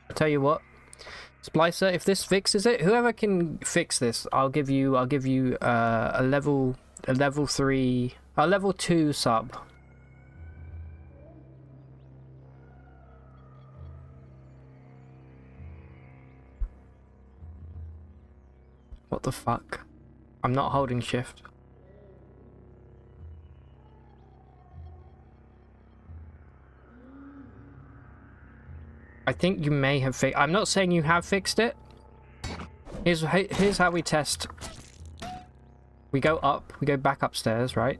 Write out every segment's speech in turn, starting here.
I'll tell you what, Splicer, if this fixes it, whoever can fix this, I'll give you a level 3, a level 2 sub. What the fuck? I'm not holding shift. I think you may have fixed. I'm not saying you have fixed it. Here's how we test. We go up, we go back upstairs, right?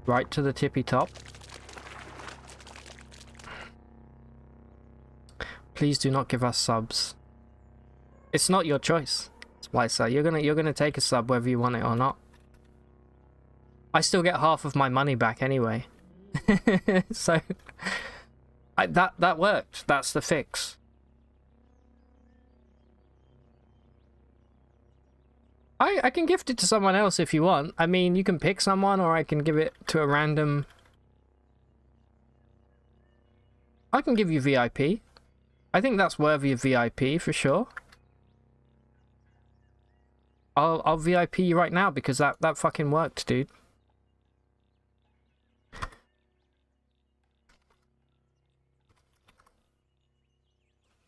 Right to the tippy top. Please do not give us subs. It's not your choice, Splicer. You're gonna take a sub whether you want it or not. I still get half of my money back anyway. So that worked. That's the fix. I can gift it to someone else if you want. I mean, you can pick someone, or I can give it to a random. I can give you VIP. I think that's worthy of VIP for sure. I'll VIP you right now because that fucking worked, dude.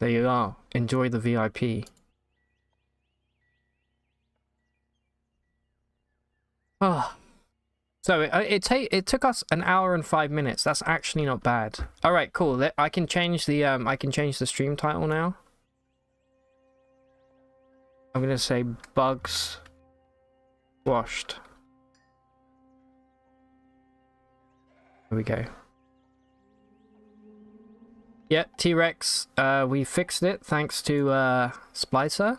There you are. Enjoy the VIP. Oh. So it took us an hour and 5 minutes. That's actually not bad. All right, cool. I can change the stream title now. I'm gonna say bugs washed. There we go. Yeah, T-Rex, we fixed it thanks to Splicer.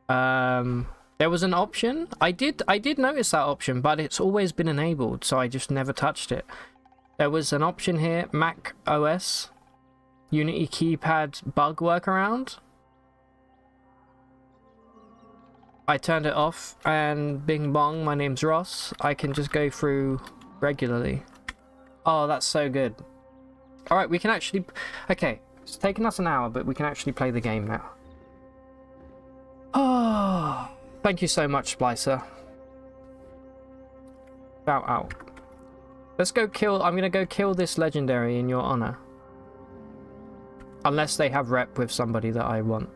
There was an option. I did notice that option, but it's always been enabled, so I just never touched it. There was an option here, Mac OS, Unity keypad bug workaround. I turned it off, and bing bong, my name's Ross. I can just go through regularly. Oh, that's so good. Alright, we can actually... Okay, it's taken us an hour, but we can actually play the game now. Oh, thank you so much, Splicer. Bow out. Let's go kill... I'm gonna go kill this legendary in your honor. Unless they have rep with somebody that I want.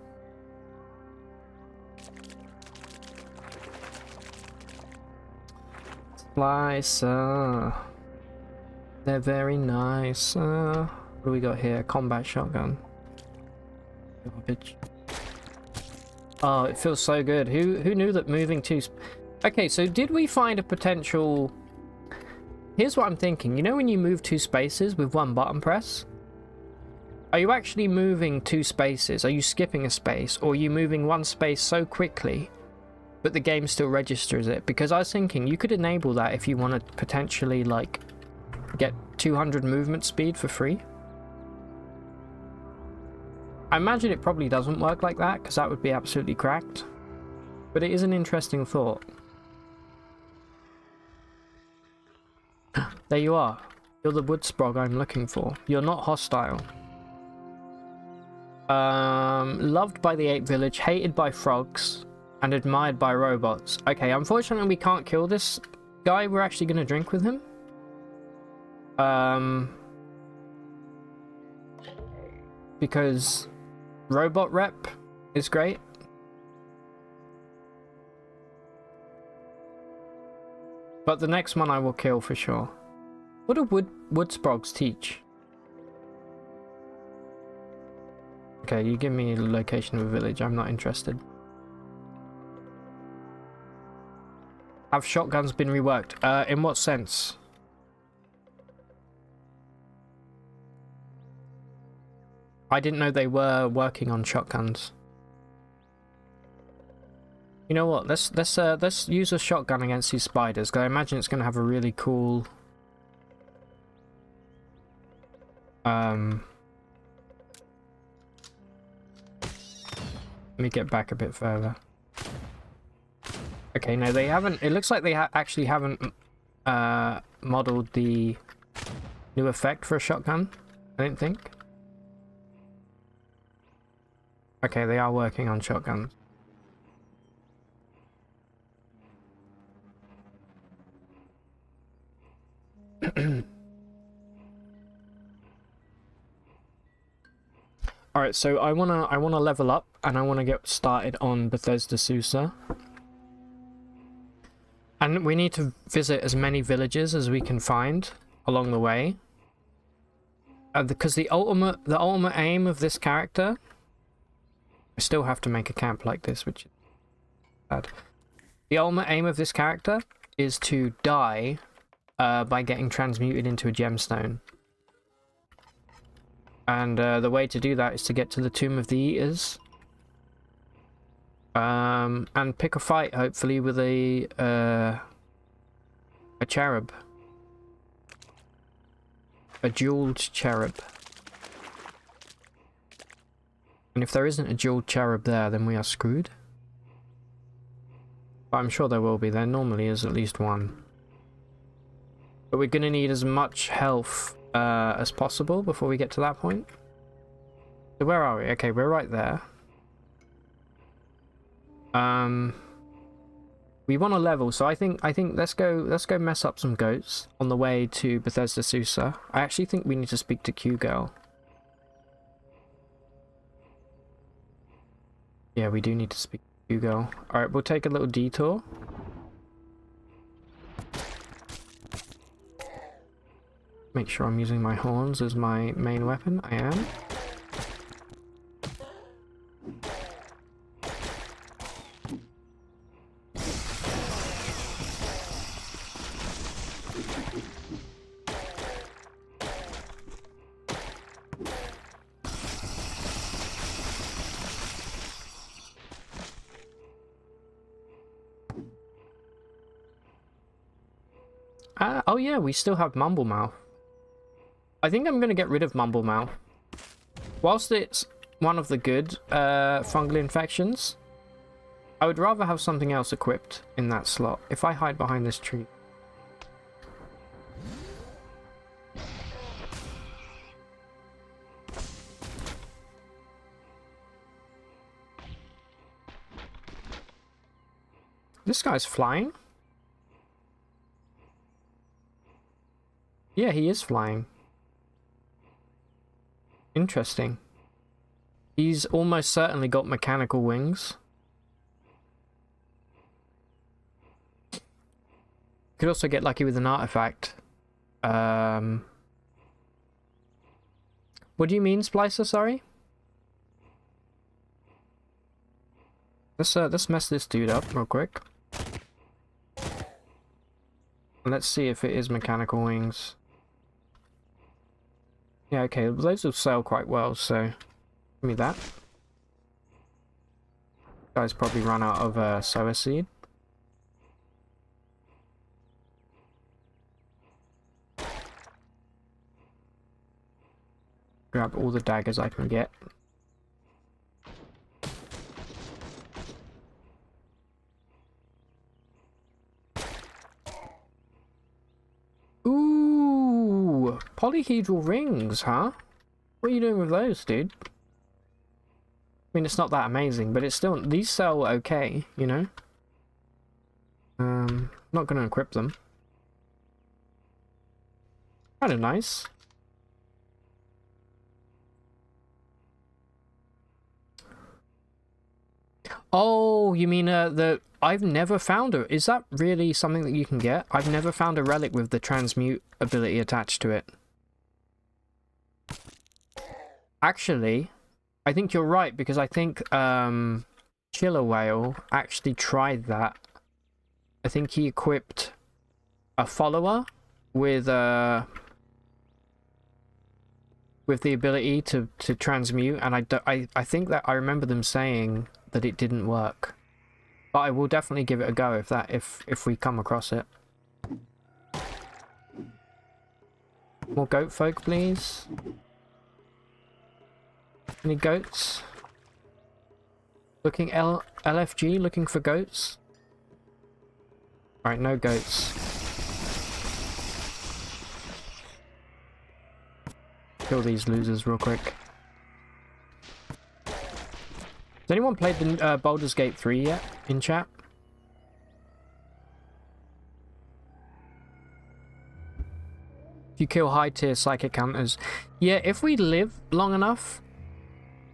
Splicer. They're very nice. What do we got here? Combat shotgun. Garbage. Oh, it feels so good. Who knew that moving two... Okay, so did we find a potential... Here's what I'm thinking. You know when you move 2 spaces with 1 button press? Are you actually moving 2 spaces? Are you skipping a space? Or are you moving 1 space so quickly but the game still registers it? Because I was thinking you could enable that if you want to potentially, like, get 200 movement speed for free. I imagine it probably doesn't work like that, because that would be absolutely cracked. But it is an interesting thought. There you are. You're the wood sprog I'm looking for. You're not hostile. Loved by the ape village, hated by frogs, and admired by robots. Okay, unfortunately we can't kill this guy. We're actually going to drink with him. Because robot rep is great. But the next one I will kill for sure. What do wood sprogs teach? Okay, you give me a location of a village. I'm not interested. Have shotguns been reworked? In what sense? I didn't know they were working on shotguns. You know what? Let's use a shotgun against these spiders, because I imagine it's going to have a really cool. Let me get back a bit further. Okay, no, they haven't. It looks like they actually haven't modeled the new effect for a shotgun. I don't think. Okay, they are working on shotguns. Alright, so I wanna level up and I wanna get started on Bethesda Susa. And we need to visit as many villages as we can find along the way. Because the ultimate aim of this character, I still have to make a camp like this, which is bad. The ultimate aim of this character is to die by getting transmuted into a gemstone. And the way to do that is to get to the Tomb of the Eaters. And pick a fight, hopefully, with a cherub. A jeweled cherub. And if there isn't a jeweled cherub there, then we are screwed. But I'm sure there will be. There normally is at least one. But we're going to need as much health as possible before we get to that point. So where are we? Okay, we're right there. We want to level, so I think let's go mess up some goats on the way to Bethesda Susa. I actually think we need to speak to Q Girl. Yeah, we do need to speak to Q Girl. Alright, we'll take a little detour. Make sure I'm using my horns as my main weapon. I am. Oh yeah, we still have Mumblemouth. I think I'm going to get rid of Mumblemouth. Whilst it's one of the good fungal infections, I would rather have something else equipped in that slot. If I hide behind this tree. This guy's flying? Yeah, he is flying. Interesting. He's almost certainly got mechanical wings. Could also get lucky with an artifact. What do you mean, Splicer? Sorry? Let's mess this dude up real quick. Let's see if it is mechanical wings. Yeah, okay, those will sell quite well, so give me that. Guys probably run out of sower seed. Grab all the daggers I can get. Ooh, polyhedral rings, huh? What are you doing with those, dude? I mean, it's not that amazing, but it's still, these sell okay, you know? Not gonna equip them. Kinda nice. Oh, you mean I've never found a... Is that really something that you can get? I've never found a relic with the transmute ability attached to it. Actually, I think you're right, because I think Killer Whale actually tried that. I think he equipped a follower with the ability to transmute, and I think that I remember them saying that it didn't work. But I will definitely give it a go if we come across it. More goat folk, please. Any goats? Looking LFG, looking for goats. Alright, no goats. Kill these losers real quick. Has anyone played the Baldur's Gate 3 yet in chat? If you kill high tier psychic hunters. Yeah, if we live long enough,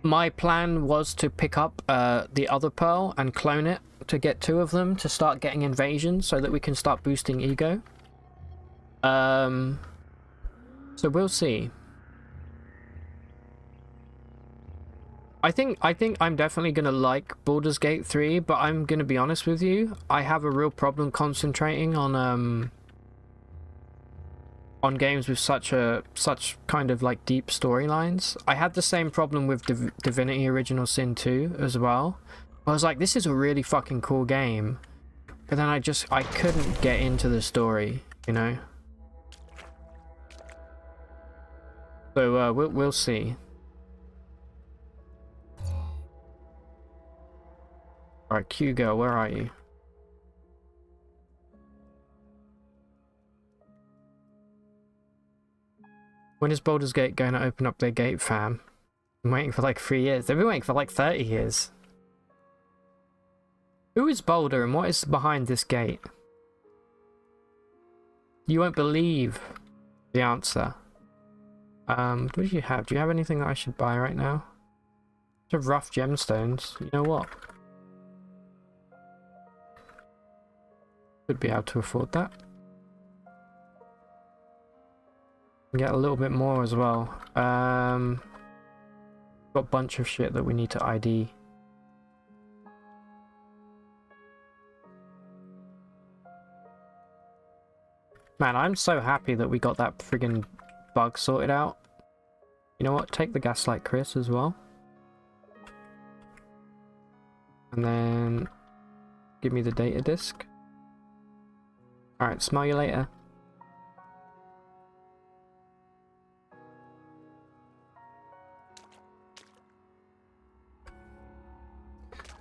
my plan was to pick up the other pearl and clone it to get 2 of them to start getting invasions so that we can start boosting ego. So we'll see. I think I'm definitely gonna like Baldur's Gate 3, but I'm gonna be honest with you, I have a real problem concentrating on games with such kind of like deep storylines. I had the same problem with Divinity Original Sin 2 as well. I was like, this is a really fucking cool game, but then I couldn't get into the story, you know. So we'll see. All right, Q girl, where are you? When is Baldur's Gate going to open up their gate, fam? I'm waiting for like 3 years. They've been waiting for like 30 years. Who is Boulder and what is behind this gate? You won't believe the answer. What do you have? Do you have anything that I should buy right now? Some rough gemstones. You know what? Could be able to afford that. Get a little bit more as well. Got a bunch of shit that we need to ID. Man, I'm so happy that we got that friggin' bug sorted out. You know what? Take the Gaslight Chris as well. And then give me the data disk. Alright, smell you later.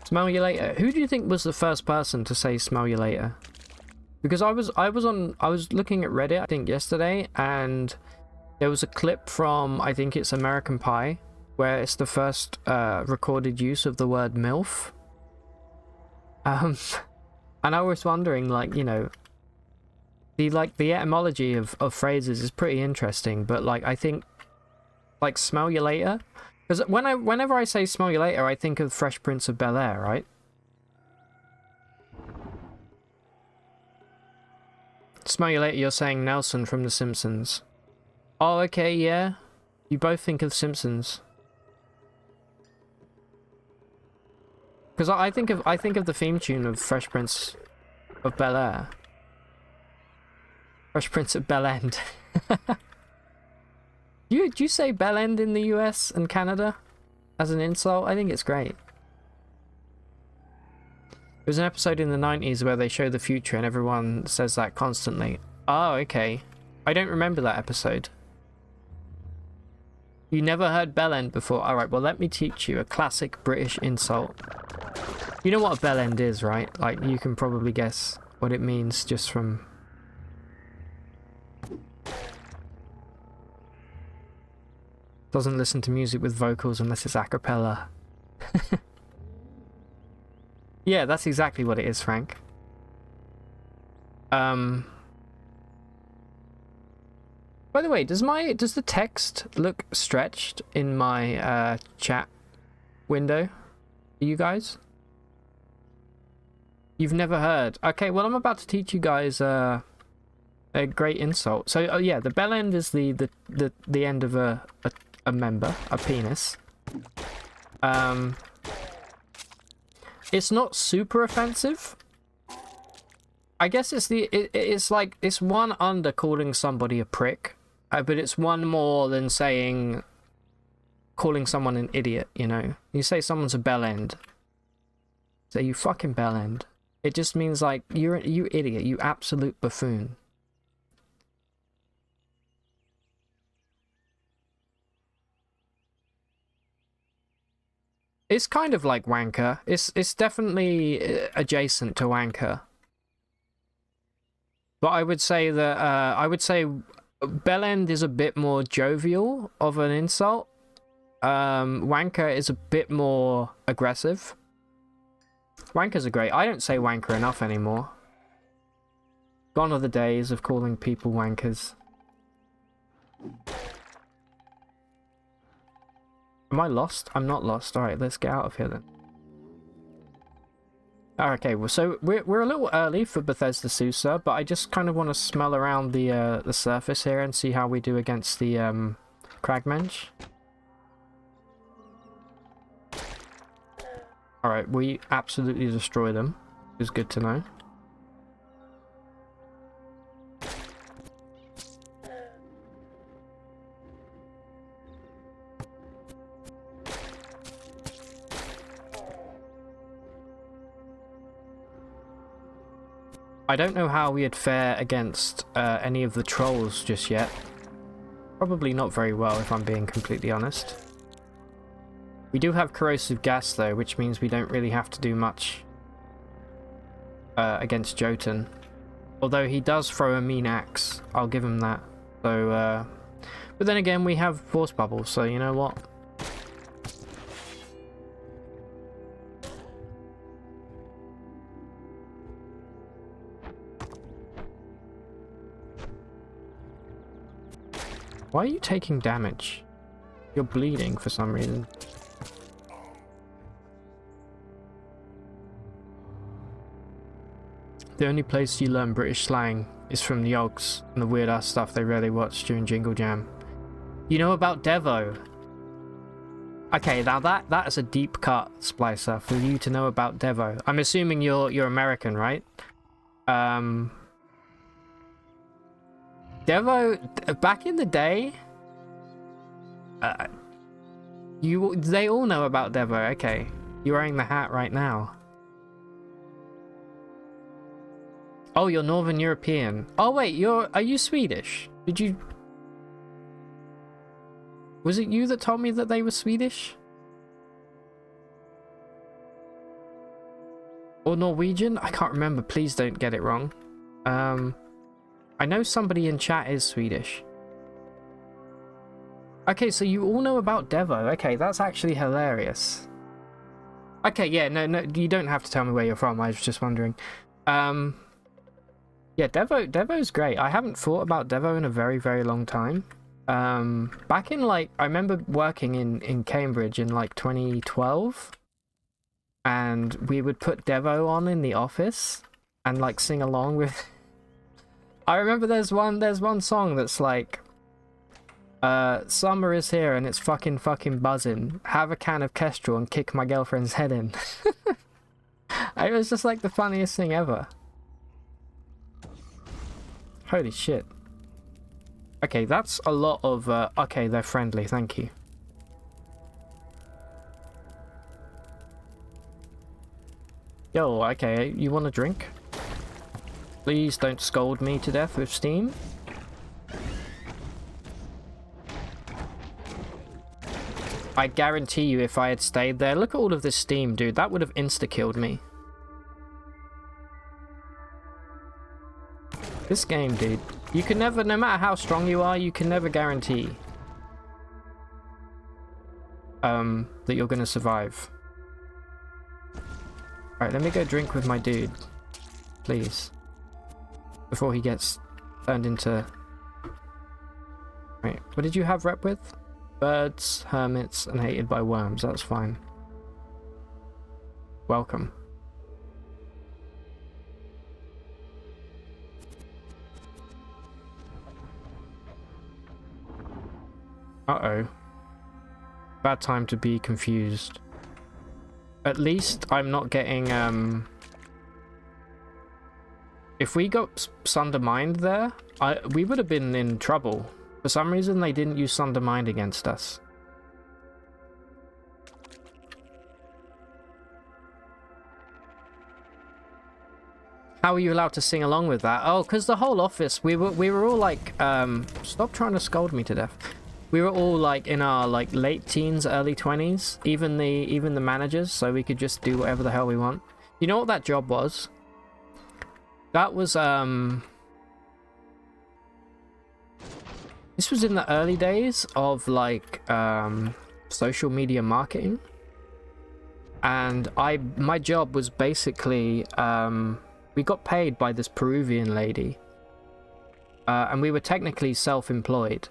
Smell you later. Who do you think was the first person to say smell you later? Because I was looking at Reddit, I think yesterday, and there was a clip from, I think it's American Pie, where it's the first recorded use of the word MILF. And I was wondering, like, you know, the etymology of phrases is pretty interesting, but like I think like smell you later, because whenever I say smell you later, I think of Fresh Prince of Bel-Air, right? Smell you later, you're saying Nelson from The Simpsons. Oh, okay, yeah. You both think of Simpsons. Because I think of the theme tune of Fresh Prince of Bel-Air. Fresh Prince of Bell-End. Do you say Bell-End in the US and Canada as an insult? I think it's great. There was an episode in the 90s where they show the future and everyone says that constantly. Oh, okay. I don't remember that episode. You never heard Bell-End before? Alright, well let me teach you a classic British insult. You know what a Bell-End is, right? Like, you can probably guess what it means just from... Doesn't listen to music with vocals unless it's a cappella. Yeah, that's exactly what it is, Frank. By the way, does the text look stretched in my chat window? You guys? You've never heard? Okay, well I'm about to teach you guys a great insult. So, oh yeah, the bell end is the end of a member, a penis. It's not super offensive. I guess it's like it's one under calling somebody a prick, but it's one more than saying calling someone an idiot. You know, you say someone's a bell end. Say you fucking bell end. It just means like you idiot, you absolute buffoon. It's kind of like wanker. It's definitely adjacent to wanker. But I would say that bellend is a bit more jovial of an insult. Wanker is a bit more aggressive. Wankers are great. I don't say wanker enough anymore. Gone are the days of calling people wankers. Am I lost? I'm not lost. Alright, let's get out of here then. Okay, well, so we're a little early for Bethesda Susa, but I just kind of want to smell around the surface here and see how we do against the Cragmensch. Alright, we absolutely destroy them. It's good to know. I don't know how we'd fare against any of the trolls just yet. Probably not very well, if I'm being completely honest. We do have corrosive gas, though, which means we don't really have to do much against Jotun. Although he does throw a mean axe, I'll give him that. So, but then again, we have force bubbles, so you know what? Why are you taking damage? You're bleeding for some reason. The only place you learn British slang is from the Ogs and the weird-ass stuff they rarely watch during Jingle Jam. You know about Devo? Okay, now that is a deep cut, Splicer, for you to know about Devo. I'm assuming you're American, right? Devo, back in the day, they all know about Devo. Okay, you're wearing the hat right now. Oh, you're Northern European. Oh wait, are you Swedish? Did you? Was it you that told me that they were Swedish? Or Norwegian? I can't remember. Please don't get it wrong. I know somebody in chat is Swedish. Okay, so you all know about Devo. Okay, that's actually hilarious. Okay, yeah, no, you don't have to tell me where you're from. I was just wondering. Yeah, Devo's great. I haven't thought about Devo in a very, very long time. Back in, like, I remember working in Cambridge in, like, 2012. And we would put Devo on in the office and, like, sing along with... I remember there's one song that's like, summer is here and it's fucking buzzing. Have a can of Kestrel and kick my girlfriend's head in. It was just like the funniest thing ever. Holy shit. Okay, that's a lot of, okay, they're friendly, thank you. Yo, okay, you want a drink? Please don't scold me to death with steam. I guarantee you if I had stayed there... Look at all of this steam, dude. That would have insta-killed me. This game, dude. You can never... No matter how strong you are, you can never guarantee... that you're gonna survive. Alright, let me go drink with my dude. Please. Before he gets turned into... Wait, what did you have rep with? Birds, hermits, and hated by worms. That's fine. Welcome. Uh-oh. Bad time to be confused. At least I'm not getting, If we got Sundermined there, we would have been in trouble. For some reason, they didn't use Sundermind against us. How are you allowed to sing along with that? Oh, because the whole office, we were all like, stop trying to scold me to death. We were all like in our like late teens, early 20s, even the managers, so we could just do whatever the hell we want. You know what that job was? That was, this was in the early days of, like, social media marketing. And my job was basically, we got paid by this Peruvian lady. And we were technically self-employed.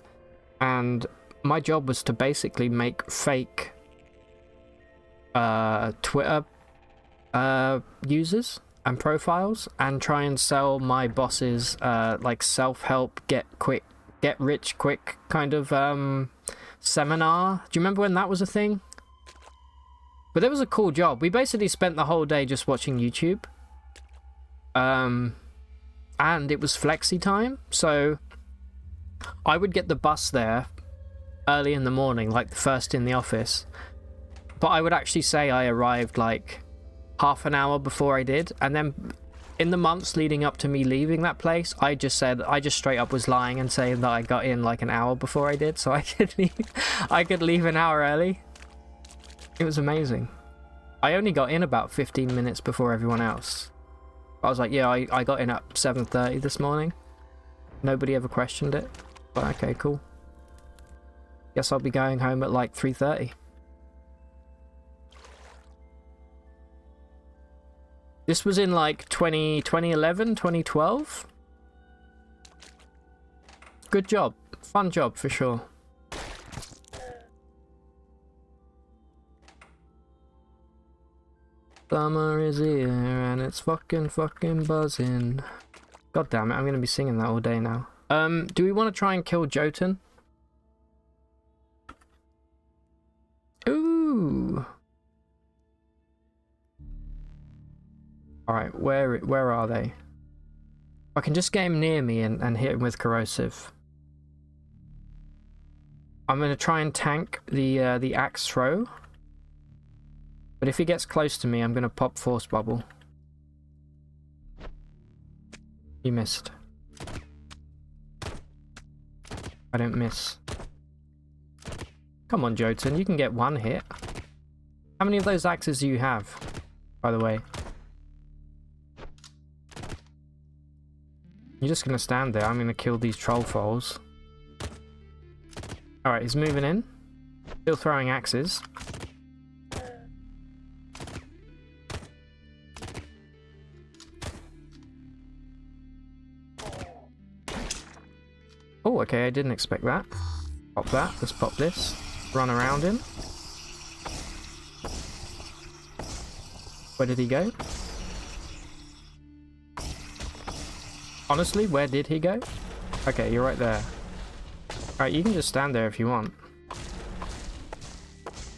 And my job was to basically make fake Twitter users and profiles and try and sell my boss's like self-help, get rich quick kind of seminar. Do you remember when that was a thing? But it was a cool job. We basically spent the whole day just watching YouTube. And it was flexi time, so I would get the bus there early in the morning, like the first in the office. But I would actually say I arrived like half an hour before I did, and then in the months leading up to me leaving that place, I just straight up was lying and saying that I got in like an hour before I did, so I could leave an hour early. It was amazing. I only got in about 15 minutes before everyone else. I was like, yeah, I got in at 7:30 this morning. Nobody ever questioned it. But okay, cool. Guess I'll be going home at like 3:30. This was in like 2011, 2012. Good job. Fun job for sure. Summer is here and it's fucking buzzing. God damn it, I'm gonna be singing that all day now. Do we want to try and kill Jotun? Ooh. Alright, where are they? I can just get him near me and hit him with corrosive. I'm gonna try and tank the axe throw. But if he gets close to me, I'm gonna pop force bubble. He missed. I don't miss. Come on, Jotun, you can get one hit. How many of those axes do you have, by the way? You're just gonna stand there. I'm gonna kill these troll foals. Alright, he's moving in. Still throwing axes. Oh, okay, I didn't expect that. Pop that, let's pop this. Run around him. Where did he go? Honestly, where did he go? Okay, you're right there. Alright, you can just stand there if you want.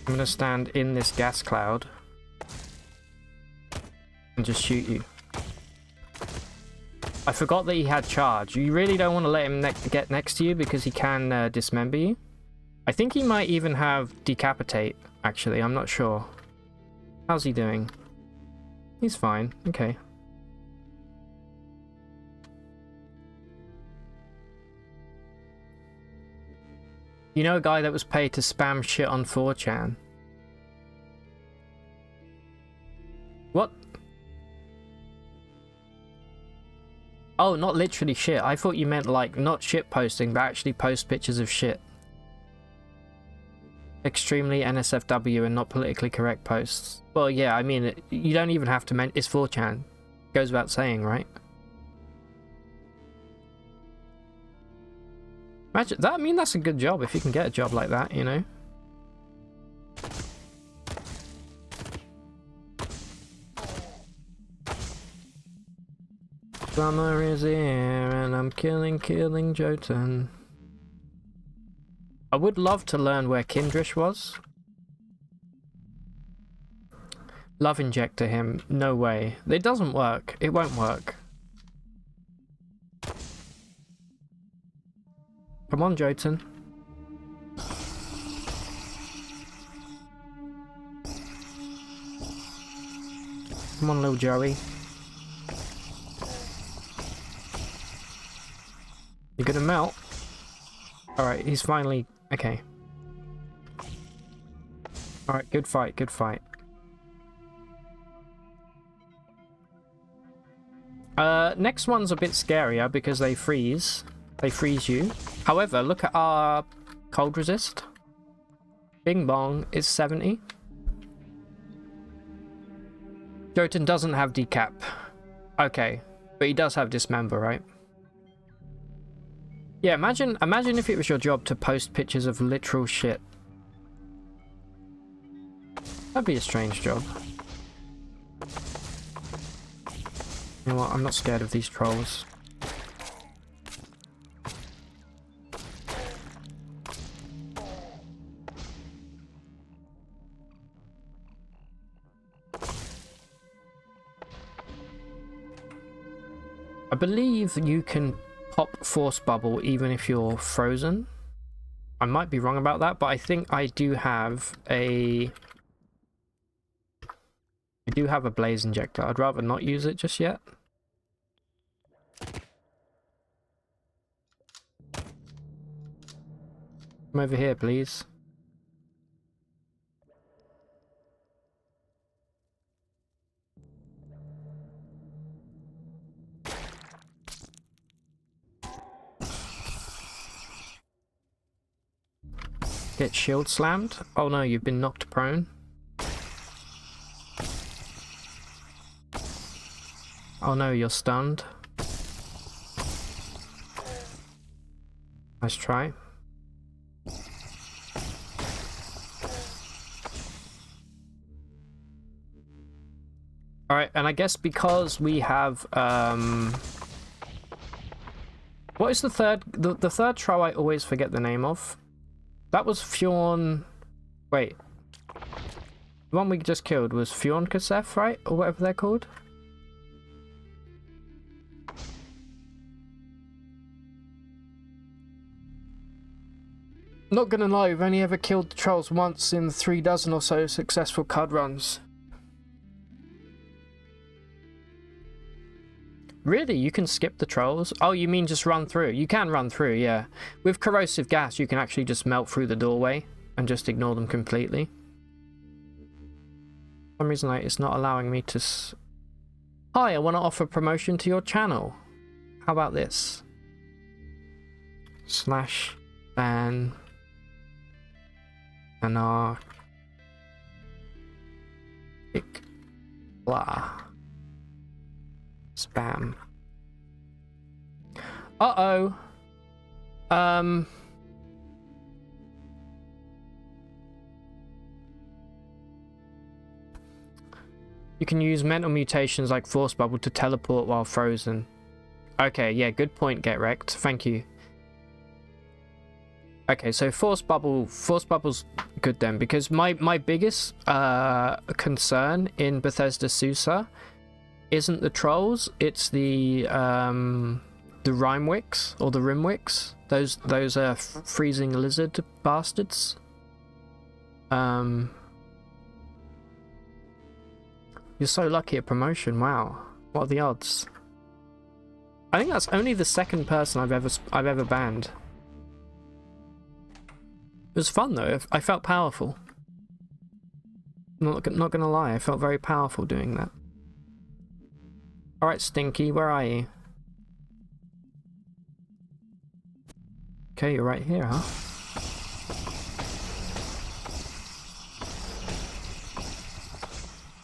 I'm gonna stand in this gas cloud and just shoot you. I forgot that he had charge. You really don't want to let him get next to you because he can dismember you. I think he might even have decapitate, actually. I'm not sure. How's he doing? He's fine. Okay. You know a guy that was paid to spam shit on 4chan? What? Oh, not literally shit. I thought you meant like not shit posting, but actually post pictures of shit. Extremely NSFW and not politically correct posts. Well, yeah, I mean, you don't even have to mention it's 4chan. Goes without saying, right? Imagine that. I mean, that's a good job if you can get a job like that, you know. Summer is here and I'm killing Jotun. I would love to learn where Kindrish was. Love injector him. No way. It doesn't work. It won't work. Come on, Jotun. Come on, little Joey. You're gonna melt. Alright, he's finally... Okay. Alright, good fight, good fight. Next one's a bit scarier because they freeze. They freeze you. However, look at our cold resist. Bing bong is 70. Jotun doesn't have decap. Okay, but he does have dismember, right? Yeah, imagine if it was your job to post pictures of literal shit. That'd be a strange job. You know what? I'm not scared of these trolls. I believe you can pop force bubble even if you're frozen. I might be wrong about that, but I think I do have a blaze injector. I'd rather not use it just yet. Come over here, please. Get shield slammed. Oh no, you've been knocked prone. Oh no, you're stunned. Nice try. Alright, and I guess because we have what is the third third troll I always forget the name of? That was Fjorn. Wait. The one we just killed was Fjorn Kasef, right? Or whatever they're called. Not gonna lie, we've only ever killed the trolls once in 3 dozen or so successful CUD runs. Really? You can skip the trolls? Oh, you mean just run through? You can run through, yeah. With corrosive gas, you can actually just melt through the doorway and just ignore them completely. For some reason, it's not allowing me to... Hi, I want to offer promotion to your channel. How about this? Slash ban anarchic blah. Spam. Uh-oh. You can use mental mutations like Force Bubble to teleport while frozen. Okay, yeah, good point, Get Wrecked. Thank you. Okay, so Force Bubble's good then, because my biggest concern in Bethesda Susa isn't the trolls, it's the Rhymewicks or the Rimwicks. Those freezing lizard bastards. You're so lucky at promotion. Wow, what are the odds? I think that's only the second person I've ever banned. It was fun though. I felt powerful. Not gonna lie, I felt very powerful doing that. Alright, Stinky, where are you? Okay, you're right here, huh?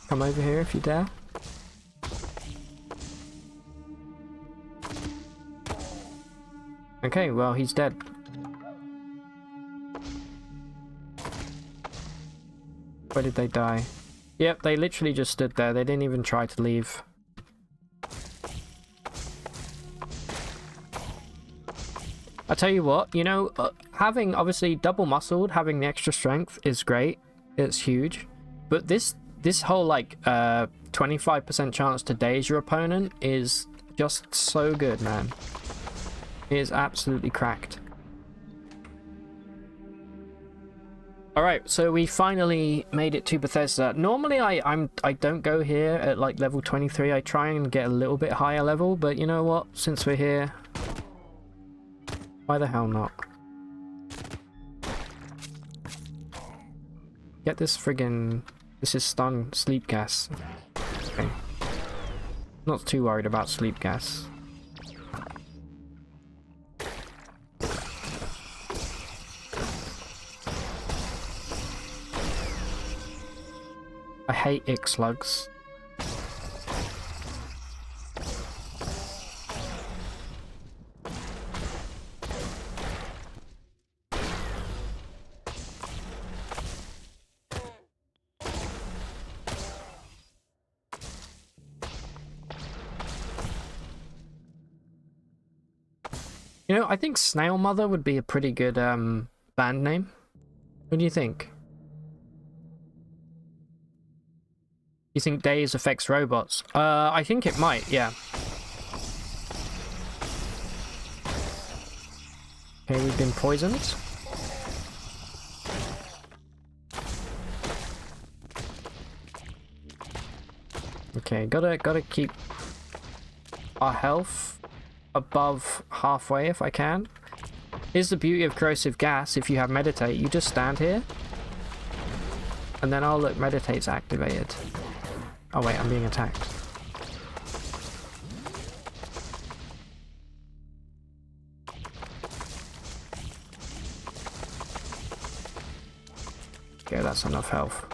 Come over here if you dare. Okay, well, he's dead. Where did they die? Yep, they literally just stood there. They didn't even try to leave. I tell you what, you know, having obviously double muscled, having the extra strength is great. It's huge. But this whole like 25% chance to daze your opponent is just so good, man. It is absolutely cracked. Alright, so we finally made it to Bethesda. Normally I don't go here at like level 23. I try and get a little bit higher level, but you know what? Since we're here, why the hell not? Get this friggin... This is stun sleep gas. Okay. Not too worried about sleep gas. I hate ick slugs. You know, I think Snail Mother would be a pretty good band name. What do you think? You think Days affects robots? I think it might, yeah. Okay, we've been poisoned. Okay, gotta keep our health above halfway if I can. Here's the beauty of corrosive gas. If you have meditate, you just stand here. And then, oh look, meditate's activated. Oh wait, I'm being attacked. Okay, that's enough health.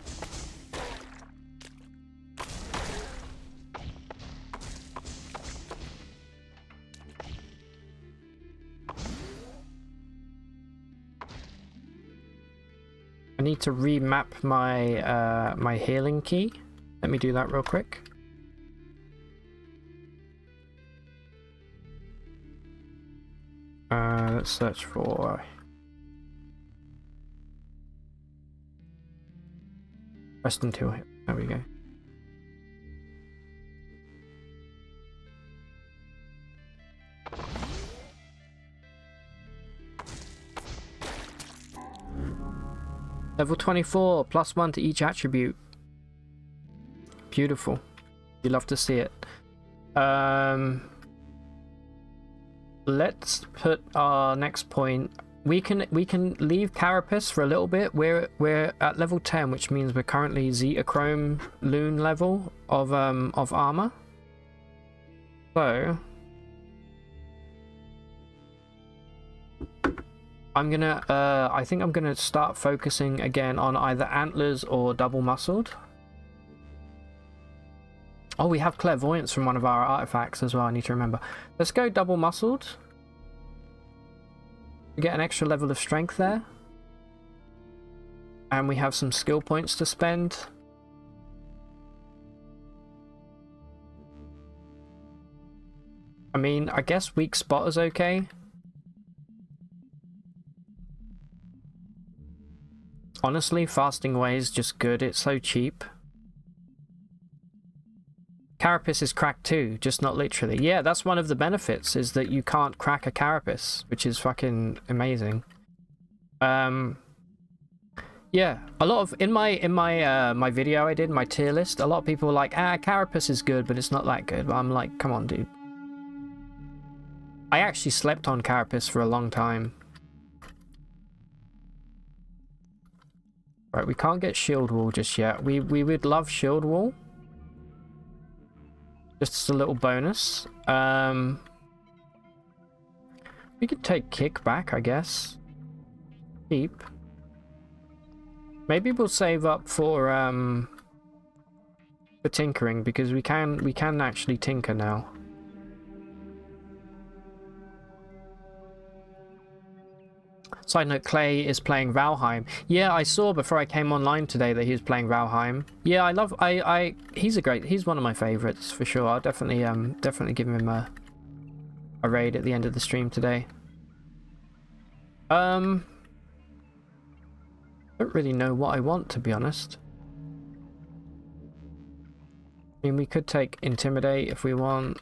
I need to remap my my healing key. Let me do that real quick. Let's search for rest until here. There we go. Level 24, +1 to each attribute. Beautiful. You love to see it. Let's put our next point. We can leave Carapace for a little bit. We're at level 10, which means we're currently Zetachrome Loon level of armor. So I'm gonna I think I'm gonna start focusing again on either antlers or double muscled. Oh, we have clairvoyance from one of our artifacts as well, I need to remember. Let's go double muscled. We get an extra level of strength there. And we have some skill points to spend. I mean, I guess weak spot is okay. Honestly, fasting way is just good, it's so cheap. Carapace is cracked too, just not literally. Yeah, that's one of the benefits, is that you can't crack a carapace, which is fucking amazing. Yeah, a lot of in my my video I did, my tier list, a lot of people were like, carapace is good, but it's not that good. But I'm like, come on, dude. I actually slept on carapace for a long time. Right, we can't get shield wall just yet. We would love shield wall. Just a little bonus. We could take kickback, I guess. Keep. Maybe we'll save up for tinkering, because we can actually tinker now. Side note, Clay is playing Valheim. Yeah, I saw before I came online today that he was playing Valheim. Yeah, he's one of my favorites for sure. I'll definitely give him a raid at the end of the stream today. Don't really know what I want, to be honest. I mean, we could take Intimidate if we want.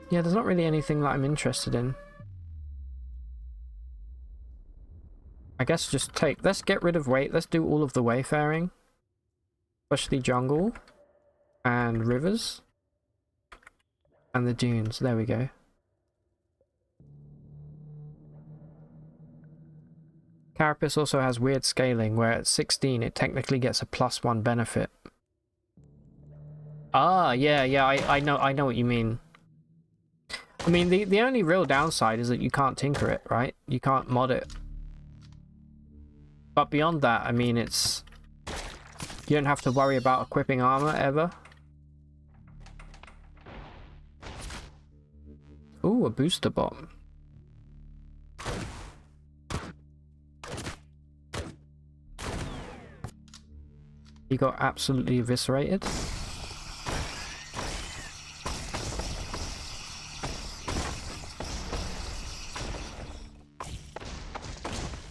Yeah, there's not really anything that I'm interested in. I guess just let's get rid of let's do all of the wayfaring. Especially jungle. And rivers. And the dunes, there we go. Carapace also has weird scaling, where at 16 it technically gets a +1 benefit. Ah, yeah, I know what you mean. I mean, the only real downside is that you can't tinker it, right? You can't mod it. But beyond that, I mean, it's... You don't have to worry about equipping armor ever. Ooh, a booster bomb. He got absolutely eviscerated.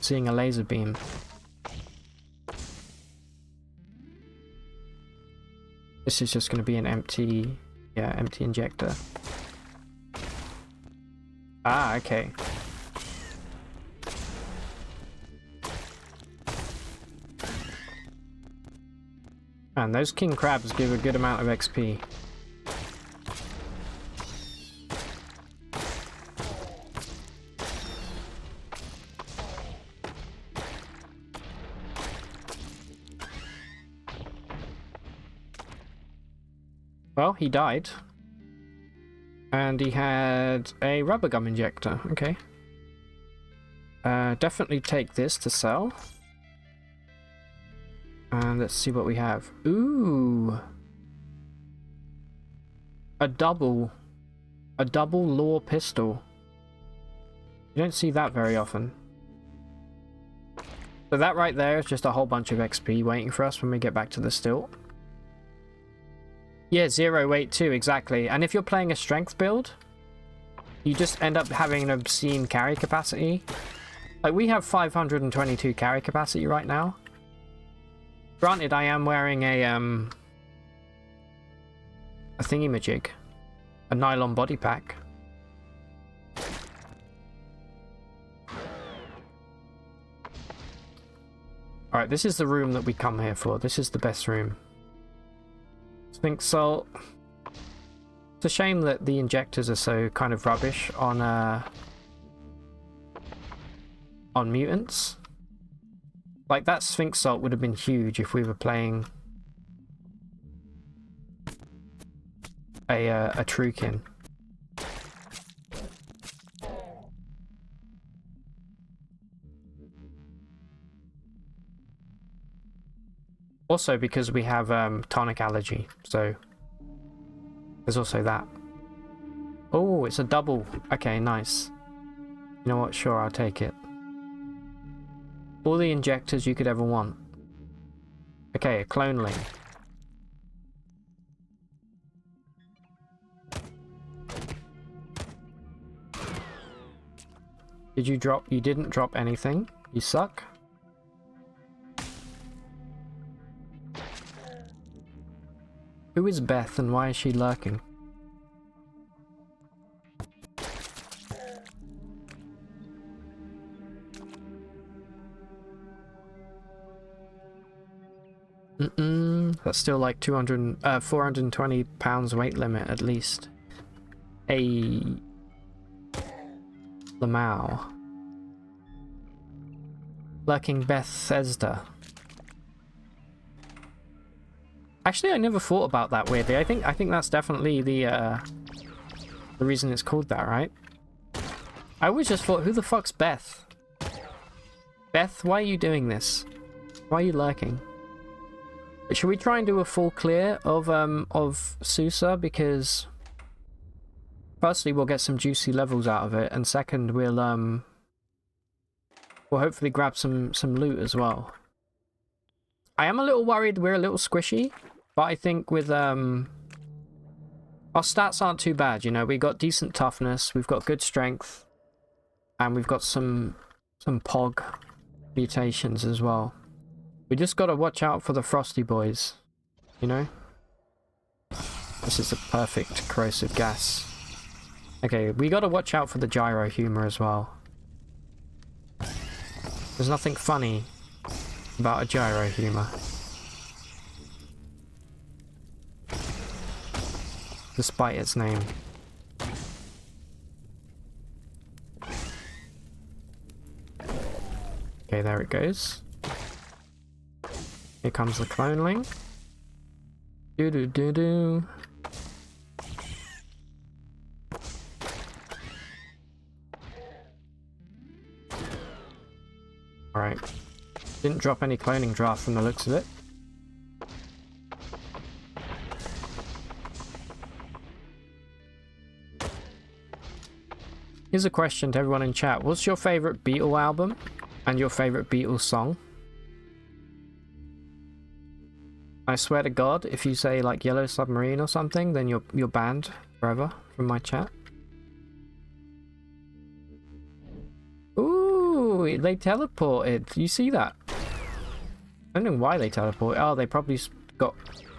Seeing a laser beam. This is just going to be an empty, empty injector. Ah, okay. And those king crabs give a good amount of XP. Well, he died. And he had a rubber gum injector. Okay. Definitely take this to sell. And let's see what we have. Ooh. A double law pistol. You don't see that very often. So that right there is just a whole bunch of XP waiting for us when we get back to the Stilt. Yeah, 0 weight too, exactly. And if you're playing a strength build, you just end up having an obscene carry capacity. Like, we have 522 carry capacity right now. Granted, I am wearing a thingy-majig. A nylon body pack. Alright, this is the room that we come here for. This is the best room. Sphinx Salt. It's a shame that the injectors are so kind of rubbish on mutants. Like, that Sphinx Salt would have been huge if we were playing a Trukin. Also because we have tonic allergy, so there's also that. Oh, it's a double. Okay, nice. You know what? Sure, I'll take it. All the injectors you could ever want. Okay, a cloneling. Did you drop? You didn't drop anything. You suck. Who is Beth and why is she lurking? That's still like 420 pounds weight limit at least. A Lamau. Lurking Bethesda. Actually, I never thought about that weirdly. I think that's definitely the reason it's called that, right? I always just thought, who the fuck's Beth? Beth, why are you doing this? Why are you lurking? Should we try and do a full clear of Susa? Because firstly, we'll get some juicy levels out of it, and second, we'll hopefully grab some loot as well. I am a little worried we're a little squishy, but I think with our stats aren't too bad, you know. We got decent toughness, we've got good strength, and we've got some pog mutations as well. We just gotta watch out for the frosty boys, you know? This is a perfect corrosive gas. Okay, we gotta watch out for the gyro humor as well. There's nothing funny about a gyro humor. Despite its name. Okay, there it goes. Here comes the cloneling. Do do do do. Alright. Didn't drop any cloning draft from the looks of it. Here's a question to everyone in chat. What's your favourite Beatle album and your favourite Beatles song? I swear to God, if you say like Yellow Submarine or something, then you're banned forever from my chat. Ooh, they teleported. You see that? I don't know why they teleported. Oh, they probably got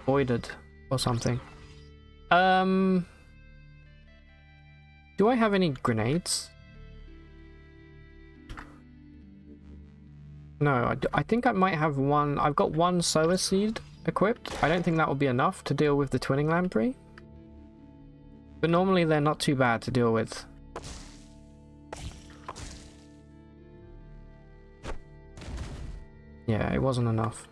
voided or something. Do I have any grenades? No, I think I might have one. I've got one sower seed equipped. I don't think that will be enough to deal with the twinning lamprey. But normally they're not too bad to deal with. Yeah, it wasn't enough.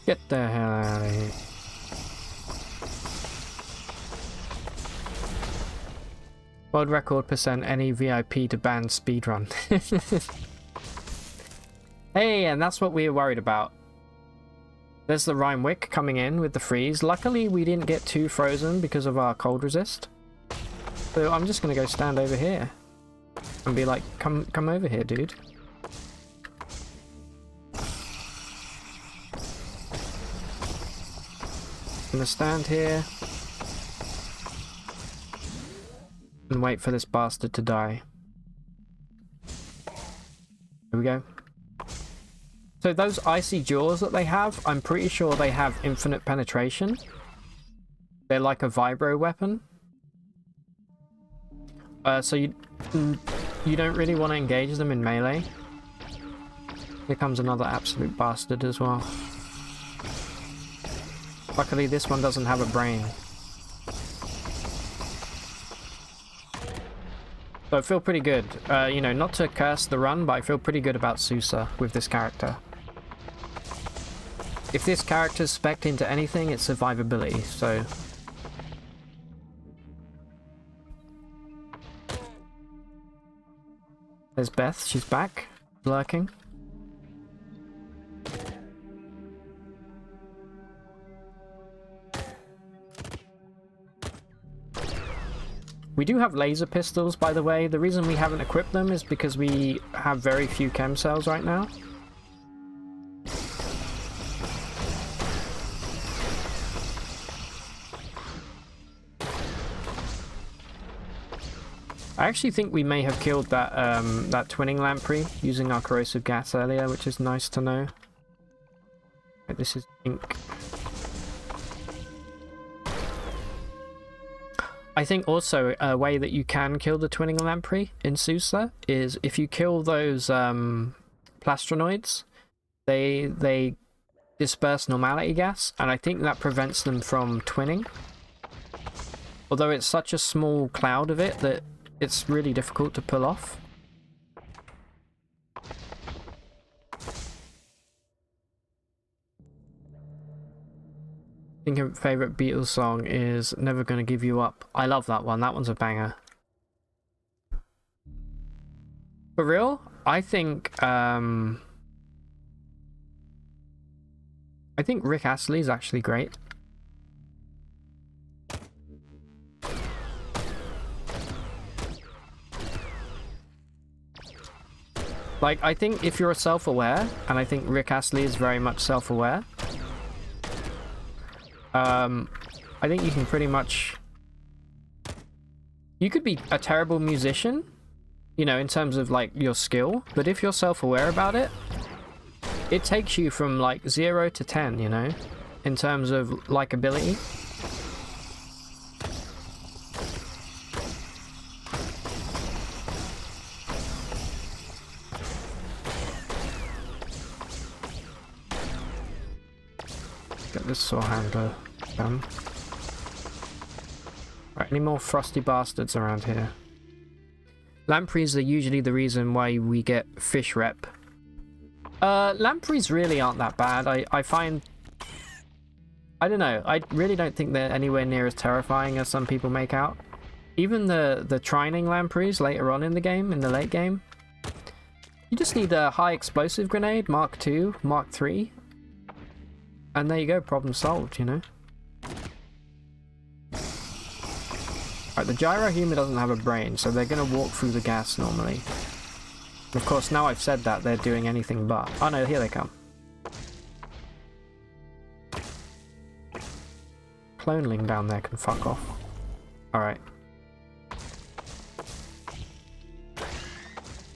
Get the hell out of here. World record percent any VIP to ban speedrun. Hey, and that's what we were worried about. There's the Rhinewick coming in with the freeze. Luckily we didn't get too frozen because of our cold resist. So I'm just gonna go stand over here and be like, come over here, dude. Gonna stand here and wait for this bastard to die. Here we go. So those icy jaws that they have, I'm pretty sure they have infinite penetration. They're like a vibro weapon. So you don't really want to engage them in melee. Here comes another absolute bastard as well. Luckily this one doesn't have a brain. So I feel pretty good. You know, not to curse the run, but I feel pretty good about Susa with this character. If this character's spec'd into anything, it's survivability, so... There's Beth, she's back, lurking. We do have laser pistols, by the way. The reason we haven't equipped them is because we have very few chem cells right now. I actually think we may have killed that that twinning lamprey using our corrosive gas earlier, which is nice to know. Okay, this is ink. I think also a way that you can kill the twinning lamprey in Susa is if you kill those plastronoids, they disperse normality gas, and I think that prevents them from twinning. Although it's such a small cloud of it that it's really difficult to pull off. I think your favourite Beatles song is Never Gonna Give You Up. I love that one. That one's a banger. For real? I think Rick Astley's actually great. Like, I think if you're self-aware, and I think Rick Astley is very much self-aware, I think you can pretty much... You could be a terrible musician, you know, in terms of, like, your skill, but if you're self-aware about it, it takes you from, like, 0 to 10, you know, in terms of likability. Get this saw handler done. Right, any more frosty bastards around here? Lampreys are usually the reason why we get fish rep. Lampreys really aren't that bad. I find... I don't know. I really don't think they're anywhere near as terrifying as some people make out. even the trining lampreys later on in the game, in the late game, you just need a high explosive grenade, Mark II, Mark III, and there you go, problem solved, you know? Right, the gyro humor doesn't have a brain, so they're gonna walk through the gas normally. Of course, now I've said that, they're doing anything but. Oh no, here they come. Cloneling down there can fuck off. Alright.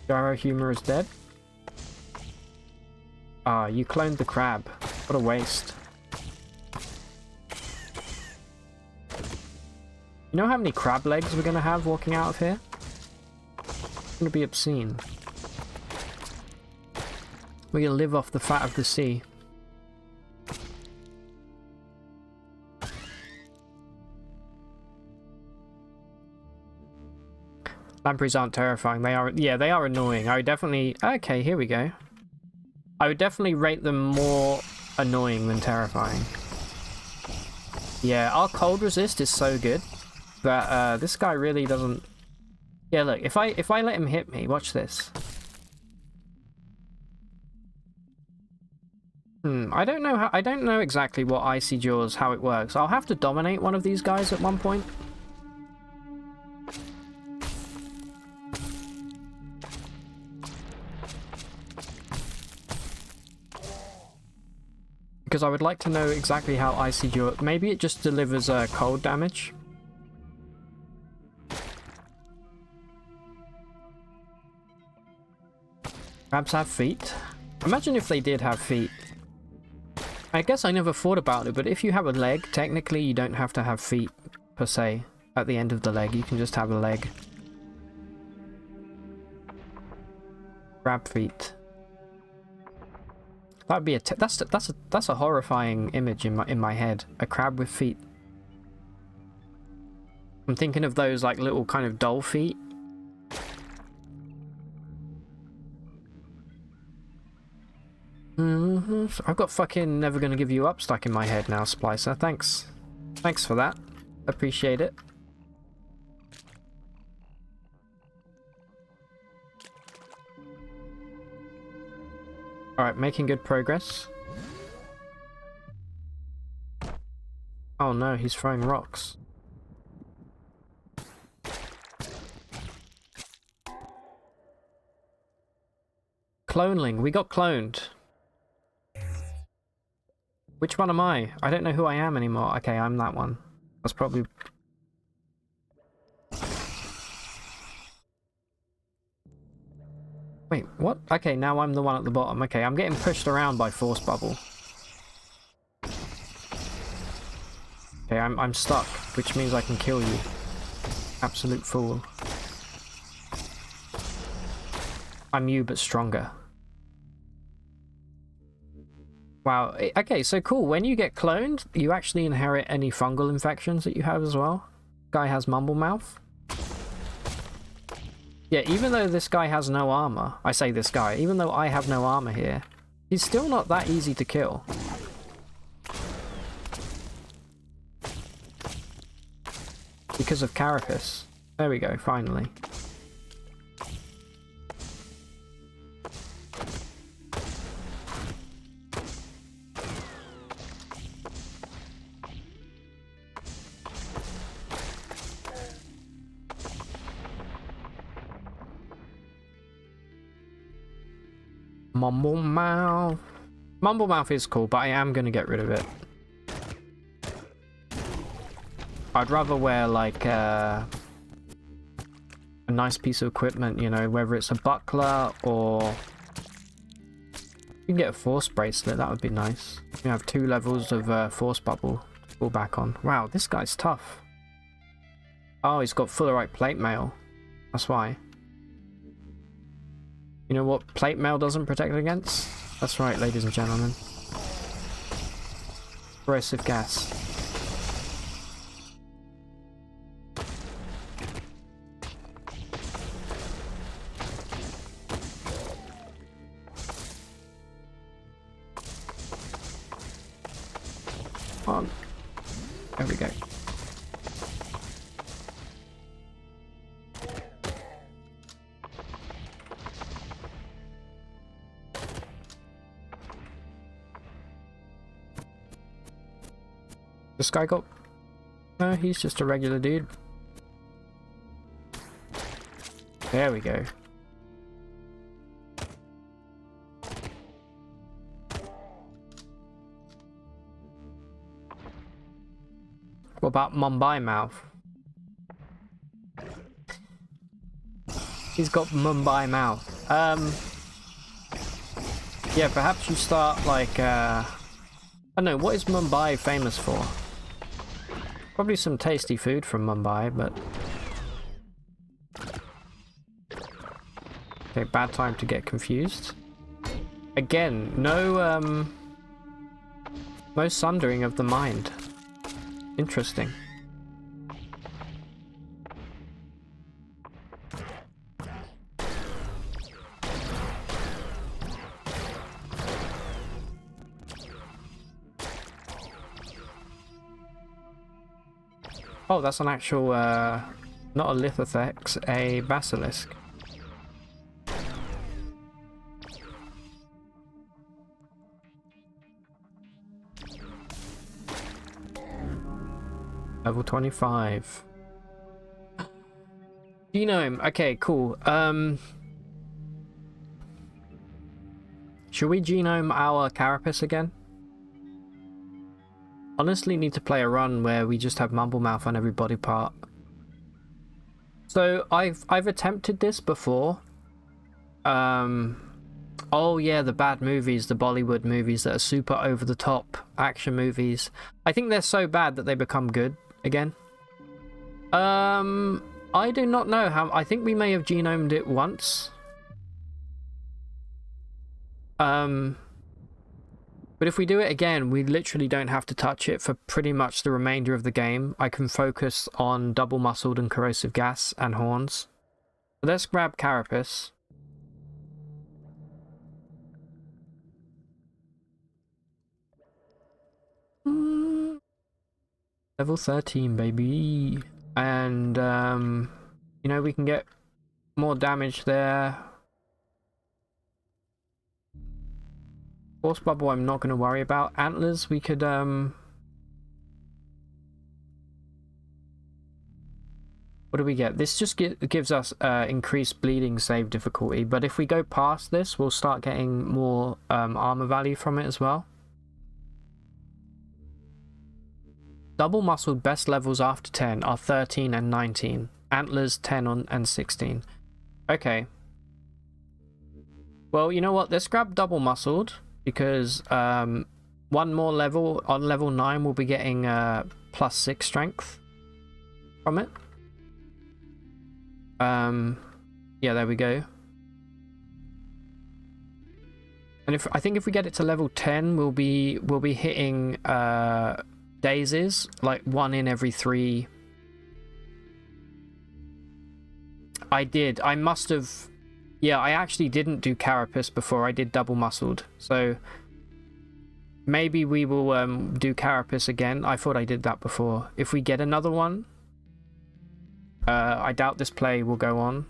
Gyro humor is dead. Ah, you cloned the crab. What a waste. You know how many crab legs we're gonna have walking out of here? It's gonna be obscene. We're gonna live off the fat of the sea. Lampreys aren't terrifying. They are, yeah, they are annoying. I would definitely... Okay, here we go. I would definitely rate them more annoying than terrifying. Yeah, our cold resist is so good that this guy really doesn't... Yeah, look, if I let him hit me, watch this. I don't know how... I don't know exactly what Icy Jaws, how it works. I'll have to dominate one of these guys at one point. Because I would like to know exactly how Icy Jaw... Maybe it just delivers cold damage. Crabs have feet? Imagine if they did have feet. I guess I never thought about it, but if you have a leg, technically you don't have to have feet, per se. At the end of the leg, you can just have a leg. Crab feet. That'd be a that's a horrifying image in my head. A crab with feet. I'm thinking of those like little kind of doll feet. I've got fucking never gonna give you up stuck in my head now, Splicer. Thanks for that. Appreciate it. Alright, making good progress. Oh no, he's throwing rocks. Cloneling, we got cloned. Which one am I? I don't know who I am anymore. Okay, I'm that one. That's probably... Wait, what? Okay, now I'm the one at the bottom. Okay, I'm getting pushed around by Force Bubble. Okay, I'm stuck, which means I can kill you. Absolute fool. I'm you, but stronger. Wow, okay, so cool. When you get cloned, you actually inherit any fungal infections that you have as well. Guy has mumble mouth. Yeah, even though this guy has no armor, I say this guy, even though I have no armor here, he's still not that easy to kill. Because of Carapace. There we go, finally. Mumble Mouth. Mumble Mouth is cool, but I am going to get rid of it. I'd rather wear, like, a nice piece of equipment, you know, whether it's a buckler or... You can get a force bracelet, that would be nice. You have 2 levels of force bubble to fall back on. Wow, this guy's tough. Oh, he's got fullerite plate mail. That's why. You know what plate mail doesn't protect against? That's right, ladies and gentlemen. Corrosive gas. Come on. There we go. This guy got... No, he's just a regular dude. There we go. What about Mumbai mouth? He's got Mumbai mouth. Yeah, perhaps you start like, I don't know, what is Mumbai famous for? Probably some tasty food from Mumbai, but... Okay, bad time to get confused. Again, no sundering of the mind. Interesting. Oh, that's an actual, not a Lithothex, a Basilisk. Level 25. Genome. Okay, cool. Should we genome our carapace again? Honestly, need to play a run where we just have mumble mouth on every body part. So I've attempted this before. Oh yeah, the bad movies, the Bollywood movies that are super over the top action movies. I think they're so bad that they become good again. I do not know how. I think we may have genomed it once. But if we do it again, we literally don't have to touch it for pretty much the remainder of the game. I can focus on double muscled and corrosive gas and horns. So let's grab carapace. Level 13, baby. And, you know, we can get more damage there. Force bubble I'm not going to worry about. Antlers we could what do we get? This just gives us increased bleeding save difficulty, but if we go past this we'll start getting more armor value from it as well. Double muscled best levels after 10 are 13 and 19. Antlers 10 and 16. Okay. Well, you know what? Let's grab double muscled. Because one more level, on level 9 we'll be getting +6 strength from it. Yeah, there we go. And I think if we get it to level 10 we'll be hitting daisies, like 1 in every 3. I must have. Yeah, I actually didn't do carapace before I did double muscled, so maybe we will do carapace again. I thought I did that before. If we get another one, I doubt this play will go on.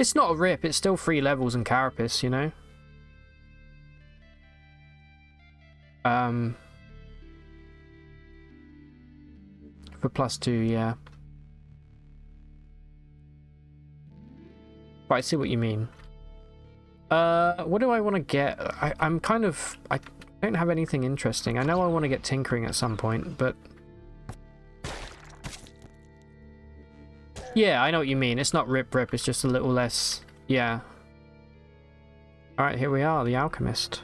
It's not a rip, it's still 3 levels in carapace, you know? For +2, yeah. But I see what you mean. What do I want to get? I'm kind of... I don't have anything interesting. I know I want to get tinkering at some point, but... Yeah, I know what you mean. It's not rip, it's just a little less... Yeah. Alright, here we are, the alchemist.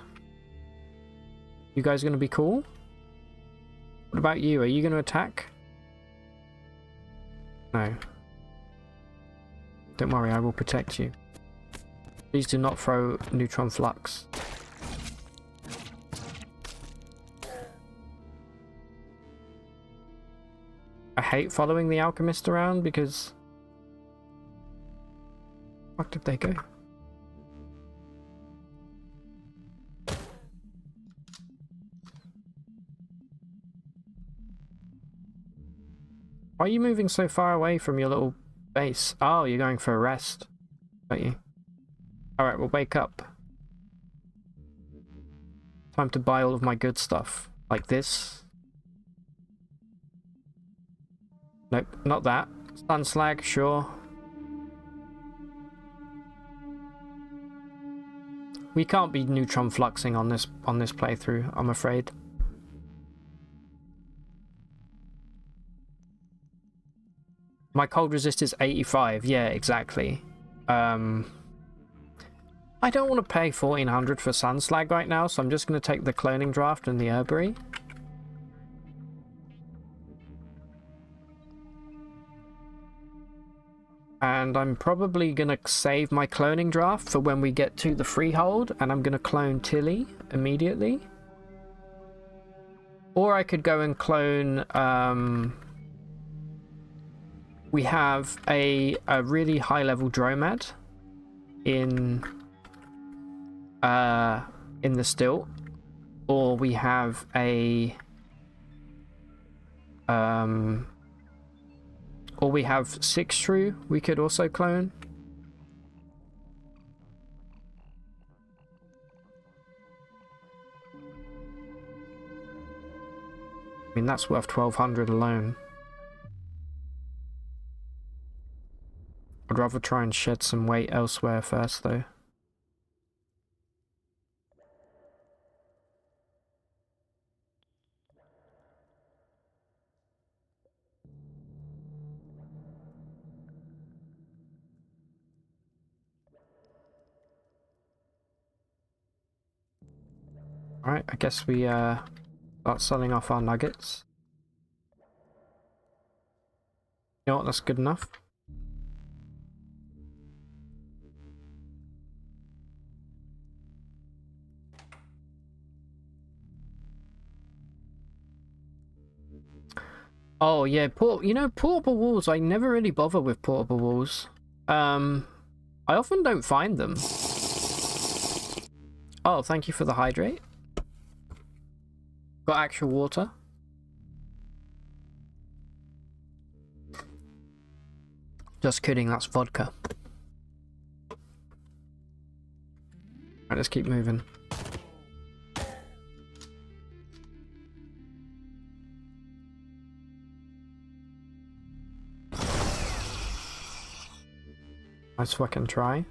You guys gonna be cool? What about you? Are you gonna attack? No. Don't worry, I will protect you. Please do not throw neutron flux. I hate following the alchemist around because... Where did they go? Why are you moving so far away from your little base? Oh, you're going for a rest, aren't you? Alright, well, wake up. Time to buy all of my good stuff. Like this. Nope, not that. Sun slag, sure. We can't be neutron fluxing on this playthrough, I'm afraid. My cold resist is 85. Yeah, exactly. I don't want to pay 1400 for sun slag right now, so I'm just going to take the cloning draft and the herbery. And I'm probably going to save my cloning draft for when we get to the Freehold, and I'm going to clone Tilly immediately. Or I could go and clone... we have a really high-level Dromad in the Stilt. Or we have a... or we have 6 Shrew we could also clone. I mean, that's worth 1200 alone. I'd rather try and shed some weight elsewhere first, though. Alright, I guess we start selling off our nuggets. You know what, that's good enough. Oh yeah, you know, portable walls, I never really bother with portable walls. I often don't find them. Oh, thank you for the hydrate. Got actual water. Just kidding, that's vodka. Alright, let's keep moving. Nice fucking try.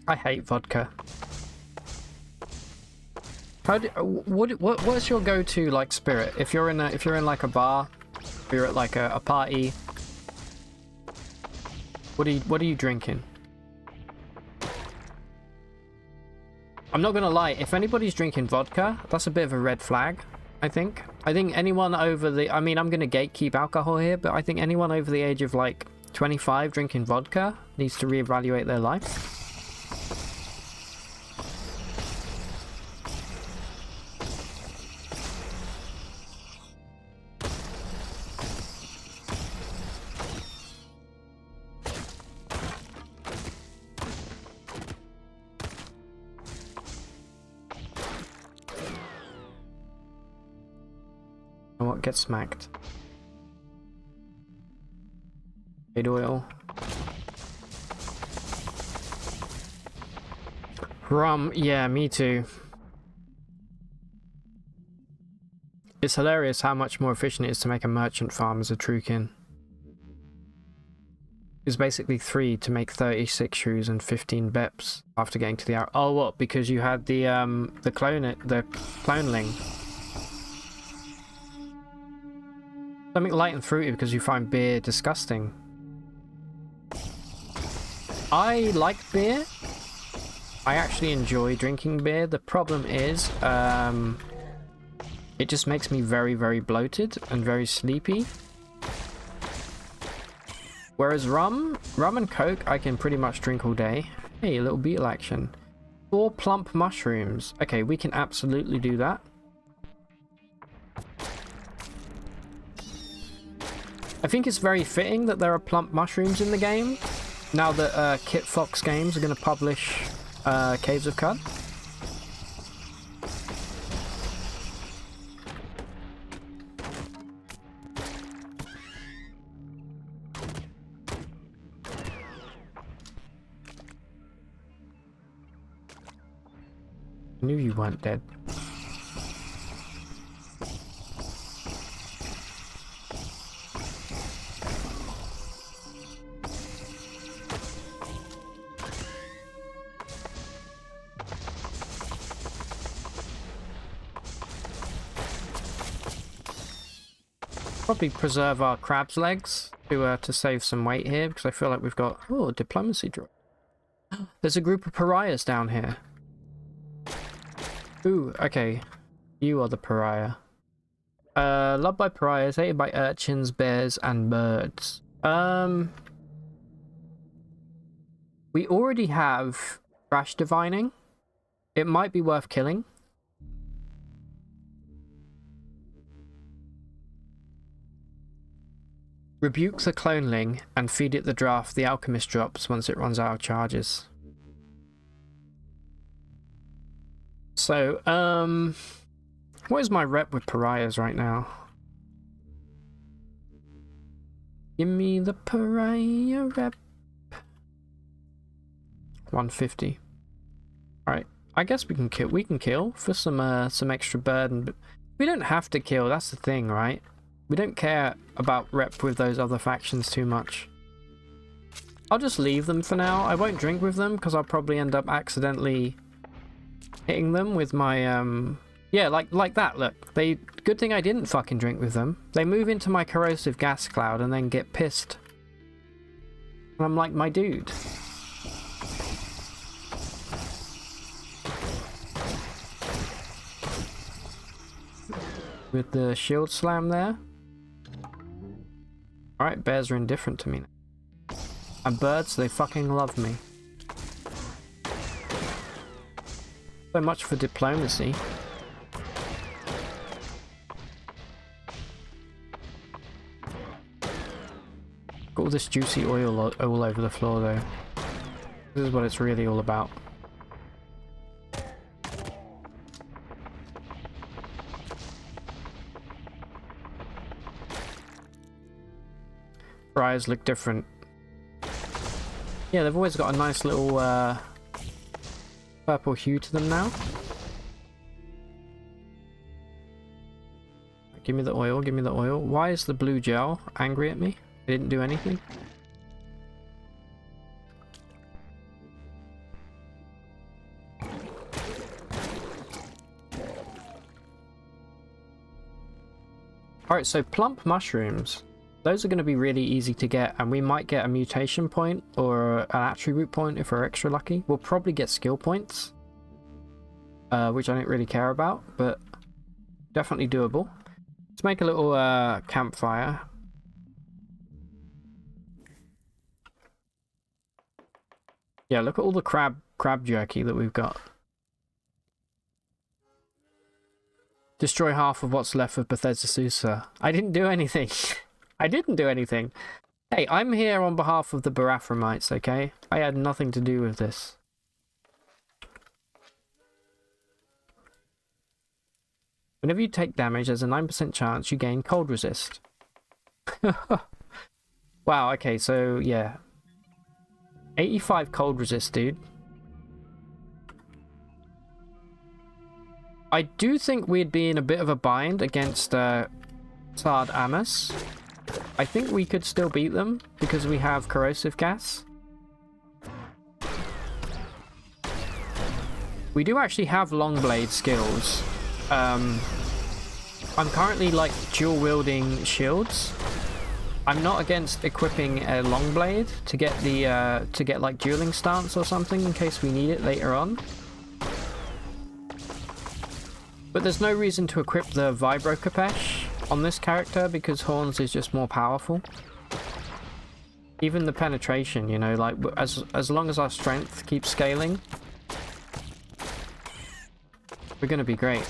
I hate vodka. What's your go-to like spirit? If you're in like a bar, if you're at like a party, what are you drinking? I'm not gonna lie, if anybody's drinking vodka, that's a bit of a red flag, I think. I think anyone over the, I mean, I'm gonna gatekeep alcohol here, but I think anyone over the age of like 25 drinking vodka needs to reevaluate their life. Get smacked. Jade oil. Rum, yeah, me too. It's hilarious how much more efficient it is to make a merchant farm as a Trukin. It's basically 3 to make 36 shrews and 15 beps after getting to the hour. Oh, what? Because you had the cloneling. Something light and fruity because you find beer disgusting. I like beer. I actually enjoy drinking beer. The problem is, it just makes me very, very bloated and very sleepy. Whereas rum and coke, I can pretty much drink all day. Hey, a little beetle action. 4 plump mushrooms. Okay, we can absolutely do that. I think it's very fitting that there are plump mushrooms in the game, now that Kit Fox Games are going to publish Caves of Cud. I knew you weren't dead. Probably preserve our crab's legs to save some weight here, because I feel like we've got diplomacy draw. There's a group of pariahs down here. Ooh, okay. You are the pariah. Loved by pariahs, hated by urchins, bears, and birds. We already have Crash Divining. It might be worth killing. Rebuke the cloneling and feed it the draft the alchemist drops once it runs out of charges. So, what is my rep with pariahs right now? Give me the pariah rep. 150. Alright, I guess we can kill for some extra burden, but we don't have to kill, that's the thing, right? We don't care about rep with those other factions too much. I'll just leave them for now. I won't drink with them because I'll probably end up accidentally hitting them with my yeah, like that. Look, good thing I didn't fucking drink with them. They move into my corrosive gas cloud and then get pissed. And I'm like, my dude. With the shield slam there. Alright, bears are indifferent to me now. And birds, they fucking love me. So much for diplomacy. Got all this juicy oil all over the floor though. This is what it's really all about. Eyes look different. Yeah, they've always got a nice little purple hue to them now. Give me the oil, give me the oil. Why is the blue gel angry at me? I didn't do anything. Alright, so plump mushrooms. Those are going to be really easy to get, and we might get a mutation point or an attribute point if we're extra lucky. We'll probably get skill points, which I don't really care about, but definitely doable. Let's make a little campfire. Yeah, look at all the crab jerky that we've got. Destroy half of what's left of Bethesda Susa. I didn't do anything. I didn't do anything. Hey, I'm here on behalf of the Barathromites, okay? I had nothing to do with this. Whenever you take damage, there's a 9% chance you gain cold resist. Wow, okay, so yeah. 85 cold resist, dude. I do think we'd be in a bit of a bind against Sard Amos. I think we could still beat them because we have corrosive gas. We do actually have long blade skills. I'm currently like dual wielding shields. I'm not against equipping a long blade to get the like dueling stance or something in case we need it later on. But there's no reason to equip the Vibro Capesh on this character because Horns is just more powerful. Even the penetration, you know, like as long as our strength keeps scaling, we're gonna be great.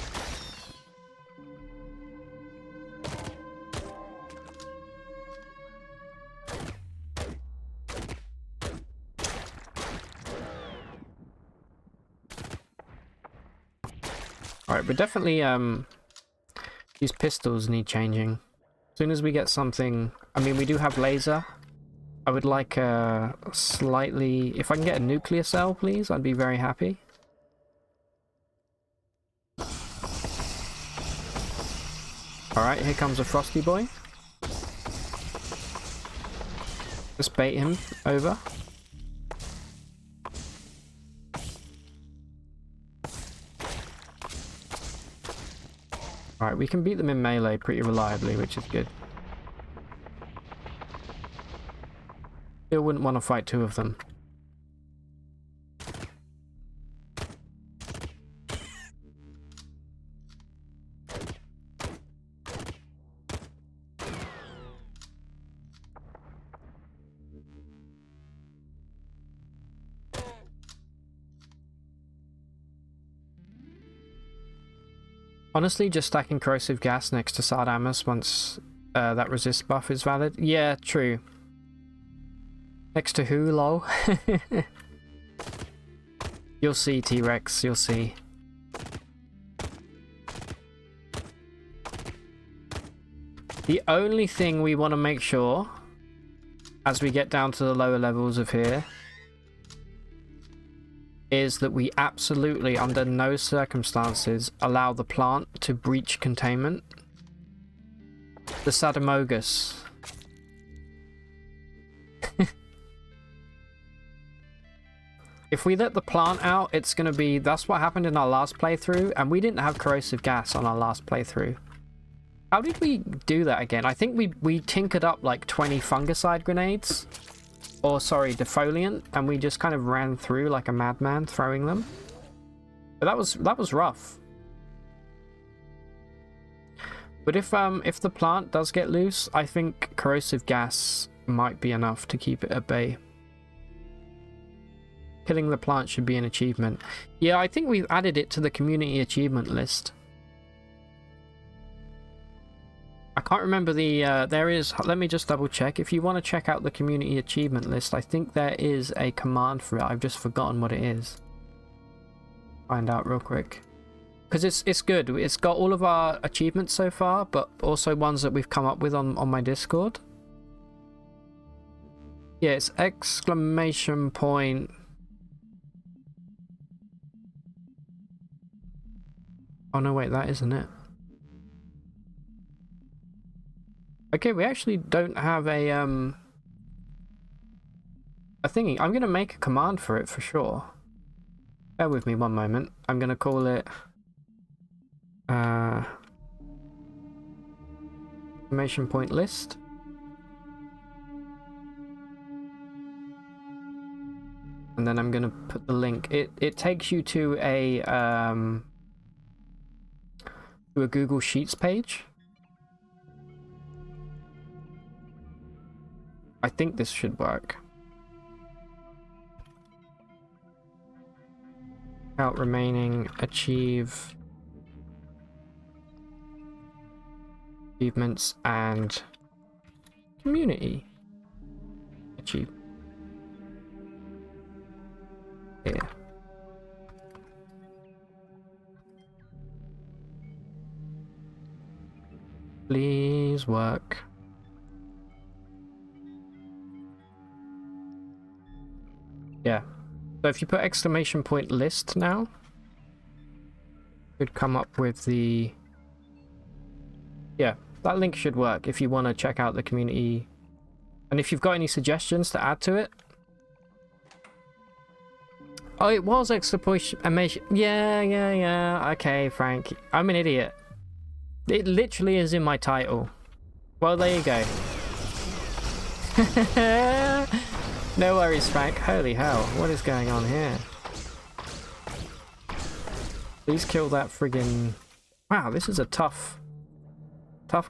Alright, but definitely, these pistols need changing. As soon as we get something... I mean, we do have laser. I would like a slightly... If I can get a nuclear cell, please, I'd be very happy. Alright, here comes a frosty boy. Just bait him over. Alright, we can beat them in melee pretty reliably, which is good. Still wouldn't want to fight two of them. Honestly, just stacking corrosive gas next to Sardamus once that resist buff is valid. Yeah, true. Next to who, lol? You'll see, T-Rex, you'll see. The only thing we want to make sure, as we get down to the lower levels of here, is that we absolutely, under no circumstances, allow the plant to breach containment. The Sadamogus. If we let the plant out, it's going to be... That's what happened in our last playthrough, and we didn't have corrosive gas on our last playthrough. How did we do that again? I think we tinkered up like 20 fungicide grenades. Or, sorry, defoliant, and we just kind of ran through like a madman throwing them. But that was rough. But if the plant does get loose, I think corrosive gas might be enough to keep it at bay. Killing the plant should be an achievement. Yeah, I think we've added it to the community achievement list. I can't remember the, there is, let me just double check. If you want to check out the community achievement list, I think there is a command for it. I've just forgotten what it is. Find out real quick. Because it's good. It's got all of our achievements so far, but also ones that we've come up with on my Discord. Yeah, it's exclamation point. Oh no, wait, that isn't it. Okay, we actually don't have a thingy. I'm gonna make a command for it for sure. Bear with me one moment. I'm gonna call it exclamation point list. And then I'm gonna put the link. It takes you to a Google Sheets page. I think this should work. Out remaining achievements and community achieve. Here. Please work. Yeah. So if you put exclamation point list now, it should come up with the... Yeah, that link should work if you want to check out the community. And if you've got any suggestions to add to it. Oh, it was exclamation... Yeah. Okay, Frank. I'm an idiot. It literally is in my title. Well, there you go. No worries, Frank. Holy hell, what is going on here? Please kill that friggin... Wow, this is a tough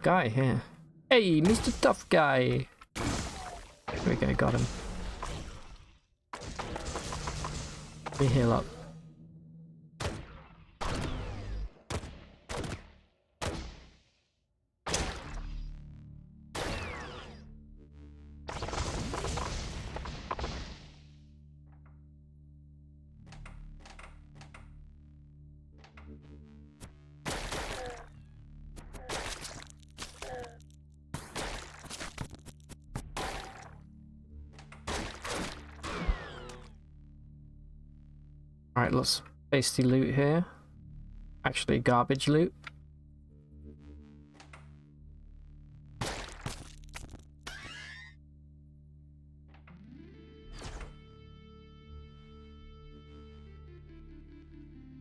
guy here. Hey, Mr. Tough Guy! There we go, got him. Let me heal up. Alright, let's tasty loot here. Actually, garbage loot.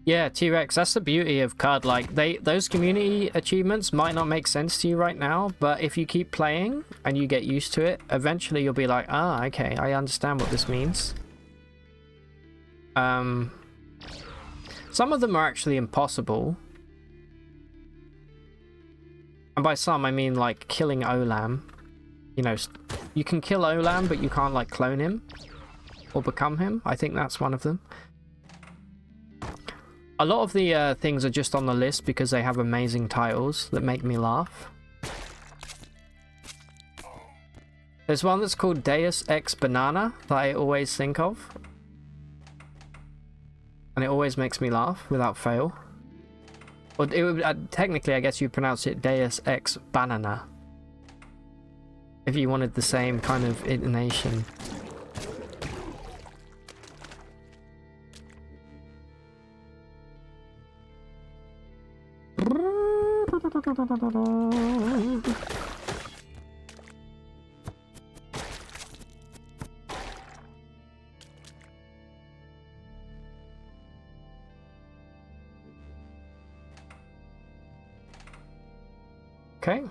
Yeah, T-Rex, that's the beauty of CUD. Like, those community achievements might not make sense to you right now, but if you keep playing and you get used to it, eventually you'll be like, ah, okay, I understand what this means. Some of them are actually impossible. And by some, I mean, like, killing Olam. You know, you can kill Olam, but you can't, like, clone him or become him. I think that's one of them. A lot of the things are just on the list because they have amazing titles that make me laugh. There's one that's called Deus Ex Banana that I always think of. And it always makes me laugh without fail. Or it would, technically, I guess you pronounce it Deus Ex Banana. If you wanted the same kind of intonation. Okay,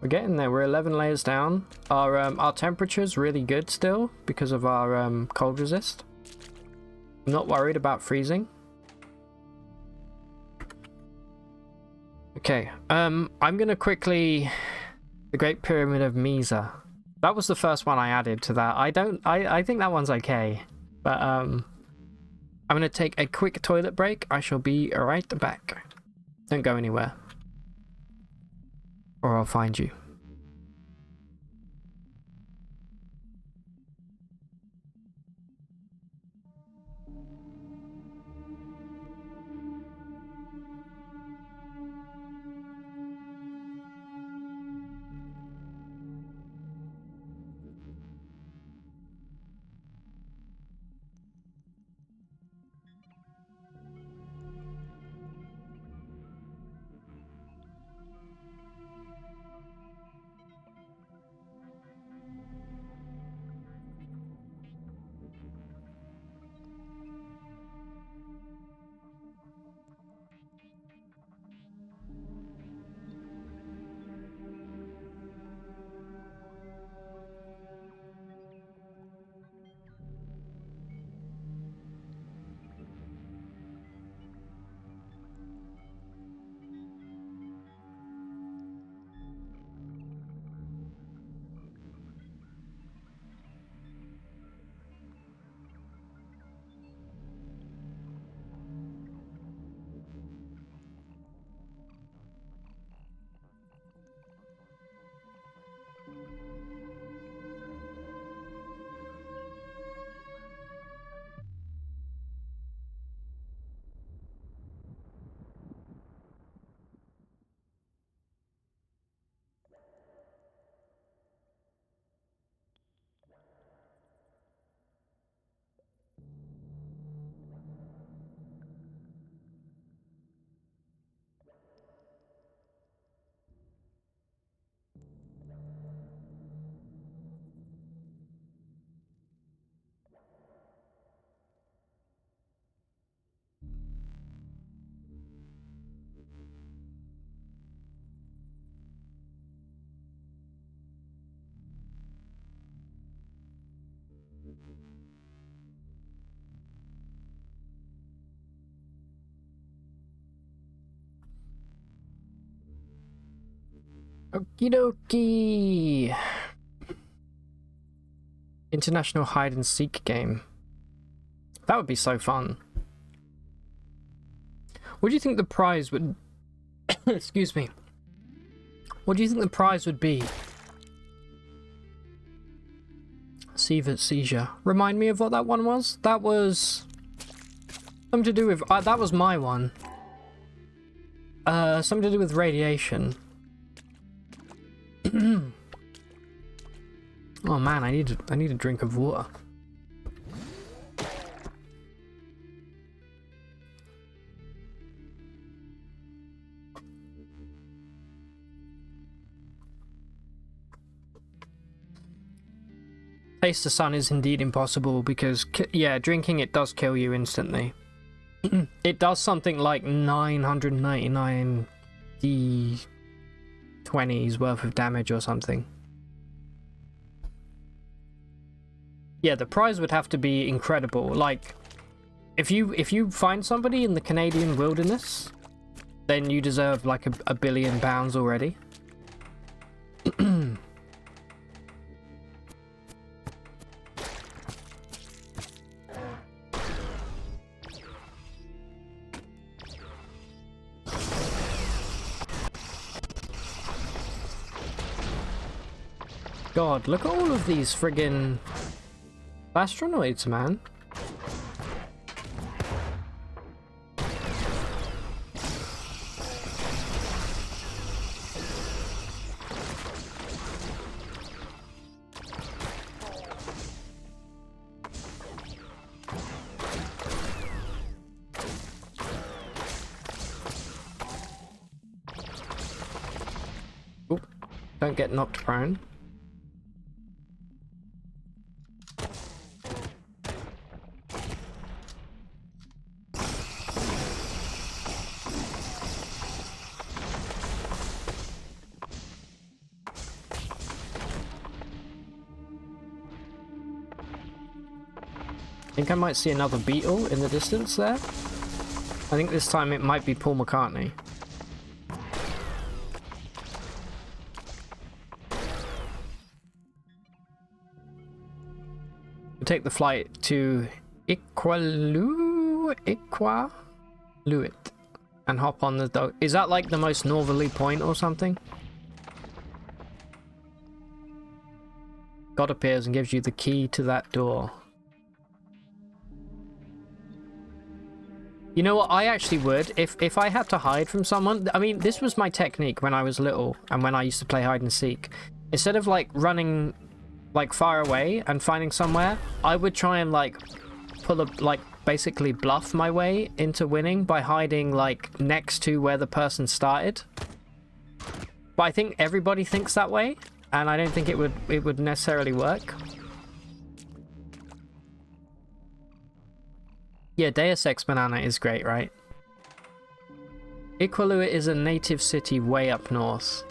we're getting there. We're 11 layers down. Our temperature's really good still because of our cold resist. I'm not worried about freezing. Okay, I'm gonna quickly... The Great Pyramid of Giza. That was the first one I added to that. I think that one's okay. But, I'm gonna take a quick toilet break. I shall be right back. Don't go anywhere. Or I'll find you. Okie dokie. International hide and seek game. That would be so fun. What do you think the prize would... Excuse me. What do you think the prize would be? Seizure. Remind me of what that one was? That was... something to do with... that was my one. Something to do with radiation. Oh man, I need a drink of water. Taste the sun is indeed impossible because, yeah, drinking it does kill you instantly. It does something like 999 D20s worth of damage or something. Yeah, the prize would have to be incredible. Like, if you find somebody in the Canadian wilderness, then you deserve like a billion pounds already. God, look at all of these friggin' astronoids, man. Oop, don't get knocked prone. I think I might see another beetle in the distance there. I think this time it might be Paul McCartney. We'll take the flight to Iqaluit and hop on the dog. Is that like the most northerly point or something? God appears and gives you the key to that door. You know what, I actually would, if I had to hide from someone. I mean, this was my technique when I was little and when I used to play hide and seek. Instead of like running like far away and finding somewhere, I would try and like basically bluff my way into winning by hiding like next to where the person started. But I think everybody thinks that way, and I don't think it would necessarily work. Yeah, Deus Ex Banana is great, right? Iqaluit is a native city way up north.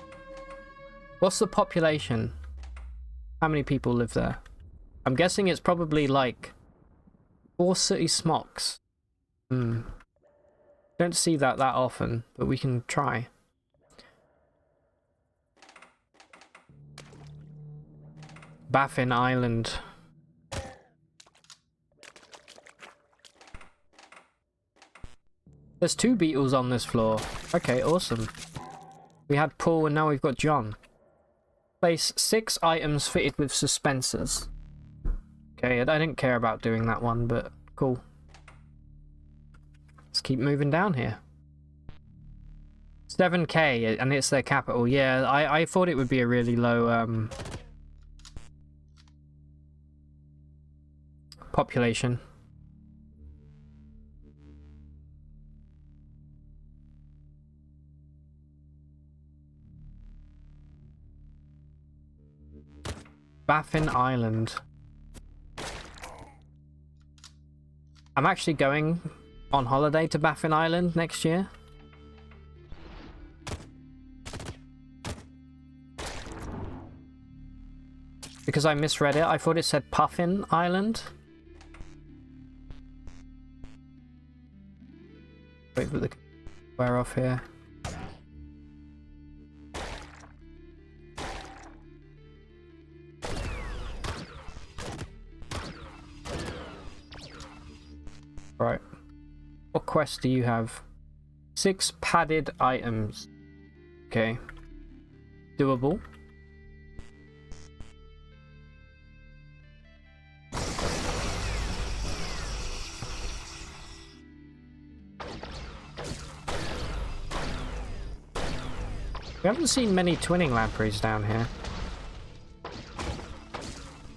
What's the population? How many people live there? I'm guessing it's probably like 4 city smocks. Don't see that often, but we can try. Baffin Island. There's 2 beetles on this floor. Okay, awesome. We had Paul and now we've got John. Place 6 items fitted with suspensors. Okay, I didn't care about doing that one, but cool. Let's keep moving down here. 7k, and it's their capital. Yeah, I thought it would be a really low population. Baffin Island. I'm actually going on holiday to Baffin Island next year. Because I misread it, I thought it said Puffin Island. Wait for the wear off here. Right. What quest do you have? 6 padded items. Okay. Doable. We haven't seen many twinning lampreys down here.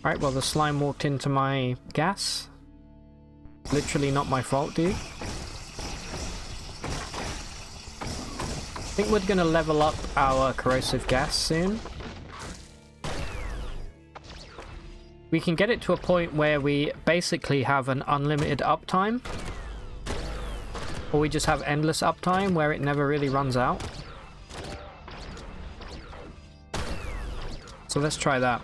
Alright, well the slime walked into my gas. Literally not my fault, dude. I think we're gonna level up our corrosive gas soon. we can get it to a point where we basically have an unlimited uptime. Or we just have endless uptime where it never really runs out. So let's try that.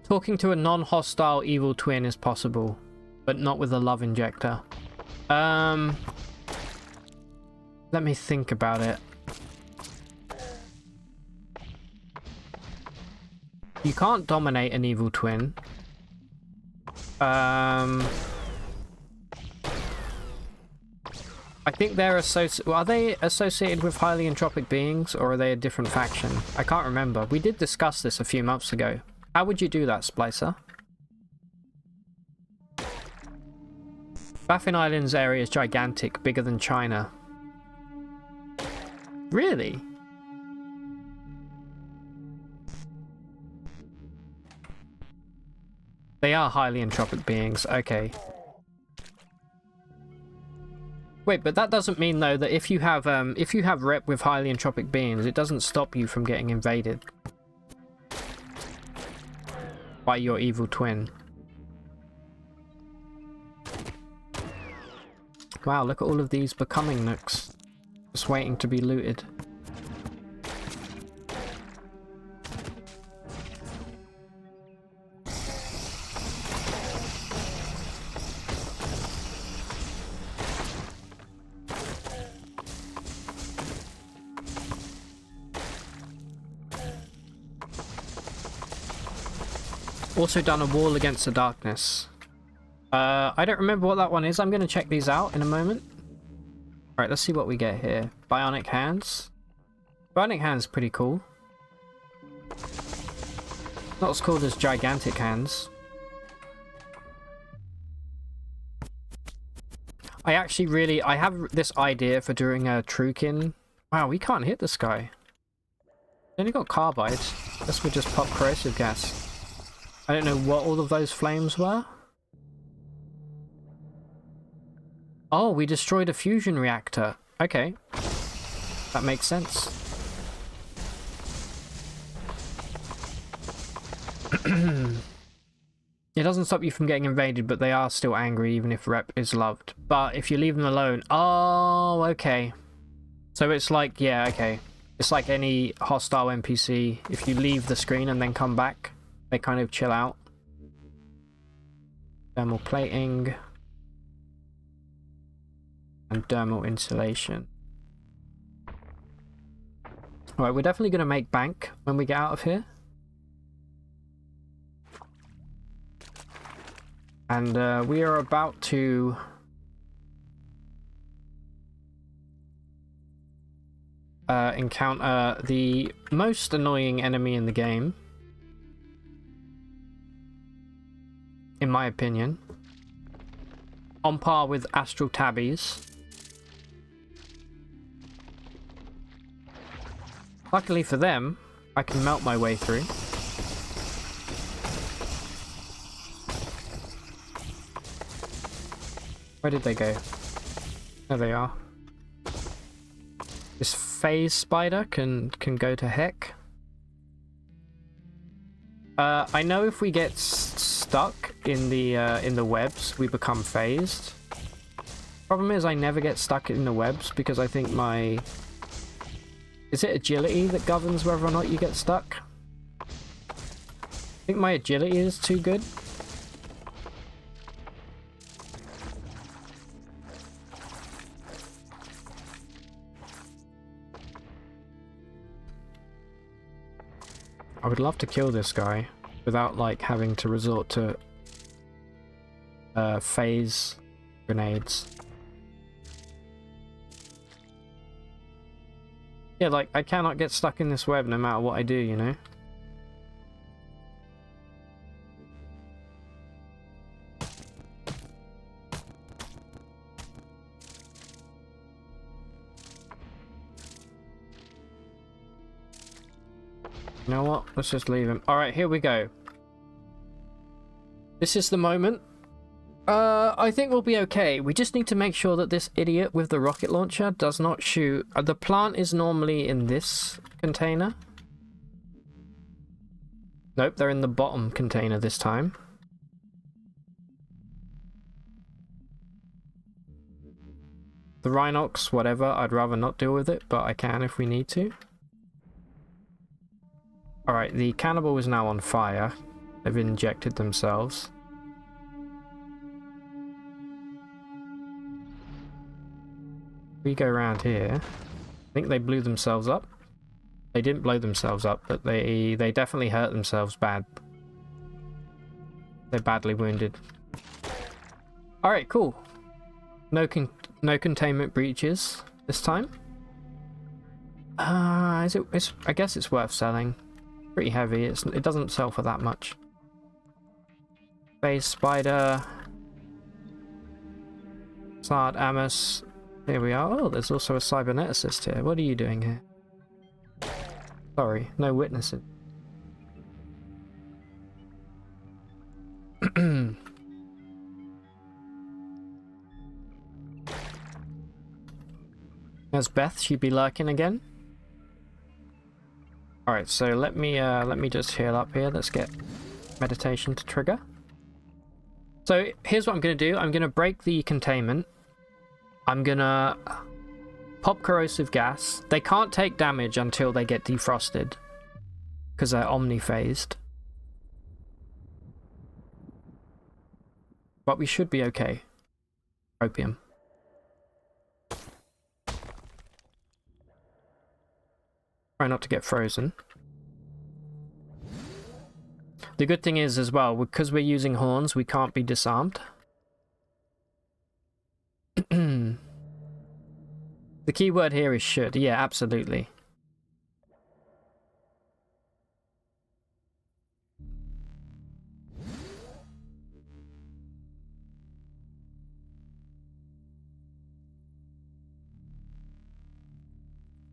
Talking to a non-hostile evil twin is possible, but not with a love injector. Let me think about it. You can't dominate an evil twin. I think they're are they associated with highly entropic beings, or are they a different faction? I can't remember. We did discuss this a few months ago. How would you do that, Splicer? Baffin Island's area is gigantic, bigger than China. Really? They are highly entropic beings, okay. Wait, but that doesn't mean though that if you have rep with highly entropic beings, it doesn't stop you from getting invaded by your evil twin. Wow, look at all of these becoming nooks. Just waiting to be looted. Also done a wall against the darkness. I don't remember what that one is. I'm going to check these out in a moment. Alright, let's see what we get here. Bionic hands. Bionic hands pretty cool. Not as cool as gigantic hands. I have this idea for doing a Trukin. Wow, we can't hit this guy. He only got carbides. Guess we'll just pop corrosive gas. I don't know what all of those flames were. Oh, we destroyed a fusion reactor. Okay. That makes sense. It doesn't stop you from getting invaded, but they are still angry even if rep is loved. But if you leave them alone... Oh, okay. So it's like, yeah, okay. It's like any hostile NPC. If you leave the screen and then come back, they kind of chill out. Thermal plating. And thermal insulation. Alright, we're definitely going to make bank when we get out of here. And we are about to... encounter the most annoying enemy in the game. In my opinion. On par with Astral Tabbies. Luckily for them, I can melt my way through. Where did they go? There they are. This phase spider can go to heck. I know if we get stuck in the webs, we become phased. Problem is, I never get stuck in the webs because I think my... Is it agility that governs whether or not you get stuck? I think my agility is too good. I would love to kill this guy without like having to resort to phase grenades. Yeah, like I cannot get stuck in this web no matter what I do, you know? You know what? Let's just leave him. Alright, here we go. This is the moment I think we'll be okay. We just need to make sure that this idiot with the rocket launcher does not shoot. The plant is normally in this container. Nope, they're in the bottom container this time. The Rhinox, whatever, I'd rather not deal with it, but I can if we need to. Alright, the cannibal is now on fire. They've injected themselves. We go around here. I think they blew themselves up. They didn't blow themselves up, but they definitely hurt themselves bad. They're badly wounded. Alright, cool. No containment breaches this time. I guess it's worth selling. Pretty heavy. It doesn't sell for that much. Phase spider. Sard Amos. Here we are. Oh, there's also a cyberneticist here. What are you doing here? Sorry, no witnesses. There's Beth. She'd be lurking again. All right, so let me just heal up here. Let's get meditation to trigger. So here's what I'm going to do. I'm going to break the containment. I'm going to pop corrosive gas. They can't take damage until they get defrosted because they're omni-phased. But we should be okay. Opium. Try not to get frozen. The good thing is as well, because we're using horns, we can't be disarmed. The key word here is should. Yeah, absolutely.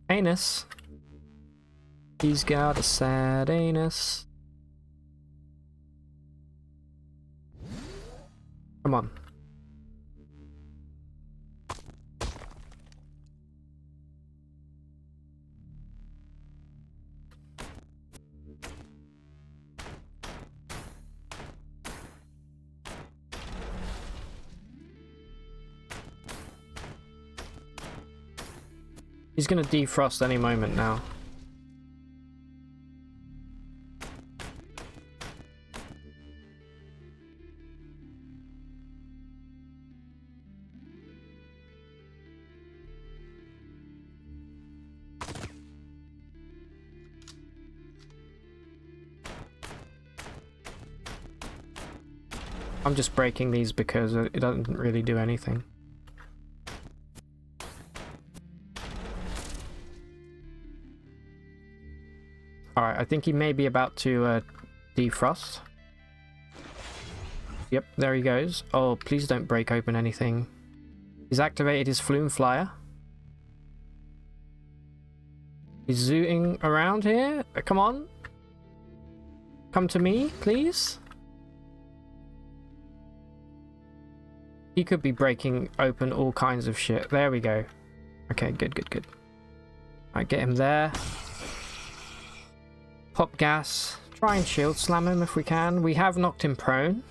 Anus. He's got a sad anus. Come on. He's gonna defrost any moment now. I'm just breaking these because it doesn't really do anything. Alright, I think he may be about to defrost. Yep, there he goes. Oh, please don't break open anything. He's activated his flume flyer. He's zooting around here. Come on. Come to me, please. He could be breaking open all kinds of shit. There we go. Okay, good, good, good. Alright, get him there. Pop gas. Try and shield slam him if we can. We have knocked him prone,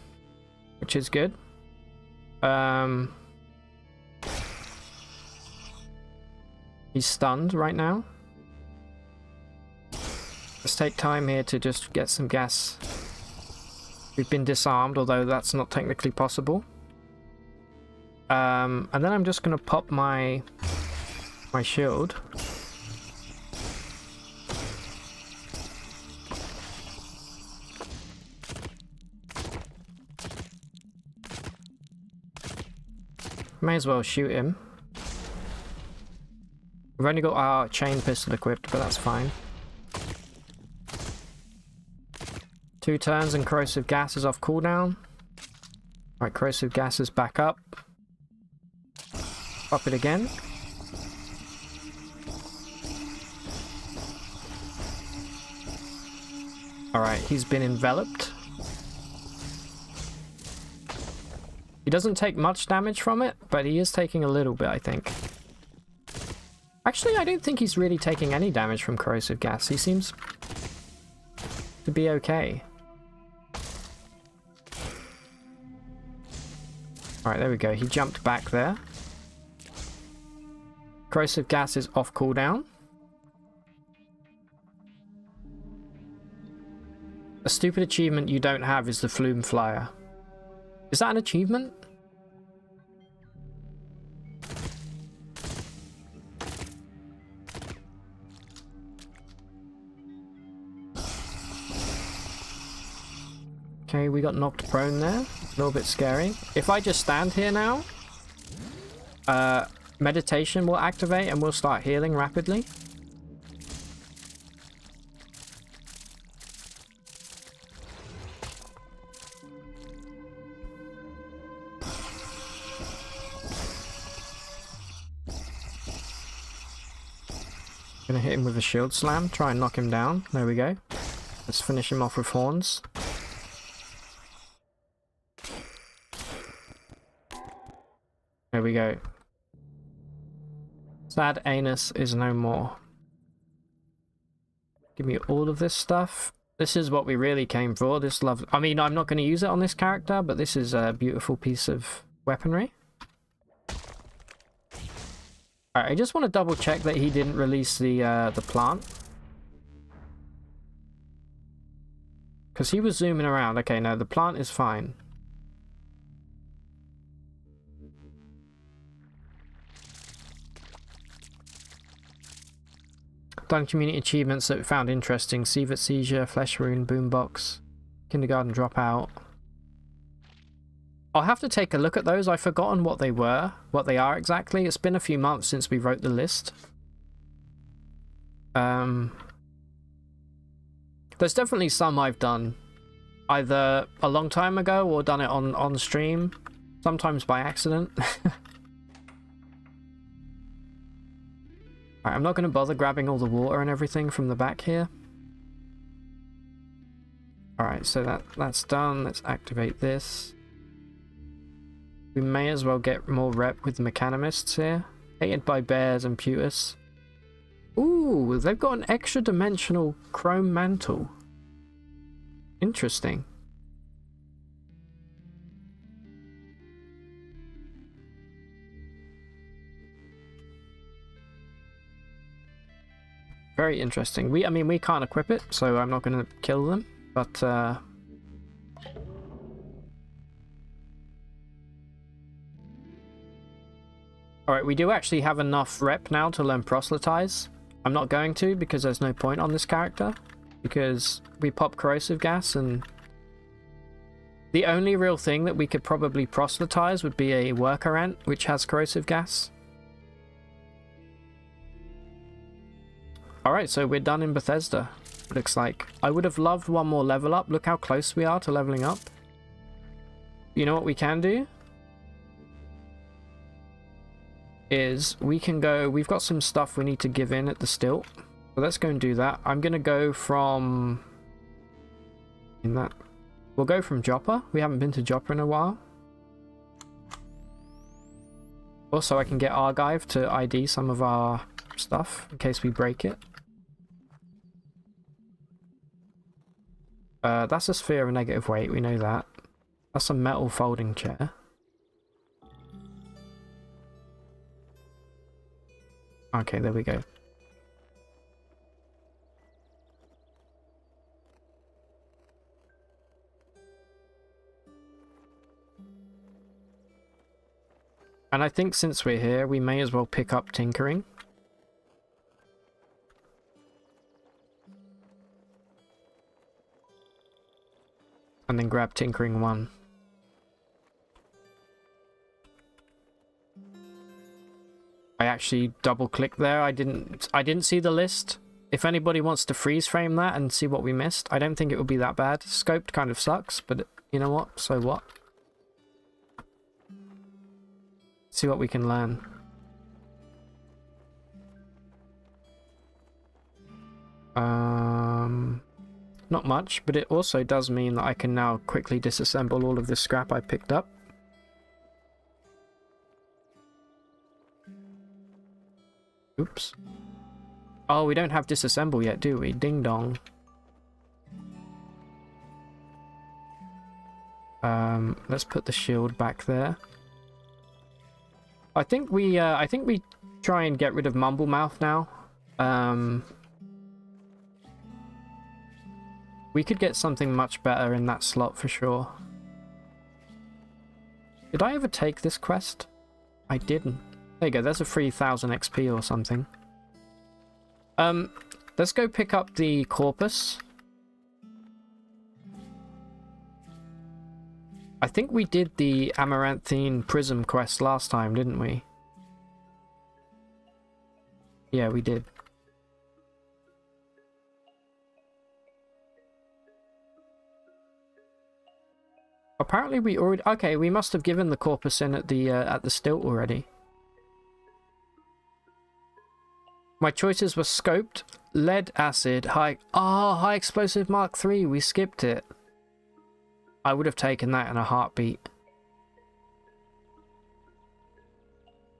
which is good. He's stunned right now. Let's take time here to just get some gas. We've been disarmed, although that's not technically possible. And then I'm just gonna pop my shield. May as well shoot him. We've only got our chain pistol equipped, but that's fine. 2 turns and corrosive gas is off cooldown. Right, corrosive gas is back up. Pop it again. Alright, he's been enveloped. He doesn't take much damage from it, but he is taking a little bit, I think. Actually, I don't think he's really taking any damage from corrosive gas. He seems to be okay. Alright, there we go. He jumped back there. Corrosive gas is off cooldown. A stupid achievement you don't have is the Flume Flyer. Is that an achievement? Okay, we got knocked prone there. A little bit scary. If I just stand here now, meditation will activate and we'll start healing rapidly. Gonna hit him with a shield slam, try and knock him down. There we go. Let's finish him off with horns. There we go. Sad anus is no more. Give me all of this stuff. This is what we really came for. This love. I mean, I'm not going to use it on this character, but this is a beautiful piece of weaponry. Alright, I just want to double check that he didn't release the plant. Because he was zooming around. Okay, no, the plant is fine. Done community achievements that we found interesting. Sievert Seizure, Flesh Rune, Boombox, Kindergarten Dropout. I'll have to take a look at those. I've forgotten what they were, what they are exactly. It's been a few months since we wrote the list. There's definitely some I've done either a long time ago or done it on stream, sometimes by accident. Alright, I'm not going to bother grabbing all the water and everything from the back here. Alright, so that's done. Let's activate this. We may as well get more rep with the mechanimists here. Hated by bears and Putus. Ooh, they've got an extra dimensional chrome mantle. Interesting. Very interesting. I mean, we can't equip it, so I'm not going to kill them, but alright, we do actually have enough rep now to learn Proselytize. I'm not going to, because there's no point on this character, because we pop corrosive gas, and the only real thing that we could probably Proselytize would be a worker ant, which has corrosive gas. Alright, so we're done in Bethesda, looks like. I would have loved one more level up. Look how close we are to leveling up. You know what we can do? Is we can go... We've got some stuff we need to give in at the Stilt. So let's go and do that. I'm going to go from... We'll go from Joppa. We haven't been to Joppa in a while. Also, I can get Argive to ID some of our stuff in case we break it. That's a sphere of negative weight, we know that. That's a metal folding chair. Okay, there we go. And I think since we're here, we may as well pick up Tinkering. And then grab Tinkering 1. I actually double clicked there. I didn't see the list. If anybody wants to freeze frame that and see what we missed, I don't think it would be that bad. Scoped kind of sucks, but you know what? So what? See what we can learn. Not much, but it also does mean that I can now quickly disassemble all of this scrap I picked up. Oops. Oh, we don't have disassemble yet, do we? Ding dong. Let's put the shield back there. I think we try and get rid of Mumblemouth now. We could get something much better in that slot for sure. Did I ever take this quest? I didn't. There you go, there's a 3000 XP or something. Let's go pick up the corpus. I think we did the Amaranthine Prism quest last time, didn't we? Yeah, we did. Apparently we already... Okay, we must have given the corpus in at the Stilt already. My choices were scoped, lead acid, high... Oh, high explosive Mark III. We skipped it. I would have taken that in a heartbeat.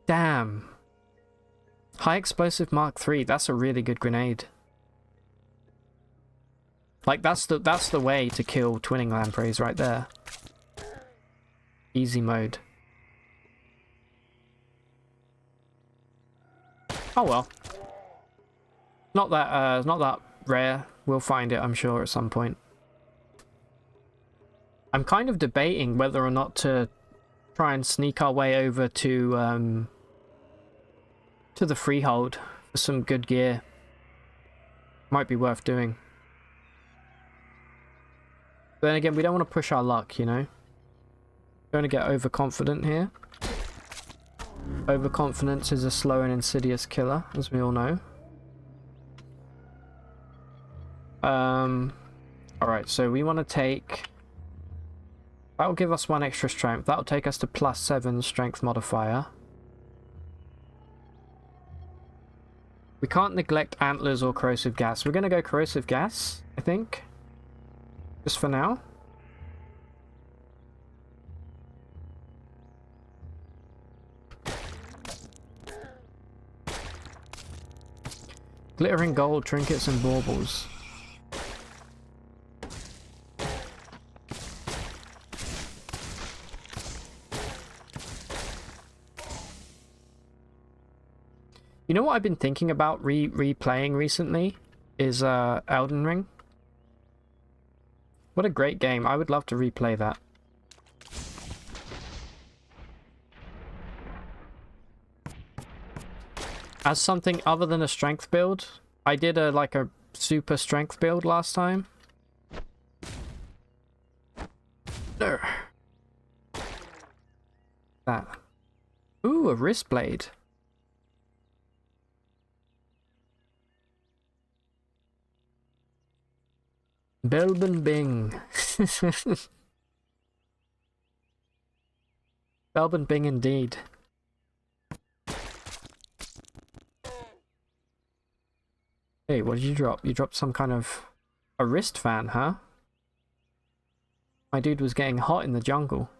Damn. High explosive Mark III. That's a really good grenade. Like, that's the way to kill twinning lampreys right there. Easy mode. Oh well. Not that rare. We'll find it, I'm sure, at some point. I'm kind of debating whether or not to try and sneak our way over to the Freehold for some good gear. Might be worth doing. But then again, we don't want to push our luck, you know? Don't want to get overconfident here. Overconfidence is a slow and insidious killer, as we all know. Alright, so we want to take... That'll give us 1 extra strength. That'll take us to +7 strength modifier. We can't neglect antlers or corrosive gas. We're going to go corrosive gas, I think. Just for now. Glittering gold, trinkets and baubles. You know what I've been thinking about replaying recently is Elden Ring. What a great game. I would love to replay that. As something other than a strength build, I did like a super strength build last time. No. That. Ooh, a wrist blade. Belbin Bing. Belbin Bing indeed. Hey, what did you drop? You dropped some kind of... a wrist fan, huh? My dude was getting hot in the jungle.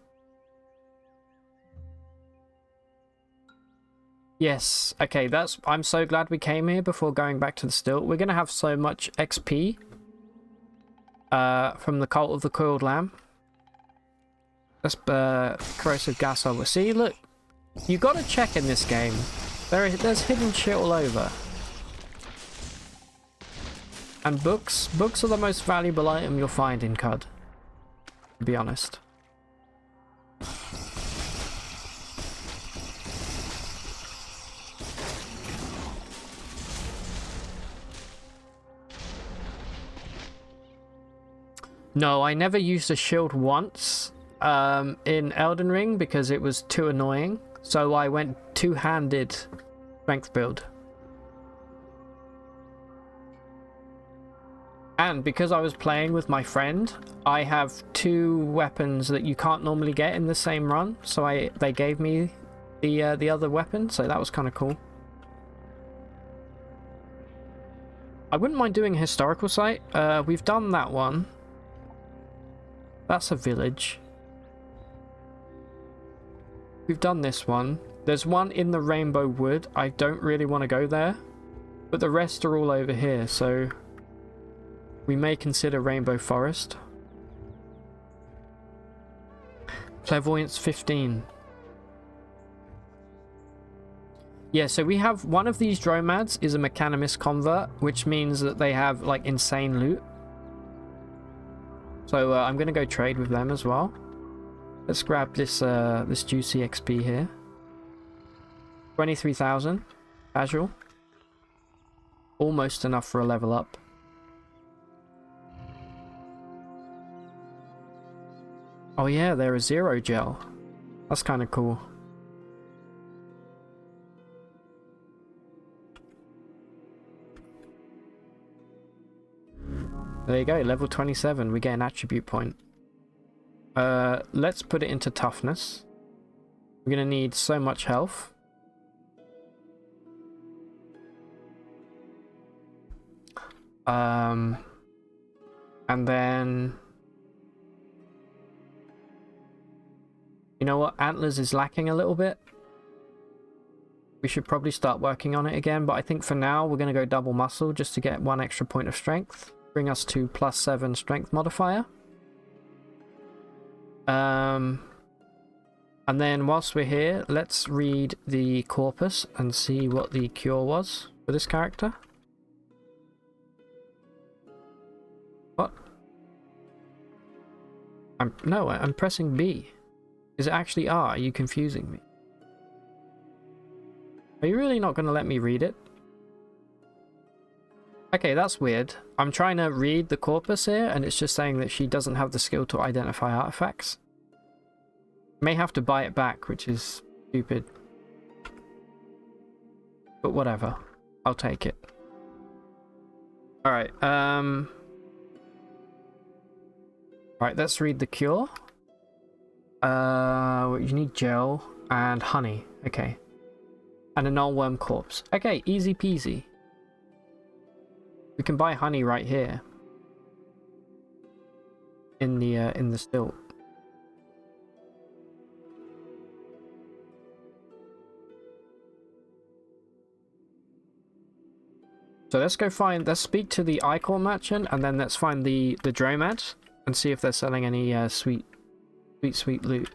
Yes, okay, that's... I'm so glad we came here before going back to the Stilt. We're gonna have so much XP. From the Cult of the Coiled Lamb. That's corrosive gas over. See, look. You gotta check in this game. There's hidden shit all over. And books. Books are the most valuable item you'll find in CUD. To be honest. No, I never used a shield once in Elden Ring because it was too annoying. So I went two-handed strength build. And because I was playing with my friend, I have 2 weapons that you can't normally get in the same run. So they gave me the other weapon, so that was kind of cool. I wouldn't mind doing a historical site. We've done that one. That's a village. We've done this one. There's one in the Rainbow Wood. I don't really want to go there, but the rest are all over here, so we may consider Rainbow Forest. Clairvoyance 15. Yeah, so we have one of these dromads is a Mechanimist convert, which means that they have like insane loot. So I'm gonna go trade with them as well. Let's grab this this juicy XP here. 23,000 casual. Almost enough for a level up. Oh yeah, they're a zero gel. That's kind of cool. There you go, level 27, we get an attribute point. Let's put it into toughness. We're gonna need so much health. And then... You know what, Antlers is lacking a little bit. We should probably start working on it again, but I think for now we're gonna go double muscle just to get 1 extra point of strength. Bring us to +7 strength modifier. And then whilst we're here, let's read the corpus and see what the cure was for this character. What? I'm pressing B. Is it actually R? Are you confusing me? Are you really not going to let me read it? Okay, that's weird. I'm trying to read the corpus here, and it's just saying that she doesn't have the skill to identify artifacts. May have to buy it back, which is stupid. But whatever. I'll take it. Alright, Alright, let's read the cure. You need gel and honey. Okay. And a nullworm corpse. Okay, easy peasy. We can buy honey right here. In the stilt. So let's speak to the Ichor merchant, and then let's find the Dromad and see if they're selling any sweet loot.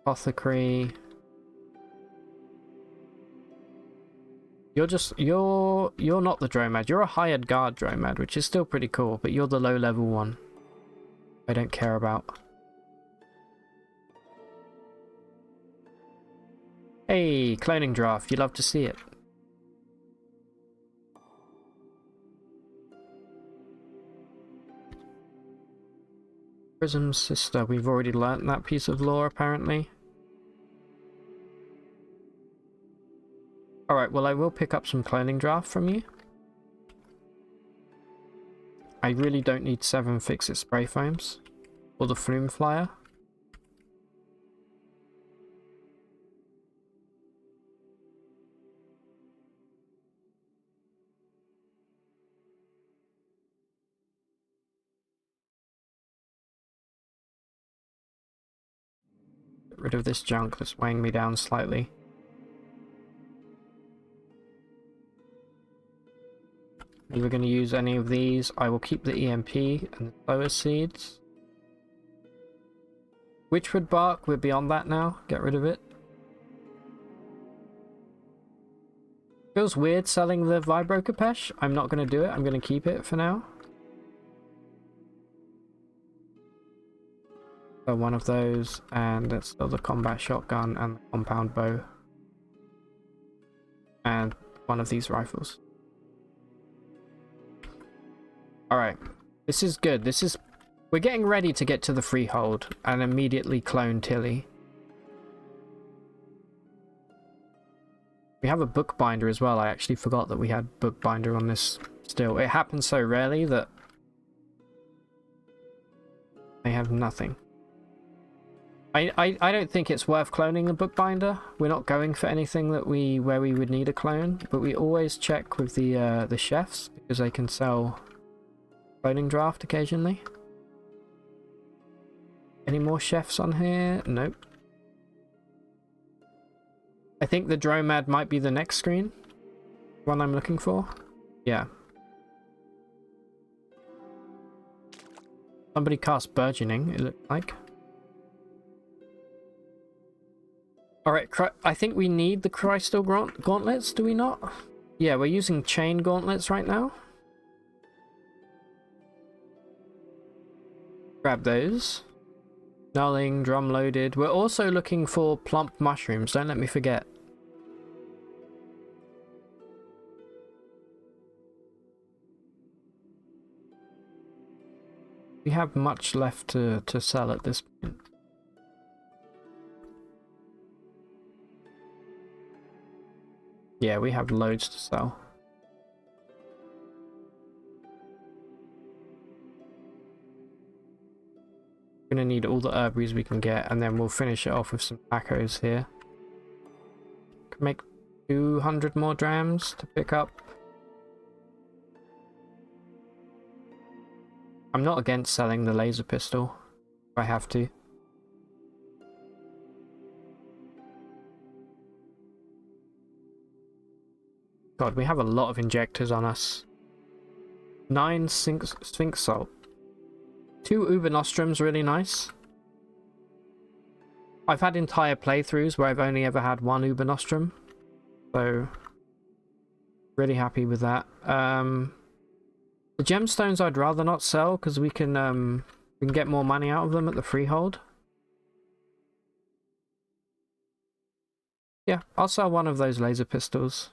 Apothecary. You're not the Dromad. You're a hired guard Dromad, which is still pretty cool, but you're the low level one. I don't care about. Hey, cloning draft. You love to see it. Prism's sister. We've already learnt that piece of lore, apparently. Alright, well I will pick up some cloning draft from you. I really don't need 7 fix-it spray foams. Or the flume flyer. Get rid of this junk that's weighing me down slightly. If we're going to use any of these, I will keep the EMP and the sower seeds. Witchwood bark, we're beyond that now. Get rid of it. Feels weird selling the Vibro Capesh. I'm not going to do it. I'm going to keep it for now. So one of those, and let's sell the combat shotgun and the compound bow. And one of these rifles. Alright, this is good. We're getting ready to get to the Freehold and immediately clone Tilly. We have a bookbinder as well. I actually forgot that we had bookbinder on this still. It happens so rarely that they have nothing. I don't think it's worth cloning a bookbinder. We're not going for anything that where we would need a clone, but we always check with the chefs because they can sell cloning draft occasionally. Any more chefs on here? Nope. I think the Dromad might be the next screen. One I'm looking for. Yeah. Somebody cast Burgeoning, it looked like. Alright, I think we need the Crystal Gauntlets, do we not? Yeah, we're using Chain Gauntlets right now. Grab those. Nulling, Drum Loaded. We're also looking for Plump Mushrooms, don't let me forget. We have much left to sell at this point. Yeah, we have loads to sell. We're gonna need all the herbaries we can get, and then we'll finish it off with some tacos here. Can make 200 more drams to pick up. I'm not against selling the laser pistol if I have to. God, we have a lot of injectors on us. 9 Sphinx Salt. 2 Uber Nostrums, really nice. I've had entire playthroughs where I've only ever had 1 Uber Nostrum. So, really happy with that. The gemstones I'd rather not sell because we can get more money out of them at the Freehold. Yeah, I'll sell one of those laser pistols.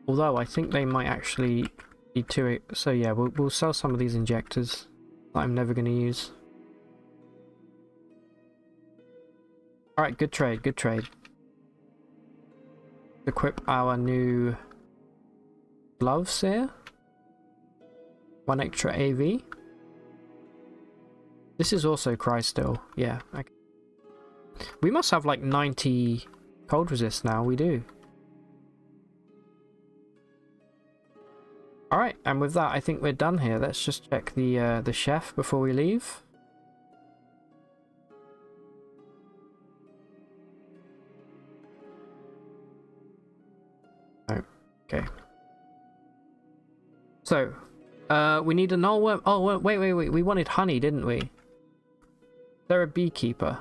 Although I think they might actually be too... So yeah, we'll sell some of these injectors that I'm never going to use. Alright, good trade, good trade. Equip our new gloves here. 1 extra AV. This is also Crystal. Yeah, okay. We must have like 90 cold resist now, we do. Alright, and with that I think we're done here. Let's just check the chef before we leave. Oh, okay. So, we need a nullworm. Oh, wait, we wanted honey, didn't we? Is there a beekeeper?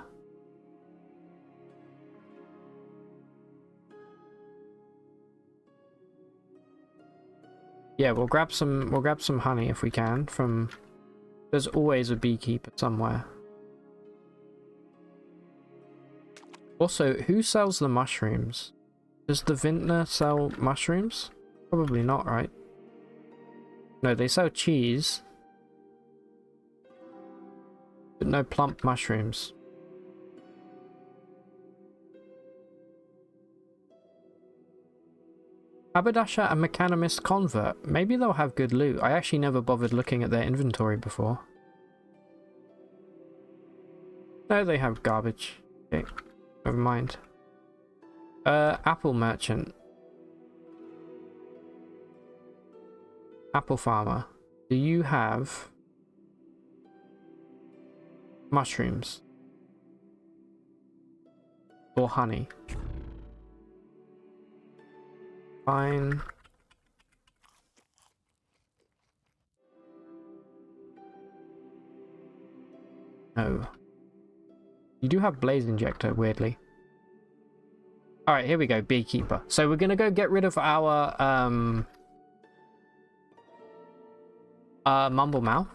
Yeah, we'll grab some honey if we can from... There's always a beekeeper somewhere. Also, who sells the mushrooms? Does the vintner sell mushrooms? Probably not, right? No, they sell cheese. But no plump mushrooms. Haberdasher and Mechanimist Convert. Maybe they'll have good loot. I actually never bothered looking at their inventory before. No, they have garbage. Okay, never mind. Apple Merchant. Apple Farmer. Do you have mushrooms? Or honey? Fine. No. You do have Blaze Injector, weirdly. Alright, here we go, Beekeeper. So we're gonna go get rid of our Mumblmouth.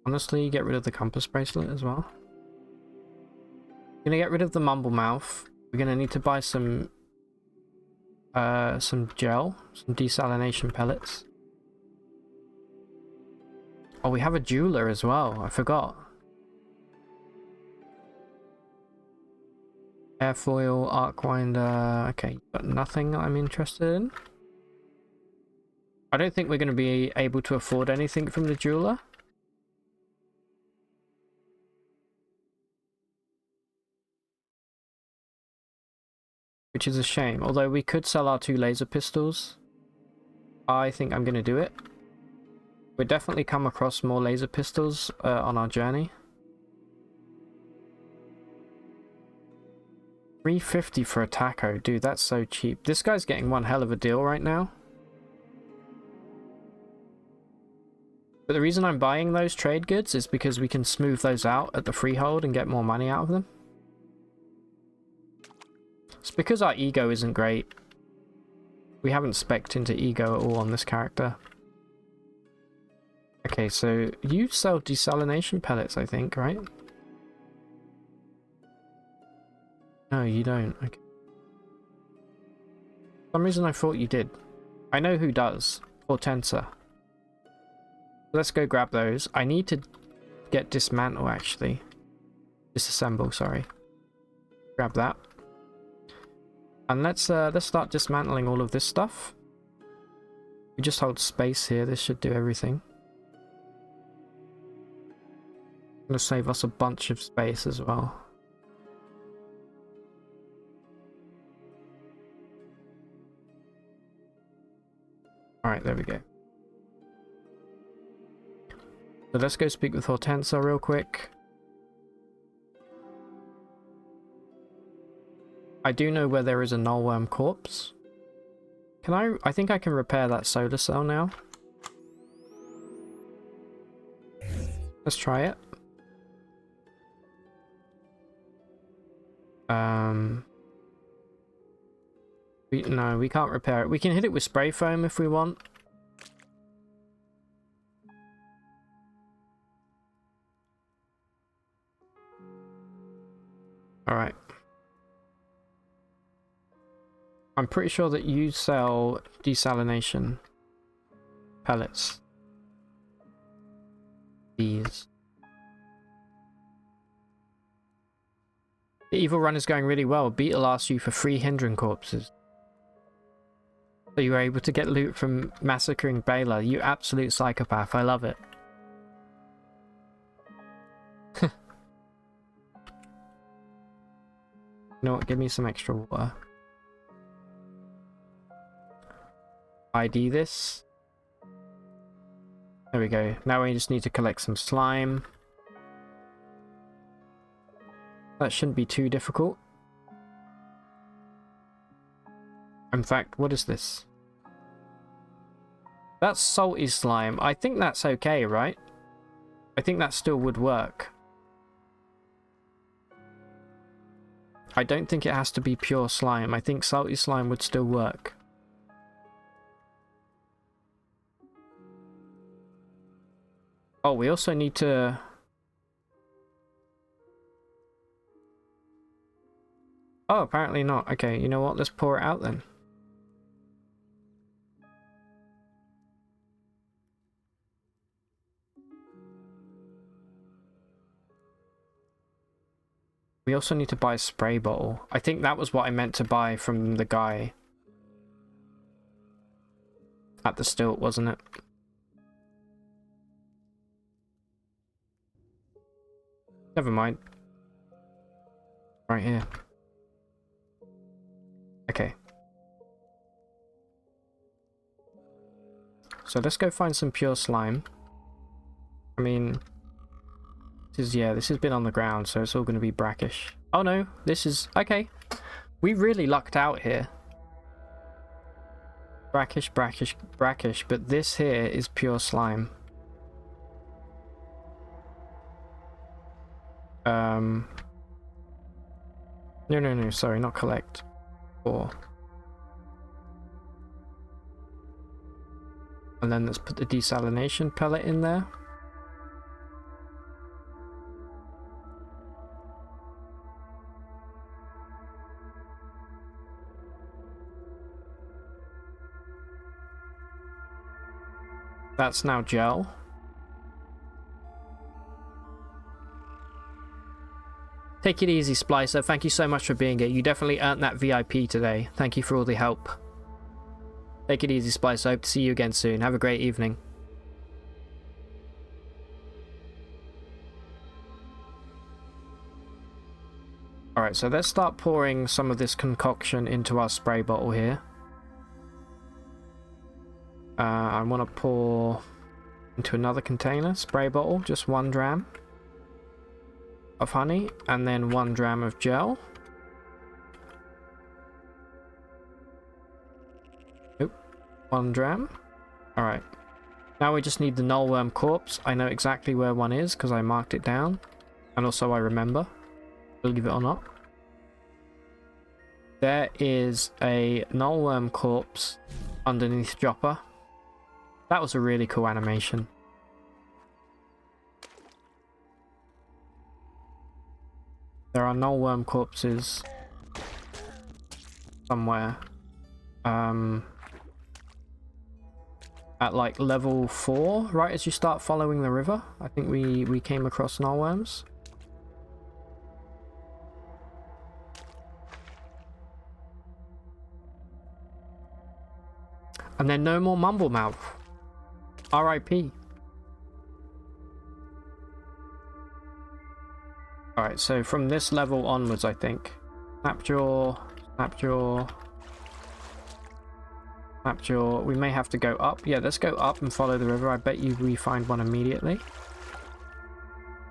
Honestly, get rid of the Compass Bracelet as well. Gonna get rid of the Mumblmouth. We're gonna need to buy some gel, some desalination pellets. Oh, we have a jeweler as well. I forgot. Airfoil, Arcwinder. Okay, but nothing I'm interested in. I don't think we're going to be able to afford anything from the jeweler. which is a shame. Although we could sell our 2 laser pistols. I think I'm going to do it. We'll definitely come across more laser pistols on our journey. 350 for a taco. Dude, that's so cheap. This guy's getting one hell of a deal right now. But the reason I'm buying those trade goods is because we can smooth those out at the Freehold and get more money out of them. It's because our ego isn't great. We haven't spec'd into ego at all on this character. Okay, so you sell desalination pellets, I think, right? No, you don't. Okay. For some reason I thought you did. I know who does. Hortensa. Let's go grab those. I need to get dismantle, actually. Disassemble, sorry. Grab that. And let's start dismantling all of this stuff. We just hold space here. This should do everything. Gonna save us a bunch of space as well. Alright, there we go. So let's go speak with Hortensa real quick. I do know where there is a nullworm corpse. Can I think I can repair that solar cell now. Let's try it. No, we can't repair it. We can hit it with spray foam if we want. Alright. I'm pretty sure that you sell desalination pellets. These. The evil run is going really well. Beetle asked you for 3 hindering corpses. So you were able to get loot from massacring Baylor. You absolute psychopath. I love it. You know what? Give me some extra water. ID this. There we go. Now we just need to collect some slime. That shouldn't be too difficult. In fact, what is this? That's salty slime. I think that's okay, right? I think that still would work. I don't think it has to be pure slime. I think salty slime would still work. Oh, we also need to... Oh, apparently not. Okay, you know what? Let's pour it out then. We also need to buy a spray bottle. I think that was what I meant to buy from the guy at the Stilt, wasn't it? Never mind. Right here. Okay. So let's go find some pure slime. I mean... this has been on the ground, so it's all going to be brackish. Oh no, this is... Okay. We really lucked out here. Brackish, brackish, brackish, but this here is pure slime. No, sorry, not collect. Or... And then let's put the desalination pellet in there. That's now gel. Take it easy, Splicer. Thank you so much for being here. You definitely earned that VIP today. Thank you for all the help. Take it easy, Splicer. Hope to see you again soon. Have a great evening. Alright, so let's start pouring some of this concoction into our spray bottle here. I want to pour into another container, spray bottle, just 1 dram of honey, and then 1 dram of gel. Nope, 1 dram. Alright. Now we just need the nullworm corpse. I know exactly where one is because I marked it down. And also I remember. Believe it or not. There is a nullworm corpse underneath Jopper. That was a really cool animation. There are nullworm corpses somewhere. At like level 4, right as you start following the river. I think we came across nullworms. And then no more Mumblemouth. R.I.P. Alright, so from this level onwards, I think. Snapjaw, Snapjaw, Snapjaw. We may have to go up. Yeah, let's go up and follow the river. I bet you we find one immediately.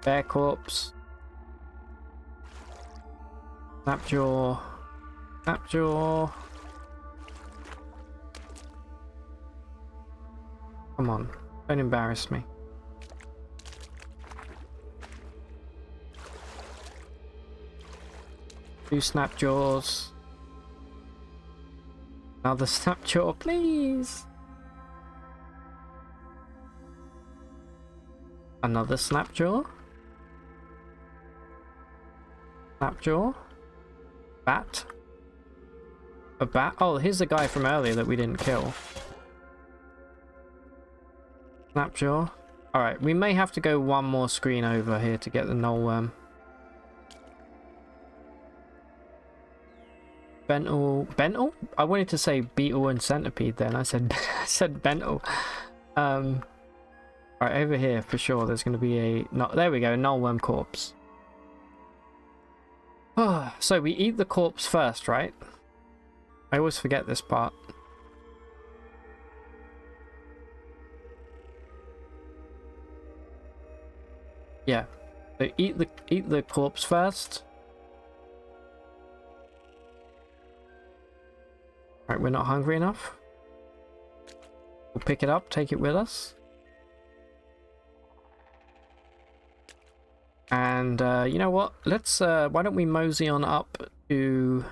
Bear corpse. Snapjaw. Snapjaw. Come on, don't embarrass me. Two Snapjaws. Another Snapjaw, please. Another Snapjaw. Snapjaw. Bat. A bat? Oh, here's the guy from earlier that we didn't kill. Snapjaw. Alright, we may have to go one more screen over here to get the nullworm. Bentle? I wanted to say beetle and centipede then. I said I said Bentle. Right, over here for sure there's going to be a... No, there we go, nullworm corpse. So we eat the corpse first, right? I always forget this part. Yeah, so eat the corpse first. Right, we're not hungry enough. We'll pick it up, take it with us. And you know what? Let's why don't we mosey on up to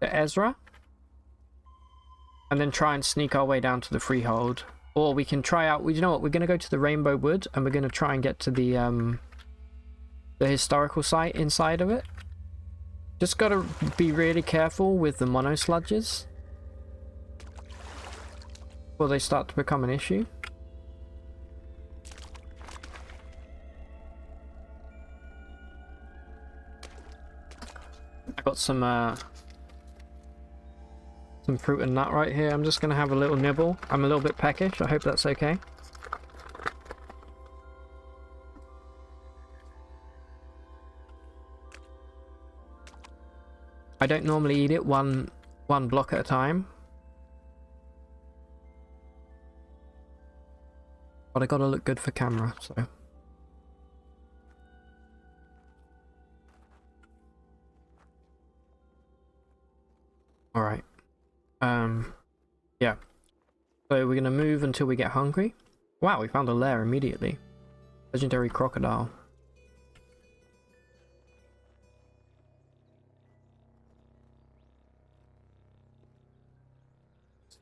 Ezra, and then try and sneak our way down to the Freehold. Or we can try out, you know what, we're going to go to the Rainbow Wood and we're going to try and get to the historical site inside of it. Just got to be really careful with the mono sludges before they start to become an issue. I got some fruit and nut right here. I'm just going to have a little nibble. I'm a little bit peckish. I hope that's okay. I don't normally eat it one block at a time. But I gotta look good for camera, so... Alright. Yeah. So we're gonna move until we get hungry. Wow, we found a lair immediately. Legendary crocodile.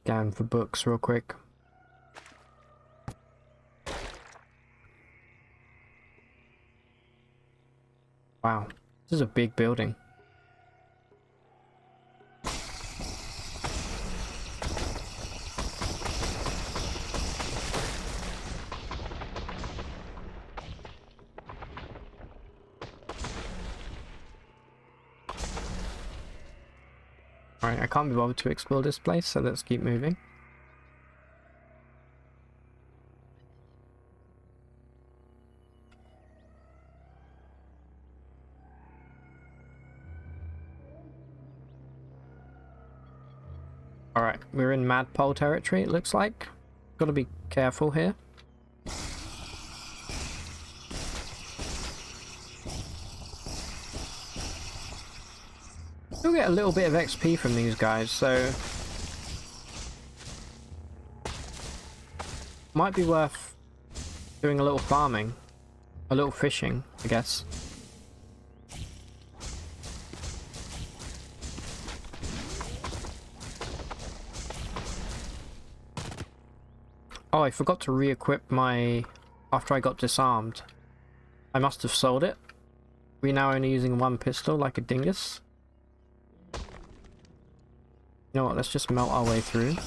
Scan for books real quick. Wow, this is a big building. Alright, I can't be bothered to explore this place, so let's keep moving. Alright, we're in Madpole territory, it looks like. Gotta be careful here. Still get a little bit of XP from these guys, so might be worth doing a little farming, a little fishing, I guess. Oh, I forgot to re-equip my... after I got disarmed. I must have sold it. We're now only using one pistol like a dingus. You know what, let's just melt our way through.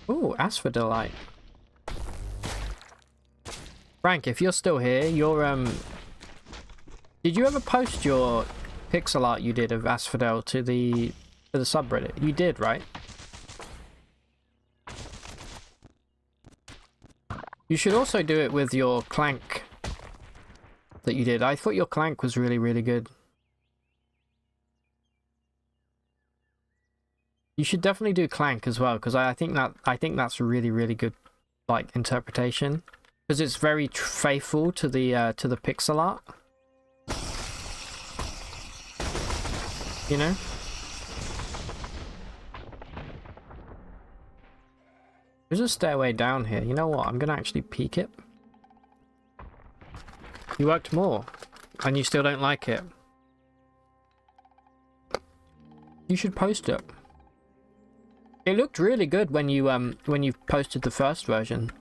Ooh, asphodylite. Frank, if you're still here, you're did you ever post your pixel art you did of asphodel to the subreddit? You did, right? You should also do it with your clank that you did. I thought your clank was really, really good. You should definitely do clank as well, because I think that's really, really good, like, interpretation. Because it's very faithful to the pixel art. You know? There's a stairway down here. You know what? I'm gonna actually peek it. You worked more, and you still don't like it. You should post it. It looked really good when you posted the first version.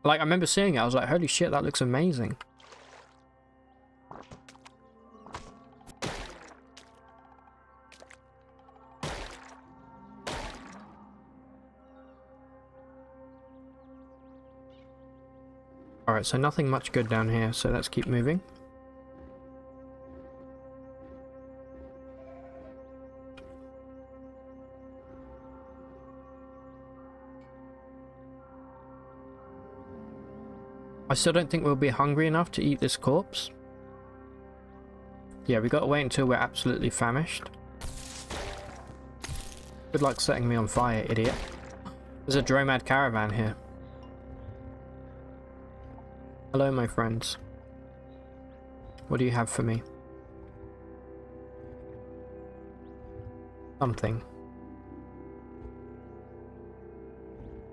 Like, I remember seeing it, I was like, holy shit, that looks amazing. Alright, so nothing much good down here, so let's keep moving. I still don't think we'll be hungry enough to eat this corpse. Yeah, we gotta wait until we're absolutely famished. Good luck setting me on fire, idiot. There's a Dromad caravan here. Hello, my friends. What do you have for me? Something.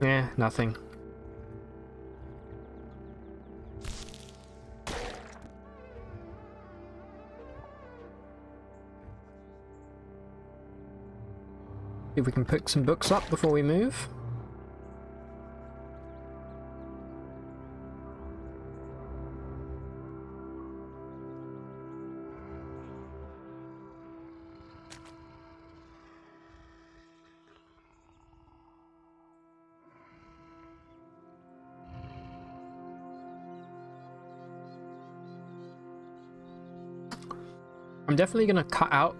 Yeah, nothing. If we can pick some books up before we move. I'm definitely going to cut out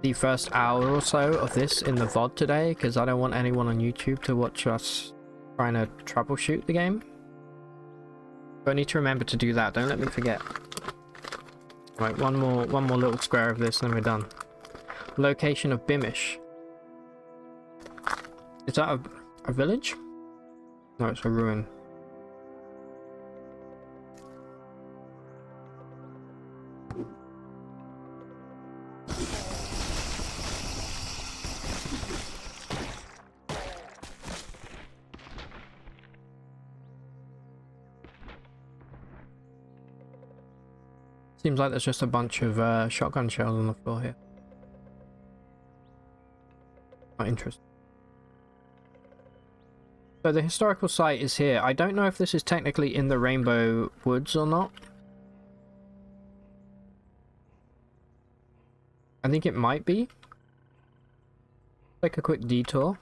the first hour or so of this in the VOD today, because I don't want anyone on YouTube to watch us trying to troubleshoot the game. But I need to remember to do that, don't let me forget. Right, one more little square of this and then we're done. Location of Bimish. Is that a village? No, it's a ruin. Seems like there's just a bunch of shotgun shells on the floor here. Not interesting. So the historical site is here. I don't know if this is technically in the Rainbow Woods or not. I think it might be. Take a quick detour.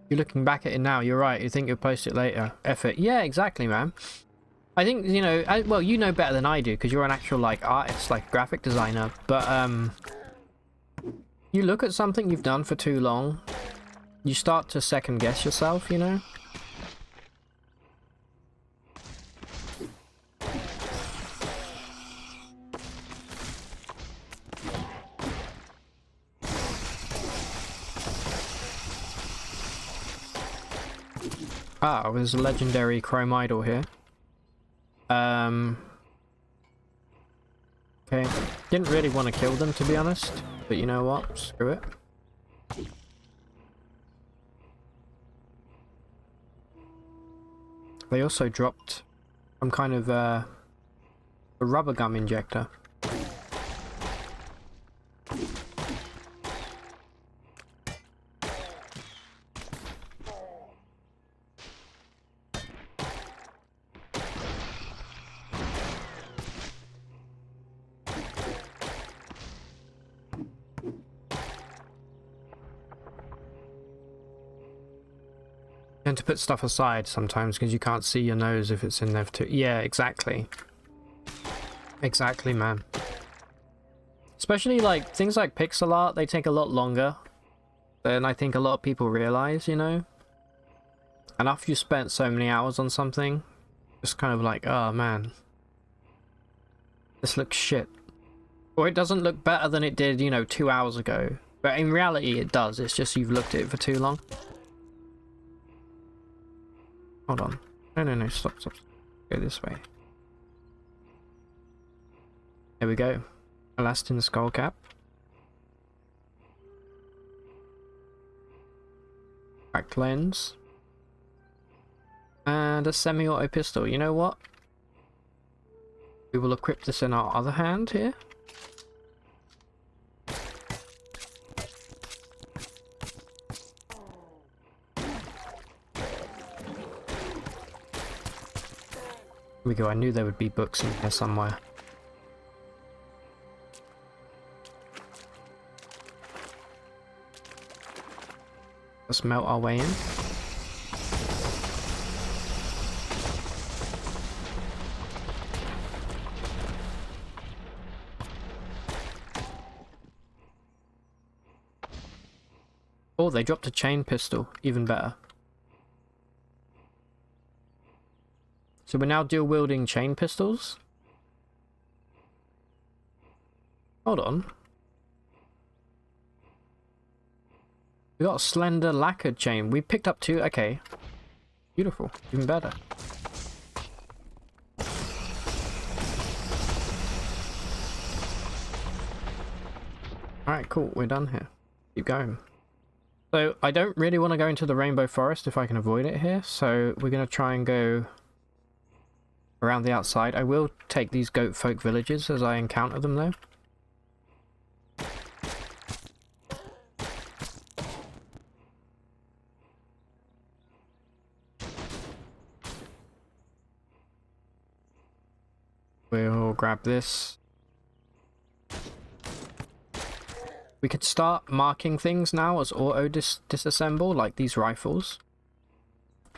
You're looking back at it now, you're right. You think you'll post it later. Effort. Yeah, exactly, man. I think, you know, well, you know better than I do because you're an actual, like, artist, like, graphic designer. But, you look at something you've done for too long you start to second guess yourself, you know? Ah, there's a legendary chrome idol here. Okay. Didn't really want to kill them, to be honest. But you know what? Screw it. They also dropped some kind of a rubber gum injector. And to put stuff aside sometimes because you can't see your nose if it's in there too. Yeah, exactly. Exactly, man. Especially like things like pixel art, they take a lot longer than I think a lot of people realize, you know? And after you spent so many hours on something, it's kind of like, oh man, this looks shit. Or it doesn't look better than it did, you know, 2 hours ago. But in reality it does, it's just you've looked at it for too long. Hold on. No, stop. Go this way. There we go. Elastin skull cap. Cracked lens. And a semi-auto pistol. You know what? We will equip this in our other hand here. Here we go, I knew there would be books in here somewhere. Let's melt our way in. Oh, they dropped a chain pistol, even better. So we're now dual wielding chain pistols? Hold on. We got a slender lacquered chain. We picked up 2. Okay. Beautiful. Even better. Alright, cool. We're done here. Keep going. So I don't really want to go into the rainbow forest if I can avoid it here. So we're going to try and go around the outside. I will take these goat folk villages as I encounter them though. We'll grab this. We could start marking things now as auto disassemble, like these rifles.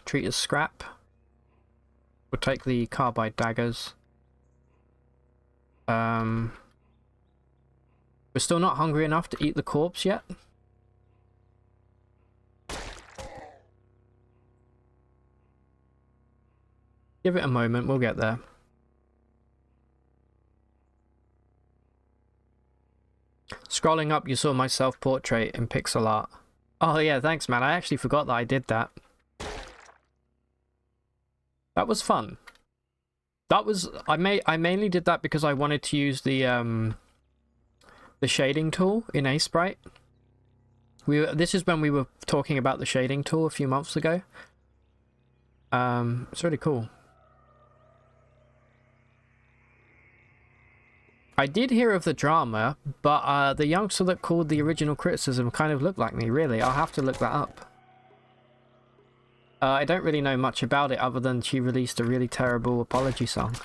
Treat as scrap. We'll take the carbide daggers. We're still not hungry enough to eat the corpse yet. Give it a moment, we'll get there. Scrolling up, you saw my self-portrait in pixel art. Oh yeah, thanks man, I actually forgot that I did that. That was fun. That was I mainly did that because I wanted to use the shading tool in Sprite. This is when we were talking about the shading tool a few months ago. It's really cool. I did hear of the drama, but the youngster that called the original criticism kind of looked like me, really. I'll have to look that up. I don't really know much about it other than she released a really terrible apology song.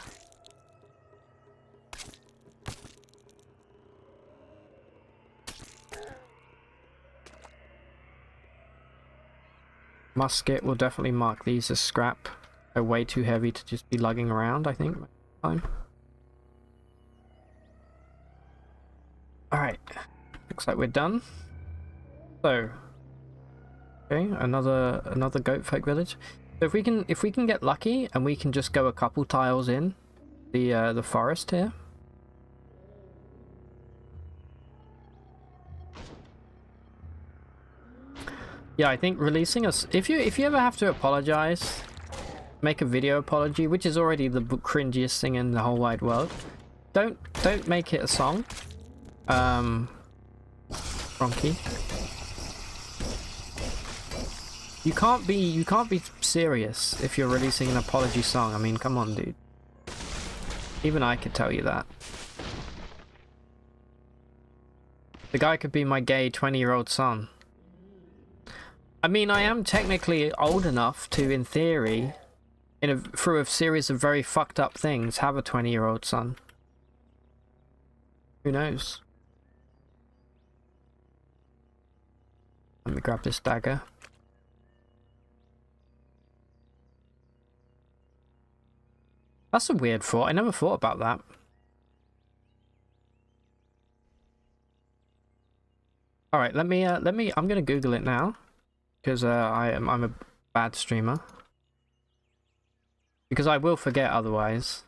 Musket will definitely mark these as scrap. They're way too heavy to just be lugging around, I think. Fine. Alright. Looks like we're done. So, Okay, another goat folk village. So if we can get lucky and we can just go a couple tiles in the forest here. Yeah, I think releasing us, if you ever have to apologize, make a video apology, which is already the cringiest thing in the whole wide world. Don't make it a song. Ronky. You can't be serious if you're releasing an apology song. I mean, come on, dude. Even I could tell you that. The guy could be my gay 20-year-old son. I mean, I am technically old enough to, in theory, through a series of very fucked up things, have a 20-year-old son. Who knows? Let me grab this dagger. That's a weird thought. I never thought about that. All right, let me. I'm gonna Google it now, because I'm a bad streamer. Because I will forget otherwise.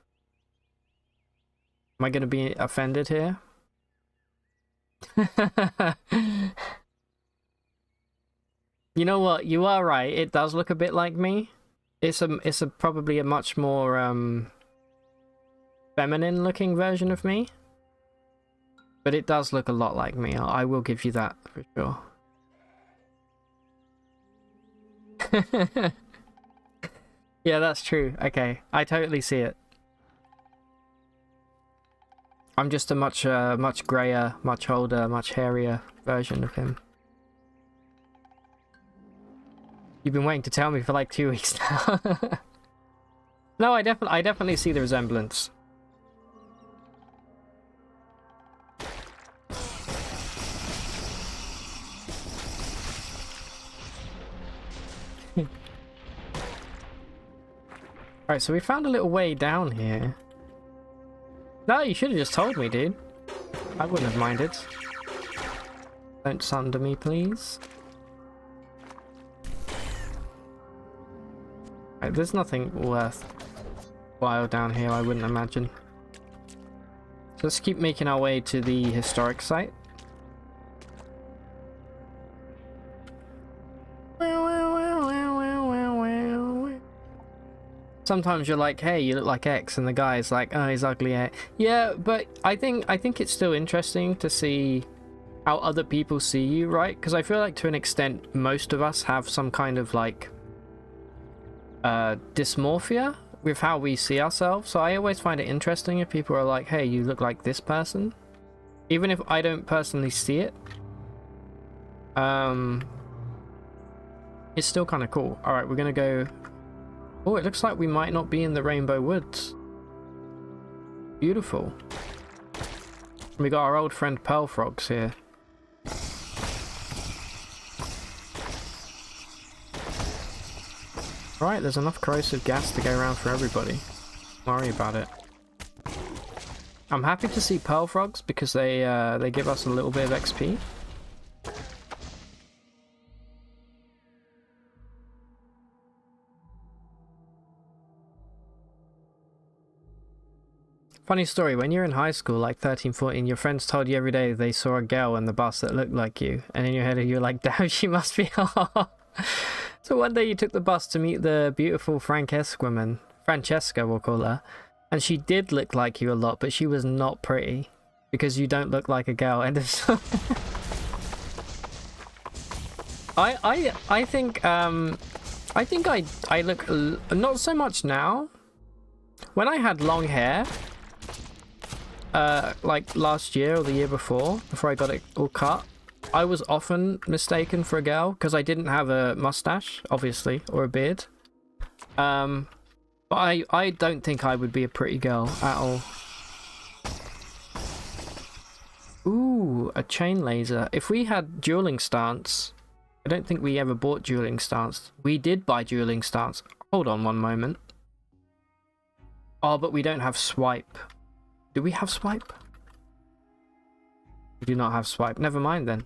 Am I gonna be offended here? You know what? You are right. It does look a bit like me. It's probably a much more feminine looking version of me. But it does look a lot like me. I will give you that for sure. Yeah, that's true. Okay, I totally see it. I'm just a much grayer, much older, much hairier version of him. You've been waiting to tell me for like 2 weeks now. No, I definitely see the resemblance. Alright, so we found a little way down here. No, you should have just told me, dude. I wouldn't have minded. Don't sunder me, please. Right, there's nothing worthwhile down here, I wouldn't imagine. So let's keep making our way to the historic site. Sometimes you're like, hey, you look like X, and the guy's like, oh, he's ugly. Yeah, but I think it's still interesting to see how other people see you, right? Because I feel like to an extent, most of us have some kind of like dysmorphia with how we see ourselves. So I always find it interesting if people are like, hey, you look like this person, even if I don't personally see it. It's still kind of cool. All right, we're gonna go. Oh, it looks like we might not be in the Rainbow Woods. Beautiful. We got our old friend Pearl Frogs here. Right, there's enough corrosive gas to go around for everybody. Don't worry about it. I'm happy to see Pearl Frogs because they give us a little bit of XP. Funny story, when you're in high school, like 13, 14, your friends told you every day they saw a girl on the bus that looked like you, and in your head you're like, damn, she must be hot. So one day you took the bus to meet the beautiful Francesca we'll call her, and she did look like you a lot, but she was not pretty, because you don't look like a girl. End of story. I think I look, not so much now. When I had long hair, like last year or the year before I got it all cut, I was often mistaken for a girl because I didn't have a mustache, obviously, or a beard. But I don't think I would be a pretty girl at all. Ooh, a chain laser. If we had dueling stance, I don't think we ever bought dueling stance. We did buy dueling stance. Hold on one moment. Oh, but we don't have swipe. Do we have swipe? We do not have swipe. Never mind then.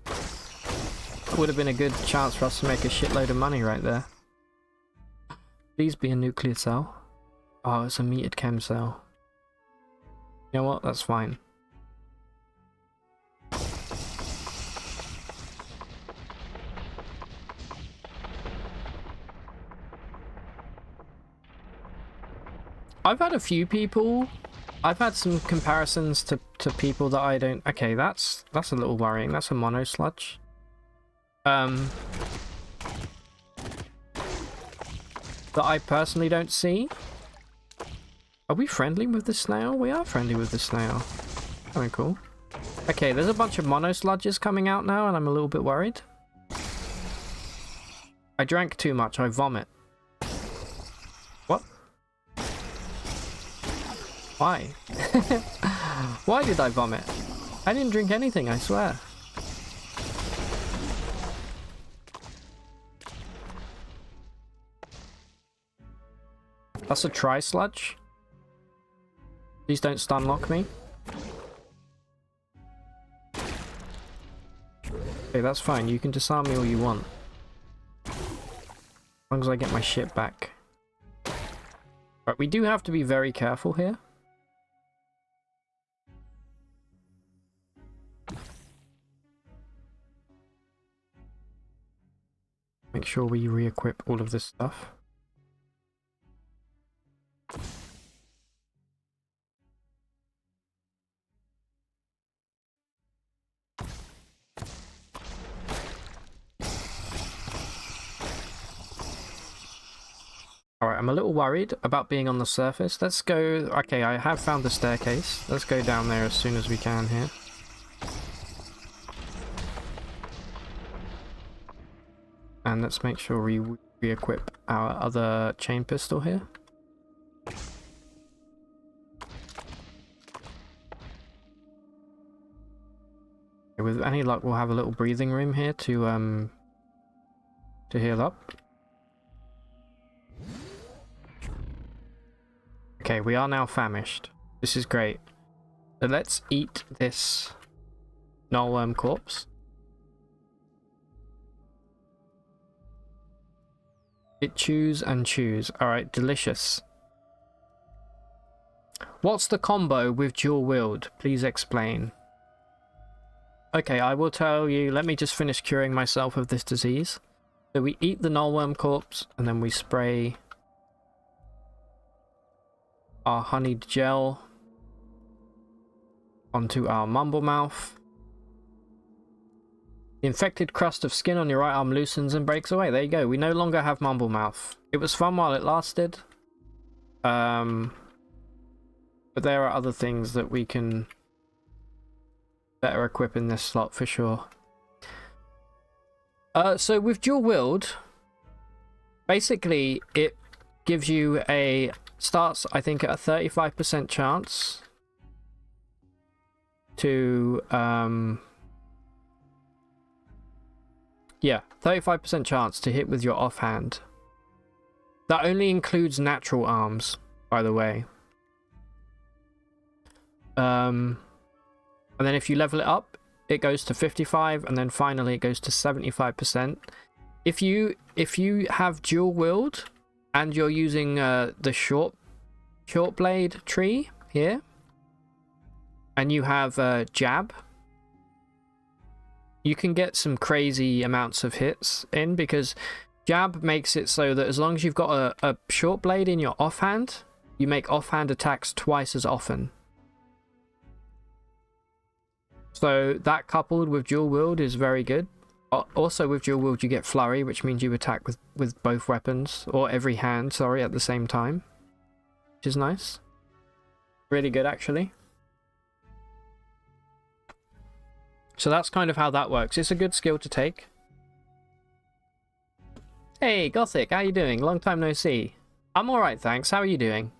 would have been a good chance for us to make a shitload of money right there. Please be a nuclear cell. Oh, it's a metered chem cell. You know what? That's fine. I've had a few people. I've had some comparisons to people that I don't. Okay, that's a little worrying. That's a mono sludge. That I personally don't see. Are we friendly with the snail? We are friendly with the snail. Very cool. Okay, there's a bunch of mono sludges coming out now, and I'm a little bit worried. I drank too much. I vomit. What? Why? Why did I vomit? I didn't drink anything, I swear. That's a tri-sludge. Please don't stun lock me. Okay, that's fine. You can disarm me all you want. As long as I get my shit back. Right, we do have to be very careful here. Make sure we re-equip all of this stuff. Alright, I'm a little worried about being on the surface. Let's go... Okay, I have found the staircase. Let's go down there as soon as we can here. And let's make sure we re-equip our other chain pistol here. With any luck, we'll have a little breathing room here to heal up. Okay, we are now famished. This is great. So let's eat this gnawworm corpse. It chews and chews. Alright, delicious. What's the combo with dual wield? Please explain. Okay, I will tell you. Let me just finish curing myself of this disease. So we eat the gnawworm corpse and then we spray our honeyed gel onto our mumble mouth. The infected crust of skin on your right arm loosens and breaks away. There you go. We no longer have mumble mouth. It was fun while it lasted. But there are other things that we can better equip in this slot for sure. So with dual wield, basically it gives you a... starts, I think, at a 35% chance to, yeah, 35% chance to hit with your offhand. That only includes natural arms, by the way. And then if you level it up, it goes to 55, and then finally it goes to 75%. If you have dual wield, and you're using the short blade tree here, and you have jab, you can get some crazy amounts of hits in, because jab makes it so that as long as you've got a short blade in your offhand, you make offhand attacks twice as often. So that coupled with dual wield is very good. Also with dual wield you get flurry, which means you attack with both weapons, or every hand, sorry, at the same time, which is nice. Really good, actually. So that's kind of how that works. It's a good skill to take. Hey Gothic, how you doing? Long time no see. I'm alright, thanks. How are you doing?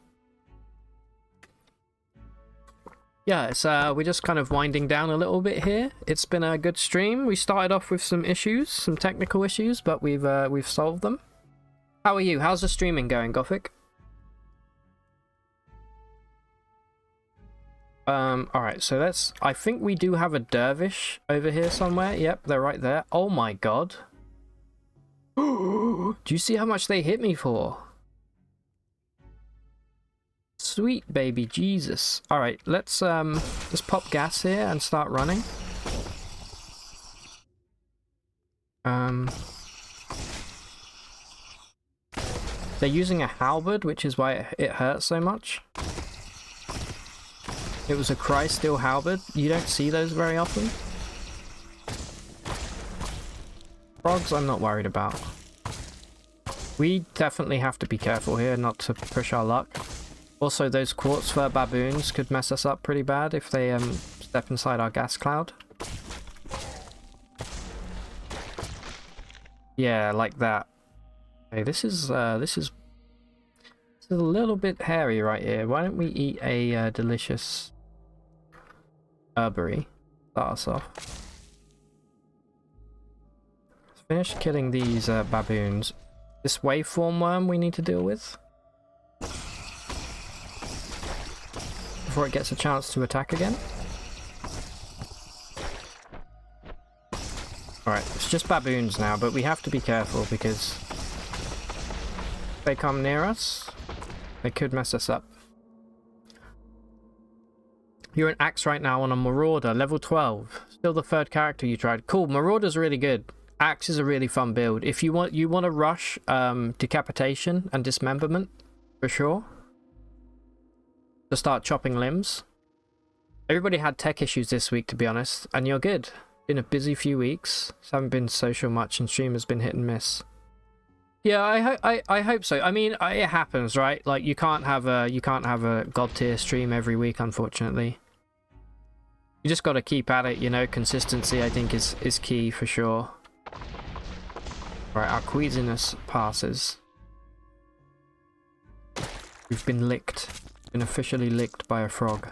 Yeah, it's we're just kind of winding down a little bit here. It's been a good stream. We started off with some issues, some technical issues, but we've solved them. How are you? How's the streaming going, Gothic? Alright, so let's... I think we do have a dervish over here somewhere. Yep, they're right there. Oh my god. Do you see how much they hit me for? Sweet baby Jesus. Alright, let's pop gas here and start running. They're using a halberd, which is why it hurts so much. It was a Cry-Steel halberd. You don't see those very often. Frogs, I'm not worried about. We definitely have to be careful here not to push our luck. Also, those quartz fur baboons could mess us up pretty bad if they step inside our gas cloud. Yeah, like that. Okay, this is a little bit hairy right here. Why don't we eat a delicious herbery? Start us off. Let's finish killing these baboons. This waveform worm we need to deal with before it gets a chance to attack again. Alright, it's just baboons now, but we have to be careful because if they come near us, they could mess us up. You're an axe right now on a Marauder, level 12. Still the third character you tried. Cool, Marauder's really good. Axe is a really fun build. If you want to rush decapitation and dismemberment, for sure. To start chopping limbs. Everybody had tech issues this week, to be honest, and you're good. Been a busy few weeks. Just haven't been social much, and stream has been hit and miss. Yeah, I hope so. I mean, it happens, right? Like you can't have a god tier stream every week, unfortunately. You just got to keep at it, you know. Consistency, I think, is key for sure. Right, our queasiness passes. We've been licked. Been officially licked by a frog.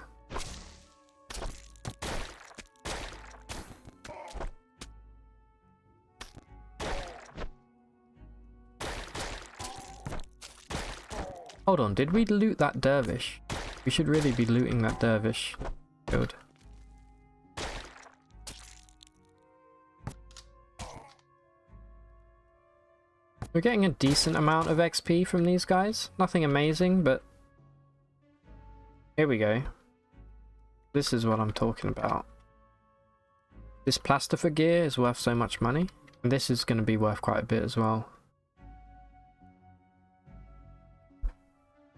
Hold on, did we loot that dervish? We should really be looting that dervish. Good. We're getting a decent amount of XP from these guys. Nothing amazing, but... Here we go. This is what I'm talking about. This plastifer gear is worth so much money. And this is going to be worth quite a bit as well.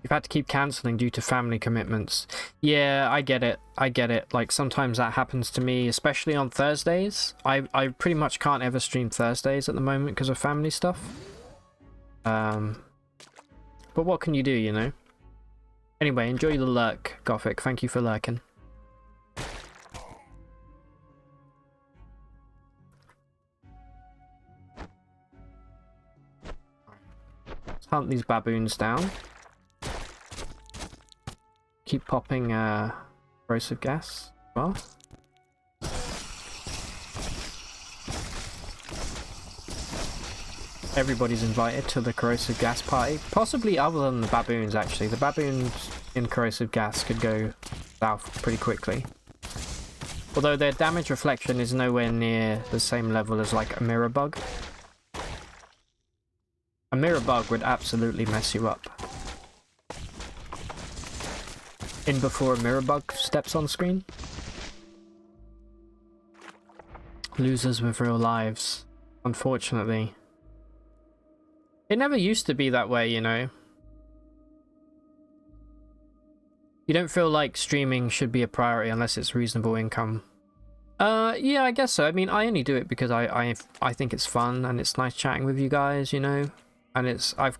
You've had to keep cancelling due to family commitments. Yeah, I get it. I get it. Like, sometimes that happens to me, especially on Thursdays. I pretty much can't ever stream Thursdays at the moment because of family stuff. But what can you do, you know? Anyway, enjoy the lurk, Gothic. Thank you for lurking. Let's hunt these baboons down. Keep popping corrosive gas as well. Everybody's invited to the corrosive gas party. Possibly other than the baboons, actually. The baboons in corrosive gas could go south pretty quickly. Although their damage reflection is nowhere near the same level as like a mirror bug. A mirror bug would absolutely mess you up. In before a mirror bug steps on screen. Losers with real lives, unfortunately. It never used to be that way, you know. You don't feel like streaming should be a priority unless it's reasonable income. Yeah, I guess so. I mean, I only do it because I think it's fun and it's nice chatting with you guys, you know. And I've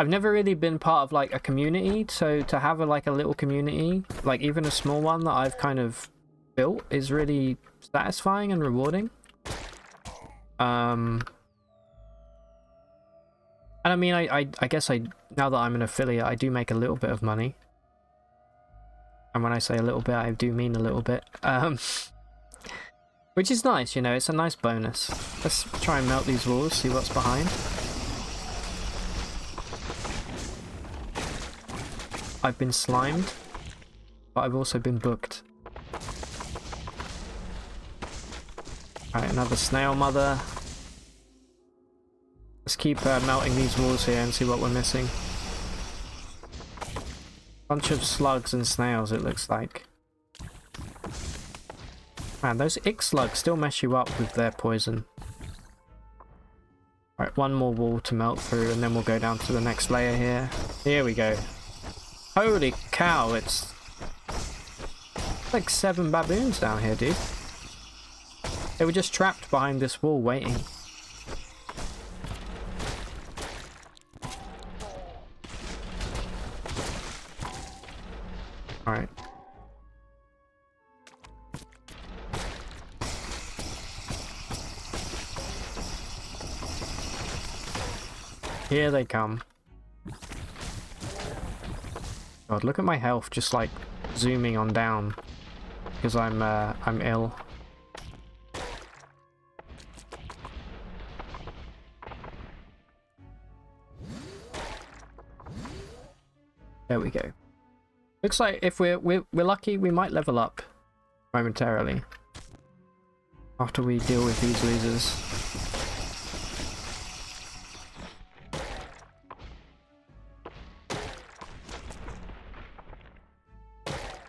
never really been part of like a community, so to have a little community, like even a small one that I've kind of built, is really satisfying and rewarding. And I mean, I guess now that I'm an affiliate, I do make a little bit of money. And when I say a little bit, I do mean a little bit. Which is nice, you know, it's a nice bonus. Let's try and melt these walls, see what's behind. I've been slimed. but I've also been booked. Alright, another snail mother. Let's keep melting these walls here and see what we're missing. Bunch of slugs and snails, it looks like. Man, those ick slugs still mess you up with their poison. Right, one more wall to melt through and then we'll go down to the next layer here. Here we go. Holy cow, it's like 7 baboons down here, dude. They were just trapped behind this wall waiting. Alright. Here they come. God, look at my health just like zooming on down because I'm ill. There we go. Looks like if we're lucky, we might level up momentarily after we deal with these losers.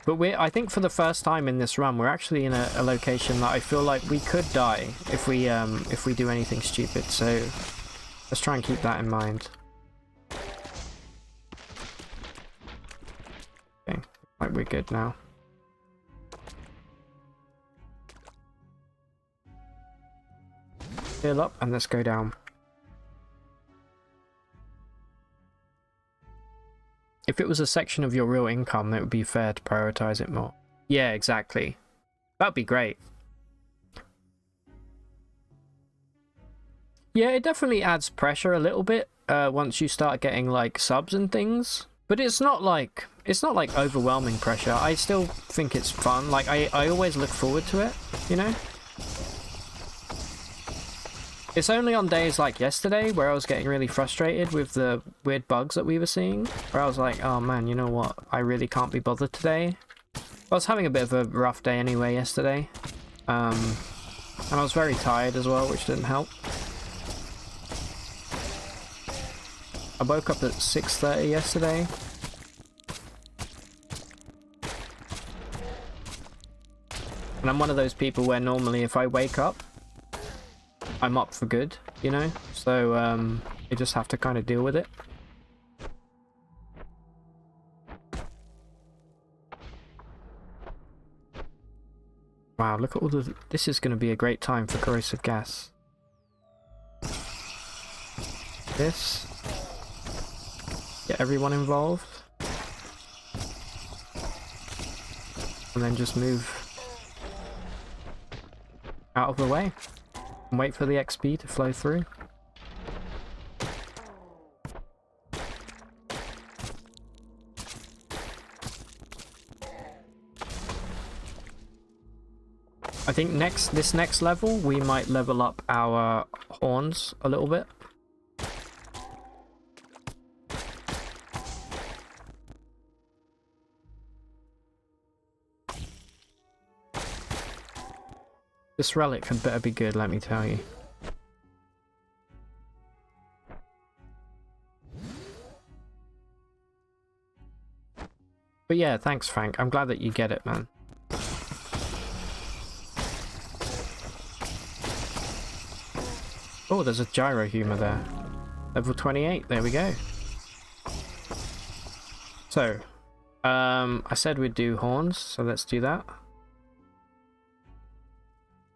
But I think for the first time in this run, we're actually in a location that I feel like we could die if we do anything stupid. So let's try and keep that in mind. Okay, like we're good now. Heal up and let's go down. If it was a section of your real income, it would be fair to prioritize it more. Yeah, exactly. That'd be great. Yeah, it definitely adds pressure a little bit once you start getting like subs and things. But it's not like overwhelming pressure. I still think it's fun. Like I always look forward to it, you know? It's only on days like yesterday where I was getting really frustrated with the weird bugs that we were seeing, where I was like, oh man, you know what? I really can't be bothered today. I was having a bit of a rough day anyway yesterday. And I was very tired as well, which didn't help. I woke up at 6:30 yesterday. And I'm one of those people where normally if I wake up, I'm up for good, you know? So, you just have to kind of deal with it. Wow, look at all the... This is going to be a great time for corrosive gas. This. Get everyone involved. And then just move out of the way. And wait for the XP to flow through. I think this next level we might level up our horns a little bit. This relic had better be good, let me tell you. But yeah, thanks Frank. I'm glad that you get it, man. Oh, there's a gyro humor there. Level 28, there we go. So, I said we'd do horns, so let's do that.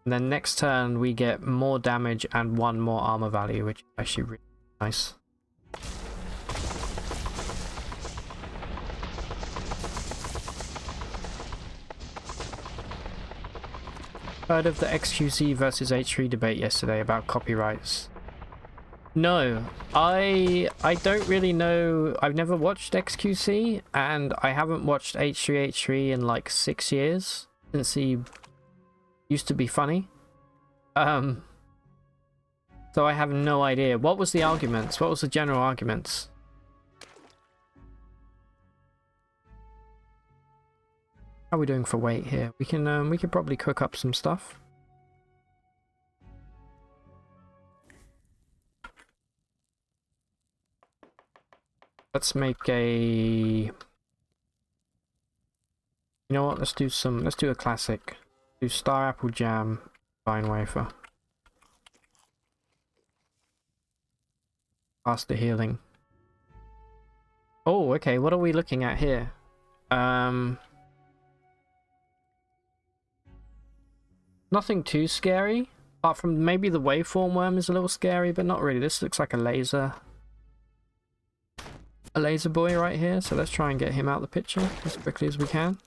And then next turn we get more damage and 1 more armor value, which is actually really nice. Heard of the XQC versus H3 debate yesterday about copyrights? No, I don't really know. I've never watched XQC and I haven't watched H3 in like 6 years since he used to be funny. So I have no idea. What was the arguments? What was the general arguments? How are we doing for weight here? We could probably cook up some stuff. Let's make a... You know what? Let's do a classic. Do star apple jam, fine wafer. Faster healing. Oh, okay. What are we looking at here? Nothing too scary. Apart from maybe the waveform worm is a little scary, but not really. This looks like a laser. A laser boy right here. So let's try and get him out of the picture as quickly as we can.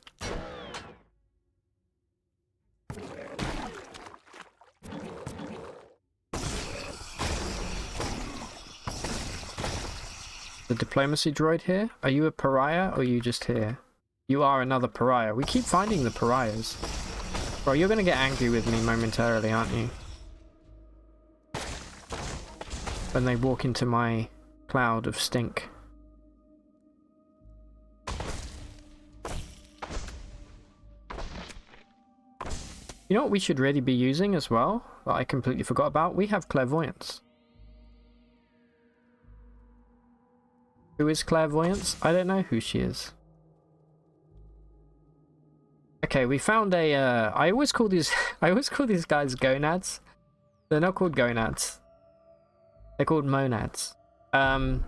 The diplomacy droid here. Are you a pariah or are you just here? You are another pariah. We keep finding the pariahs. Bro, you're gonna get angry with me momentarily, aren't you? When they walk into my cloud of stink. You know what we should really be using as well, that I completely forgot about? We have clairvoyance. Who is clairvoyance? I don't know who she is. Okay, we found a I always call these guys gonads. They're not called gonads. They're called monads. And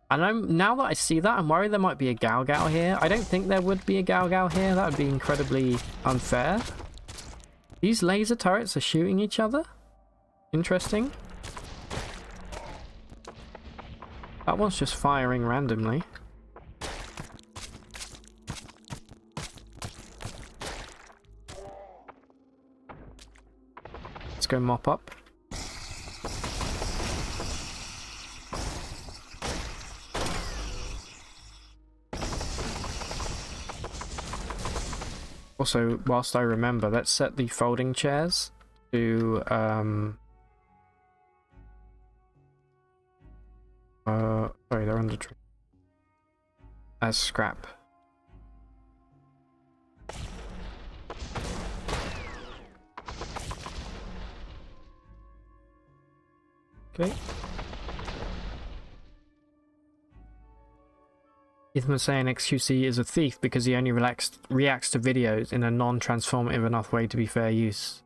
now that I see that, I'm worried there might be a Galgal here. I don't think there would be a Galgal here. That would be incredibly unfair. These laser turrets are shooting each other. Interesting. That one's just firing randomly. Let's go mop up. Also, whilst I remember, let's set the folding chairs to sorry, they're under tree. As scrap. Okay. Ethan was saying XQC is a thief because he only reacts to videos in a non-transformative enough way to be fair use.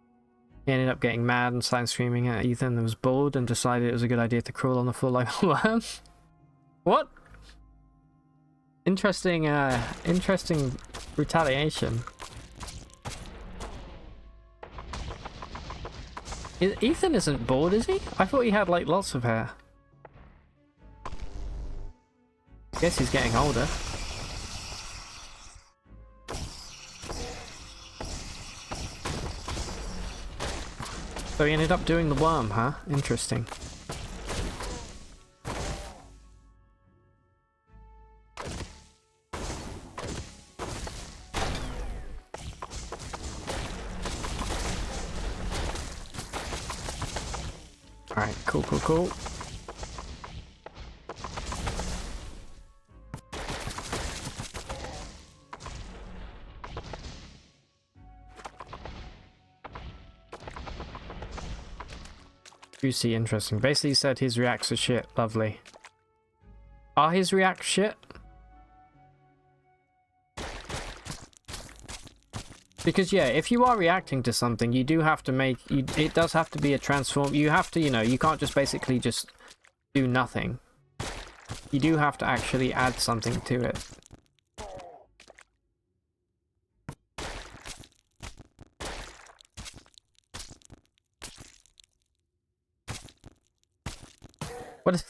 He ended up getting mad and started screaming at Ethan and was bored and decided it was a good idea to crawl on the floor like a worm. What? Interesting, interesting retaliation. Ethan isn't bored, is he? I thought he had like lots of hair. Guess he's getting older. So he ended up doing the worm, huh? Interesting. Alright, cool, cool, cool. Juicy, interesting. Basically he said his reacts are shit. Lovely. Are his reacts shit? Because yeah, if you are reacting to something, you do have to make... it does have to be a transform... You have to, you know, you can't just basically just do nothing. You do have to actually add something to it.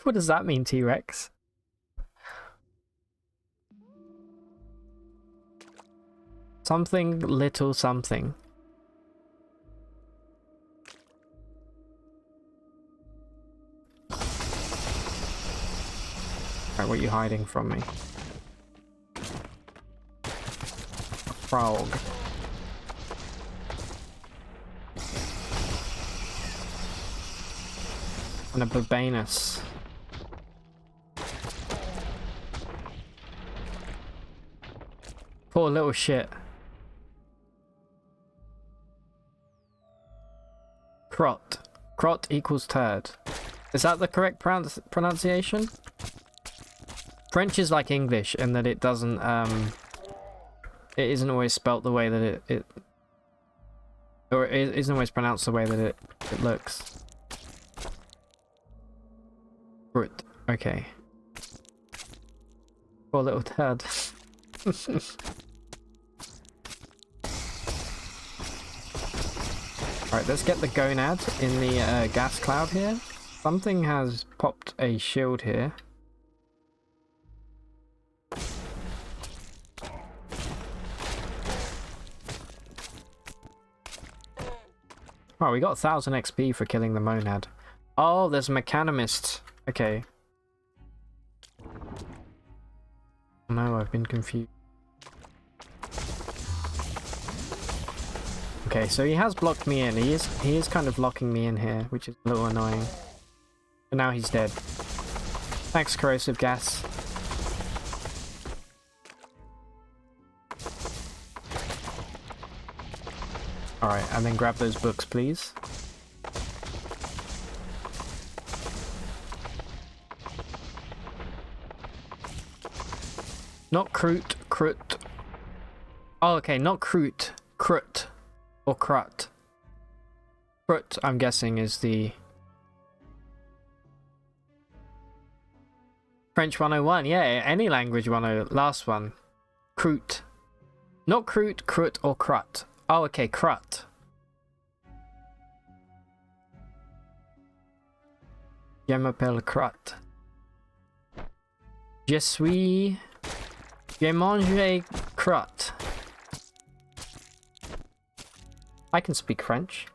What does that mean, T-Rex? Something little something. Alright, what are you hiding from me? A frog. And a Babanus. Poor little shit. Crot. Crot equals turd. Is that the correct pronunciation? French is like English in that it doesn't, it isn't always spelt the way that or it isn't always pronounced the way that it looks. Crot. Okay. Poor little turd. Alright, let's get the gonad in the gas cloud here. Something has popped a shield here. Oh, we got 1000 XP for killing the monad. Oh, there's a mechanomist. Okay. No, I've been confused. Okay, so he has blocked me in. He is kind of locking me in here, which is a little annoying. But now he's dead. Thanks, corrosive gas. Alright, and then grab those books, please. Not Kroot, Krut. Oh, okay, not Kroot. Krut. Or Krut. Krut, I'm guessing, is the French 101. Yeah, any language 101. Last one. Kroot. Not Kroot, Krut, or Krut. Oh, okay, Krut. Je m'appelle Krut. Je suis... J'ai mangé Krut. I can speak French.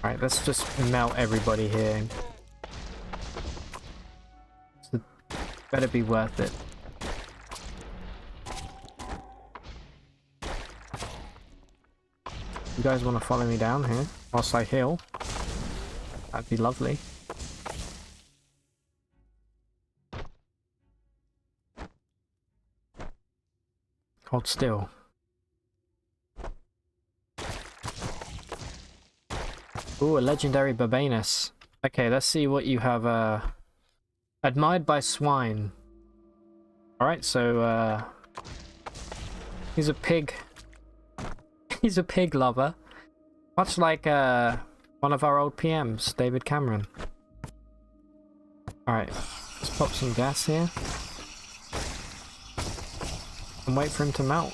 Alright, let's just melt everybody here. So better be worth it. You guys want to follow me down here whilst I heal? That'd be lovely. Hold still. Ooh, a legendary Barbanus. Okay, let's see what you have, admired by swine. Alright, so, he's a pig. He's a pig lover. Much like, one of our old PMs, David Cameron. Alright, let's pop some gas here. And wait for him to melt.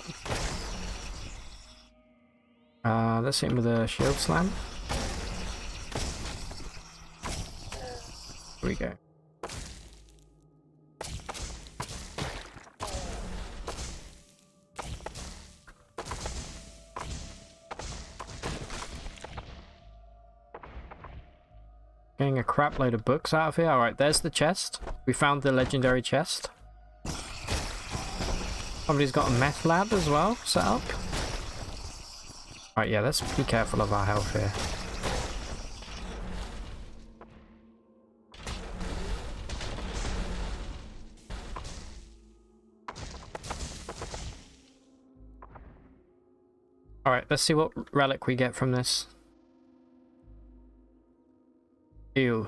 Let's hit him with a shield slam. Here we go. Getting a crap load of books out of here. Alright, there's the chest. We found the legendary chest. Somebody's got a meth lab as well set up. Alright, yeah, let's be careful of our health here. Alright, let's see what relic we get from this. Ew.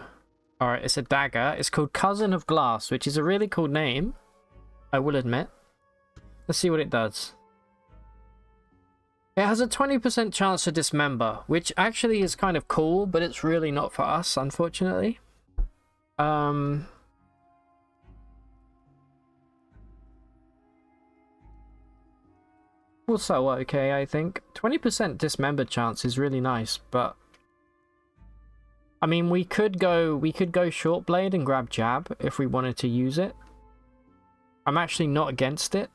Alright, it's a dagger. It's called Cousin of Glass, which is a really cool name, I will admit. Let's see what it does. It has a 20% chance to dismember, which actually is kind of cool, but it's really not for us, unfortunately. Also, okay, I think. 20% dismembered chance is really nice, but... I mean, we could go short blade and grab jab if we wanted to use it. I'm actually not against it.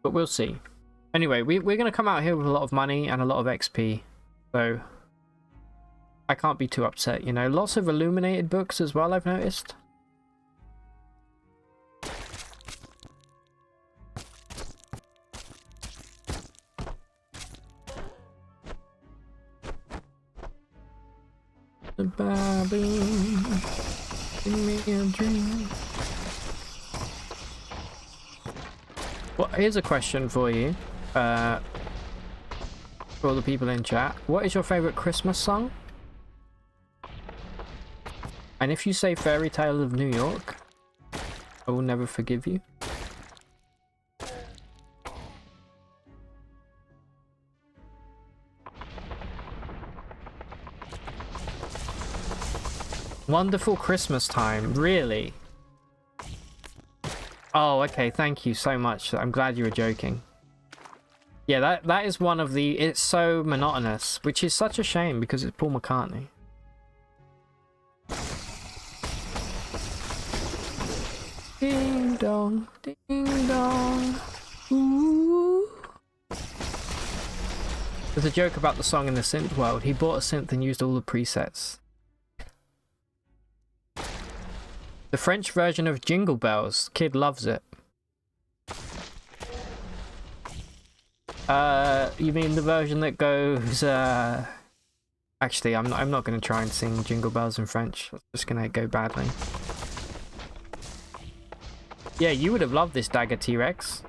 But we'll see. Anyway, we're going to come out here with a lot of money and a lot of XP. So, I can't be too upset, you know. Lots of illuminated books as well, I've noticed. The baboon, give me a dream. Well, here's a question for you. For all the people in chat. What is your favorite Christmas song? And if you say Fairy Tale of New York, I will never forgive you. Wonderful Christmas Time, really? Oh, okay, thank you so much. I'm glad you were joking. Yeah, that is one of the... It's so monotonous, which is such a shame because it's Paul McCartney. Ding dong, ding dong. Ooh. There's a joke about the song in the synth world. He bought a synth and used all the presets. The French version of Jingle Bells. Kid loves it. You mean the version that goes, Actually, I'm not going to try and sing Jingle Bells in French. It's just going to go badly. Yeah, you would have loved this dagger, T-Rex.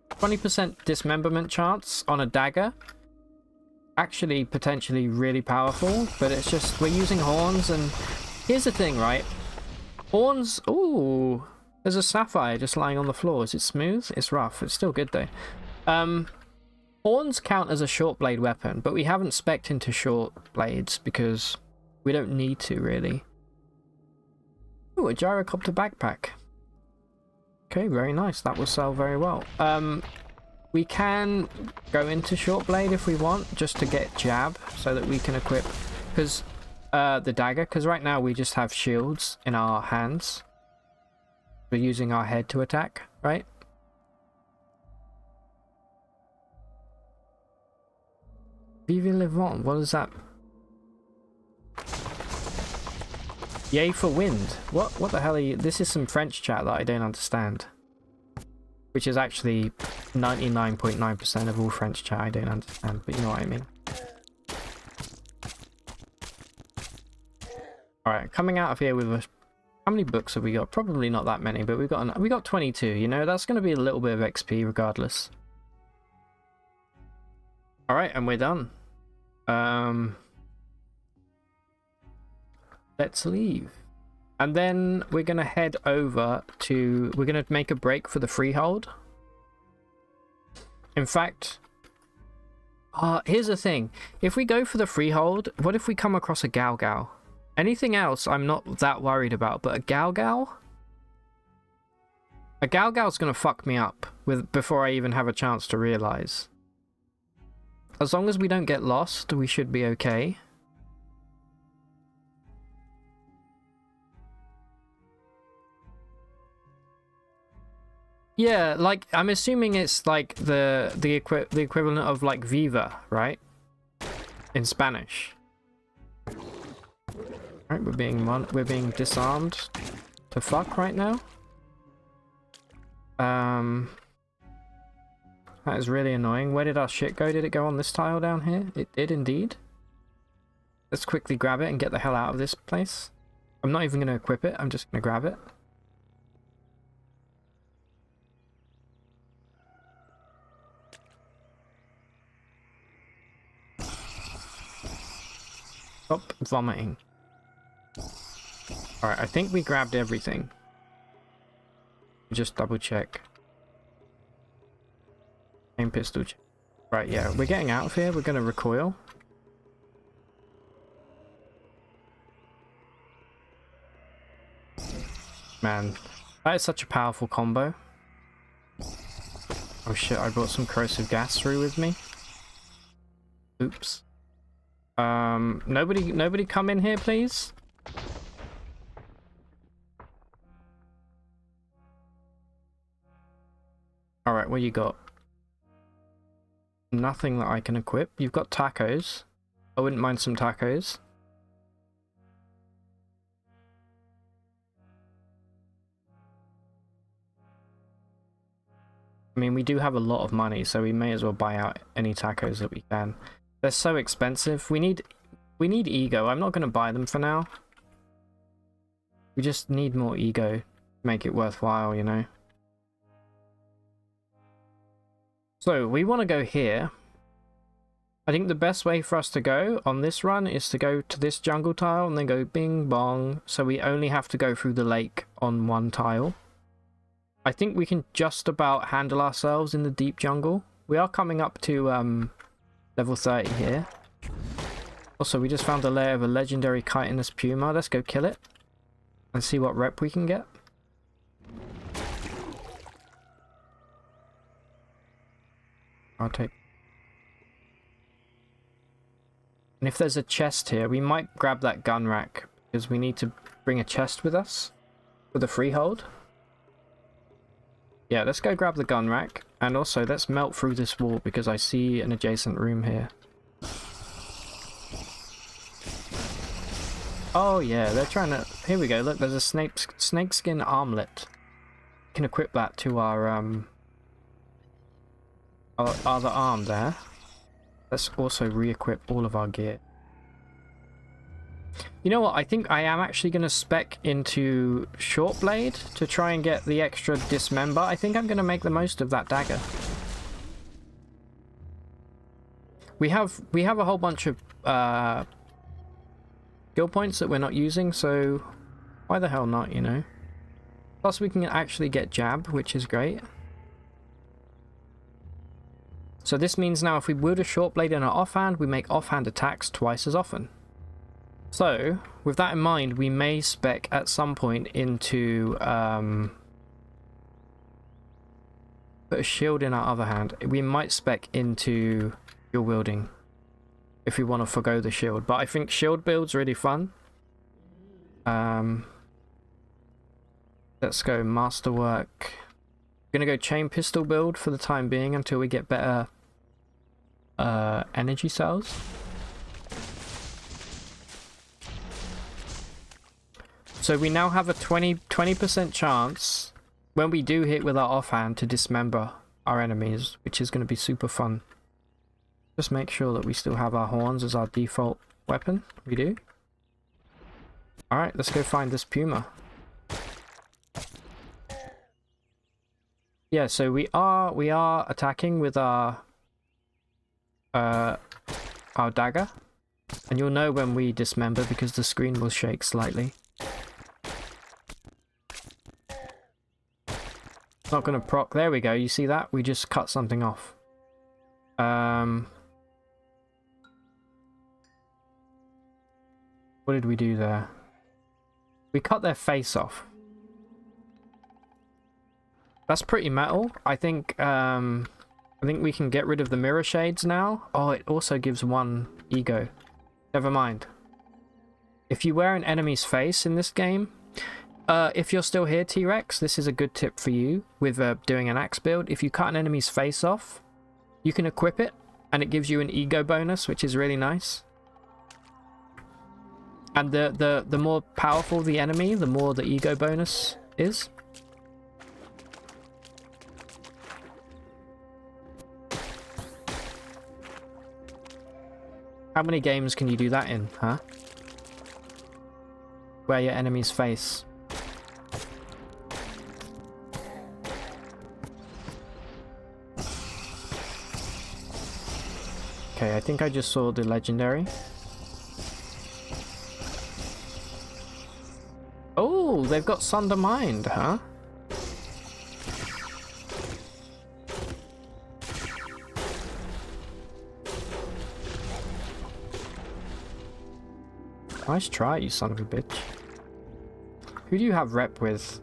20% dismemberment chance on a dagger. Actually, potentially really powerful, but it's just, we're using horns, and here's the thing, right? Horns, ooh, there's a sapphire just lying on the floor. Is it smooth? It's rough. It's still good, though. Horns count as a short blade weapon, but we haven't spec'd into short blades because we don't need to, really. Ooh, a gyrocopter backpack. Okay, very nice. That will sell very well. We can go into short blade if we want, just to get jab, so that we can equip the dagger. Because right now we just have shields in our hands. We're using our head to attack, right? Vive le vent. What is that? Yay for wind. What the hell are you? This is some French chat that I don't understand. Which is actually 99.9% of all French chat I don't understand, but you know what I mean. Alright, coming out of here with a... How many books have we got? Probably not that many, but we got 22, you know? That's going to be a little bit of XP regardless. Alright, and we're done. Let's leave. And then we're going to head over to... We're going to make a break for the Freehold. In fact... here's the thing. If we go for the Freehold, what if we come across a Gal? Anything else I'm not that worried about, but a Gal? A Gal's going to fuck me up before I even have a chance to realize. As long as we don't get lost, we should be okay. Yeah, like, I'm assuming it's like the equivalent of like Viva, right? In Spanish. Alright, we're being disarmed to fuck right now. That is really annoying. Where did our shit go? Did it go on this tile down here? It did indeed. Let's quickly grab it and get the hell out of this place. I'm not even going to equip it. I'm just going to grab it. Stop vomiting. Alright, I think we grabbed everything. Just double check. Aim pistol check. Right, yeah, we're getting out of here. We're going to recoil. Man, that is such a powerful combo. Oh shit, I brought some corrosive gas through with me. Oops. Nobody come in here, please? Alright, what you got? Nothing that I can equip. You've got tacos. I wouldn't mind some tacos. I mean, we do have a lot of money, so we may as well buy out any tacos that we can. They're so expensive. We need We need ego. I'm not going to buy them for now. We just need more ego to make it worthwhile, you know. So we want to go here. I think the best way for us to go on this run is to go to this jungle tile and then go bing bong. So we only have to go through the lake on one tile. I think we can just about handle ourselves in the deep jungle. We are coming up to level 30 here. Also, we just found a lair of a legendary chitinous puma. Let's go kill it and see what rep we can get. I'll take... And if there's a chest here, we might grab that gun rack because we need to bring a chest with us for the freehold. Yeah, let's go grab the gun rack. And also, let's melt through this wall because I see an adjacent room here. Oh yeah, they're trying to... Here we go, look, there's a snakeskin armlet. We can equip that to our other arm there. Let's also re-equip all of our gear. You know what, I think I am actually going to spec into short blade to try and get the extra dismember. I think I'm going to make the most of that dagger. We have a whole bunch of skill points that we're not using, so why the hell not, you know? Plus we can actually get jab, which is great. So this means now if we wield a short blade in our offhand, we make offhand attacks twice as often. So, with that in mind, we may spec at some point into put a shield in our other hand. We might spec into dual wielding if we want to forgo the shield. But I think shield build's really fun. Let's go masterwork. Gonna go chain pistol build for the time being until we get better energy cells. So we now have a 20% chance when we do hit with our offhand to dismember our enemies, which is going to be super fun. Just make sure that we still have our horns as our default weapon. We do. Alright, let's go find this puma. Yeah, so we are attacking with our dagger. And you'll know when we dismember because the screen will shake slightly. Not gonna proc. There we go. You see that? We just cut something off. What did we do there? We cut their face off. That's pretty metal. I think we can get rid of the mirror shades now. Oh, it also gives 1 ego. Never mind. If you wear an enemy's face in this game, if you're still here, T-Rex, this is a good tip for you with doing an axe build. If you cut an enemy's face off, you can equip it, and it gives you an ego bonus, which is really nice. And the more powerful the enemy, the more the ego bonus is. How many games can you do that in, huh? Wear your enemy's face. Okay, I think I just saw the legendary. Oh, they've got Sunder Mind, huh? Nice try, you son of a bitch. Who do you have rep with?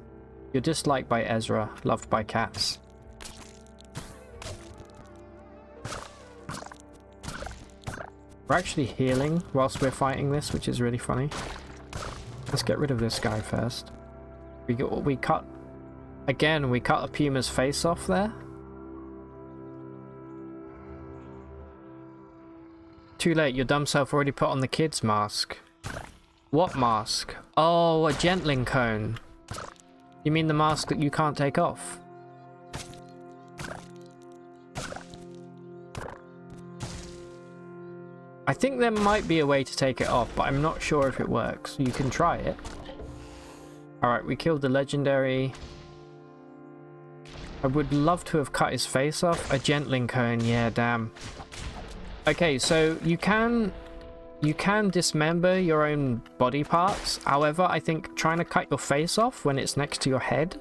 You're disliked by Ezra, loved by cats. We're actually healing whilst we're fighting this, which is really funny. Let's get rid of this guy first. We cut... Again, we cut a puma's face off there. Too late, your dumb self already put on the kid's mask. What mask? Oh, a gentling cone. You mean the mask that you can't take off? I think there might be a way to take it off, but I'm not sure if it works. You can try it. Alright, we killed the legendary. I would love to have cut his face off. A gentling cone, yeah, damn. Okay, so you can dismember your own body parts. However, I think trying to cut your face off when it's next to your head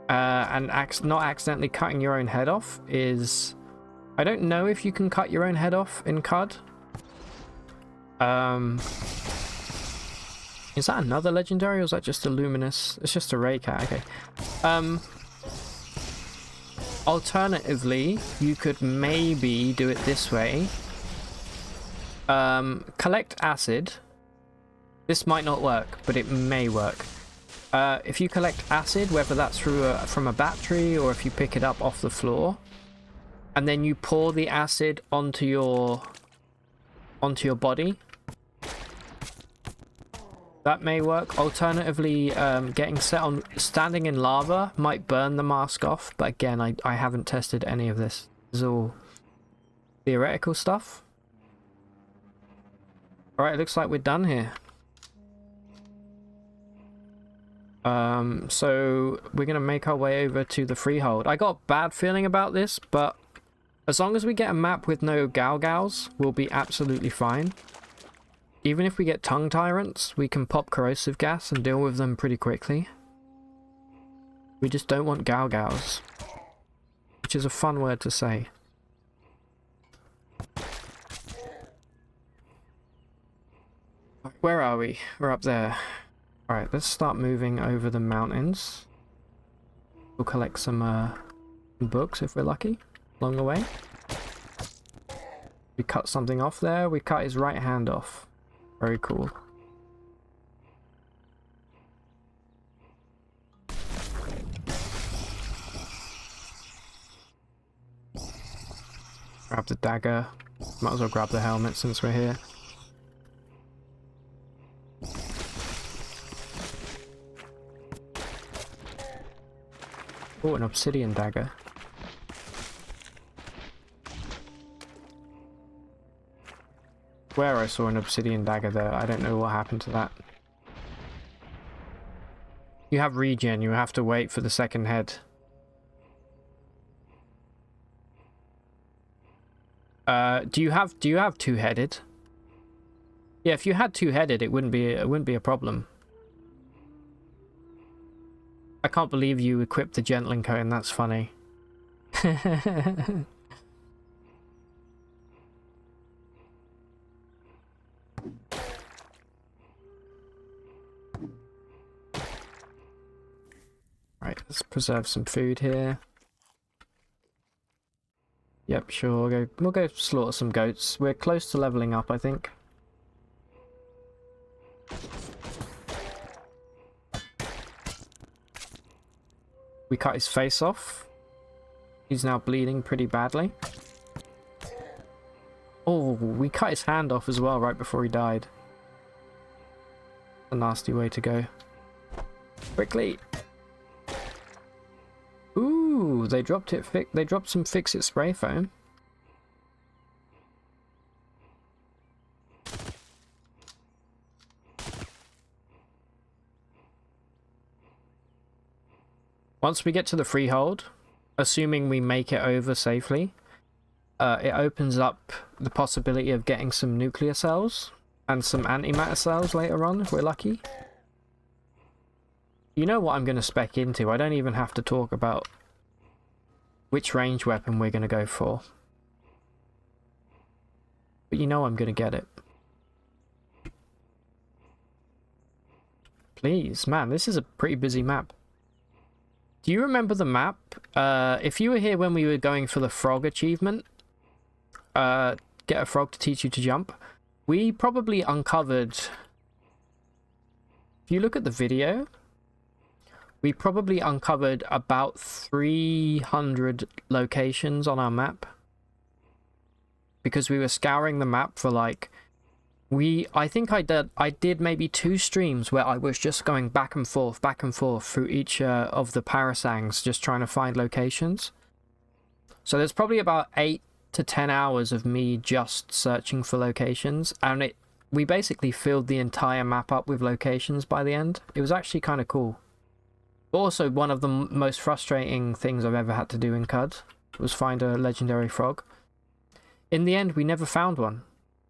and not accidentally cutting your own head off is... I don't know if you can cut your own head off in CUD. Is that another legendary or is that just a luminous? It's just a ray cat, okay. Alternatively, you could maybe do it this way. Collect acid. This might not work, but it may work. If you collect acid, whether that's from a battery or if you pick it up off the floor, and then you pour the acid onto your body, that may work. Alternatively, getting set on standing in lava might burn the mask off, but again, I haven't tested any of this. This is all theoretical stuff. Alright, it looks like we're done here. So we're gonna make our way over to the Freehold. I got a bad feeling about this, but as long as we get a map with no Galgals, we'll be absolutely fine. Even if we get tongue tyrants, we can pop corrosive gas and deal with them pretty quickly. We just don't want Galgals, which is a fun word to say. Where are we? We're up there. Alright, let's start moving over the mountains. We'll collect some books if we're lucky along the way. We cut something off there. We cut his right hand off. Very cool. Grab the dagger. Might as well grab the helmet since we're here. Oh, an obsidian dagger. Where I saw an obsidian dagger there, I don't know what happened to that. You have regen, you have to wait for the second head. Do you have two-headed? Yeah, if you had two-headed, it wouldn't be a problem. I can't believe you equipped the gentling cone, that's funny. Right, let's preserve some food here. Yep, sure, we'll go slaughter some goats. We're close to leveling up, I think. We cut his face off. He's now bleeding pretty badly. Oh, we cut his hand off as well right before he died. A nasty way to go. Quickly! Ooh, they dropped it. They dropped some fix-it spray foam. Once we get to the Freehold, assuming we make it over safely, it opens up the possibility of getting some nuclear cells and some antimatter cells later on if we're lucky. You know what I'm going to spec into. I don't even have to talk about which range weapon we're going to go for. But you know I'm going to get it. Please, man, this is a pretty busy map. Do you remember the map? If you were here when we were going for the frog achievement, get a frog to teach you to jump, we probably uncovered... If you look at the video, we probably uncovered about 300 locations on our map. Because we were scouring the map for like... I think I did maybe 2 streams where I was just going back and forth through each of the parasangs, just trying to find locations. So there's probably about 8 to 10 hours of me just searching for locations, and we basically filled the entire map up with locations by the end. It was actually kind of cool. But also, one of the most frustrating things I've ever had to do in CUD was find a legendary frog. In the end, we never found one.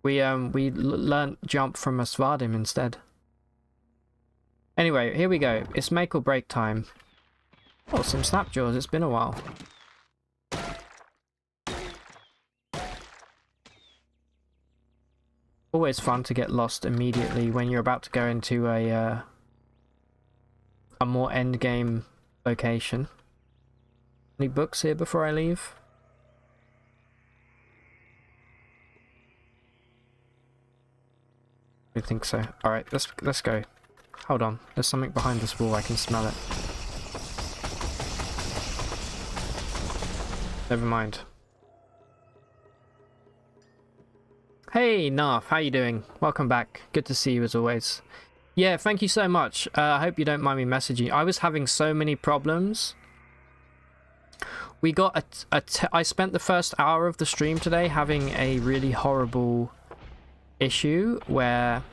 We learnt jump from a Svardim instead. Anyway, here we go. It's make or break time. Oh, some snapjaws. It's been a while. Always fun to get lost immediately when you're about to go into a more endgame location. Any books here before I leave? I think so. Alright, let's go. Hold on. There's something behind this wall. I can smell it. Never mind. Hey, Narf, how you doing? Welcome back. Good to see you as always. Yeah, thank you so much. I hope you don't mind me messaging. I was having so many problems. We got I spent the first hour of the stream today having a really horrible issue where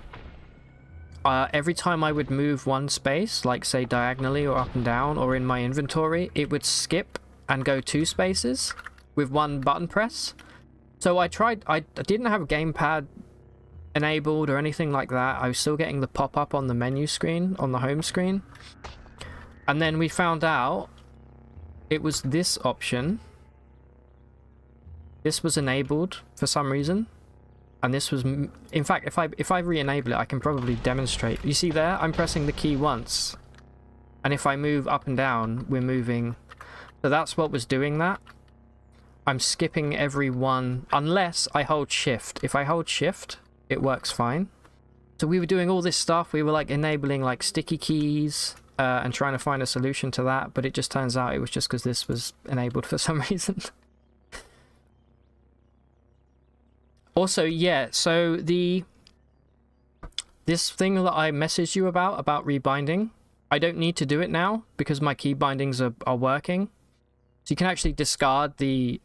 every time I would move one space, like say diagonally or up and down or in my inventory, it would skip and go 2 spaces with one button press. So I didn't have a gamepad enabled or anything like that. I was still getting the pop-up on the menu screen, on the home screen. And then we found out it was this option. This was enabled for some reason. And this was, in fact, if I re-enable it, I can probably demonstrate. You see there, I'm pressing the key once. And if I move up and down, we're moving. So that's what was doing that. I'm skipping every one, unless I hold shift. If I hold shift, it works fine. So we were doing all this stuff. We were like enabling like sticky keys and trying to find a solution to that. But it just turns out it was just because this was enabled for some reason. Also, yeah, so this thing that I messaged you about rebinding, I don't need to do it now because my key bindings are working. So you can actually discard the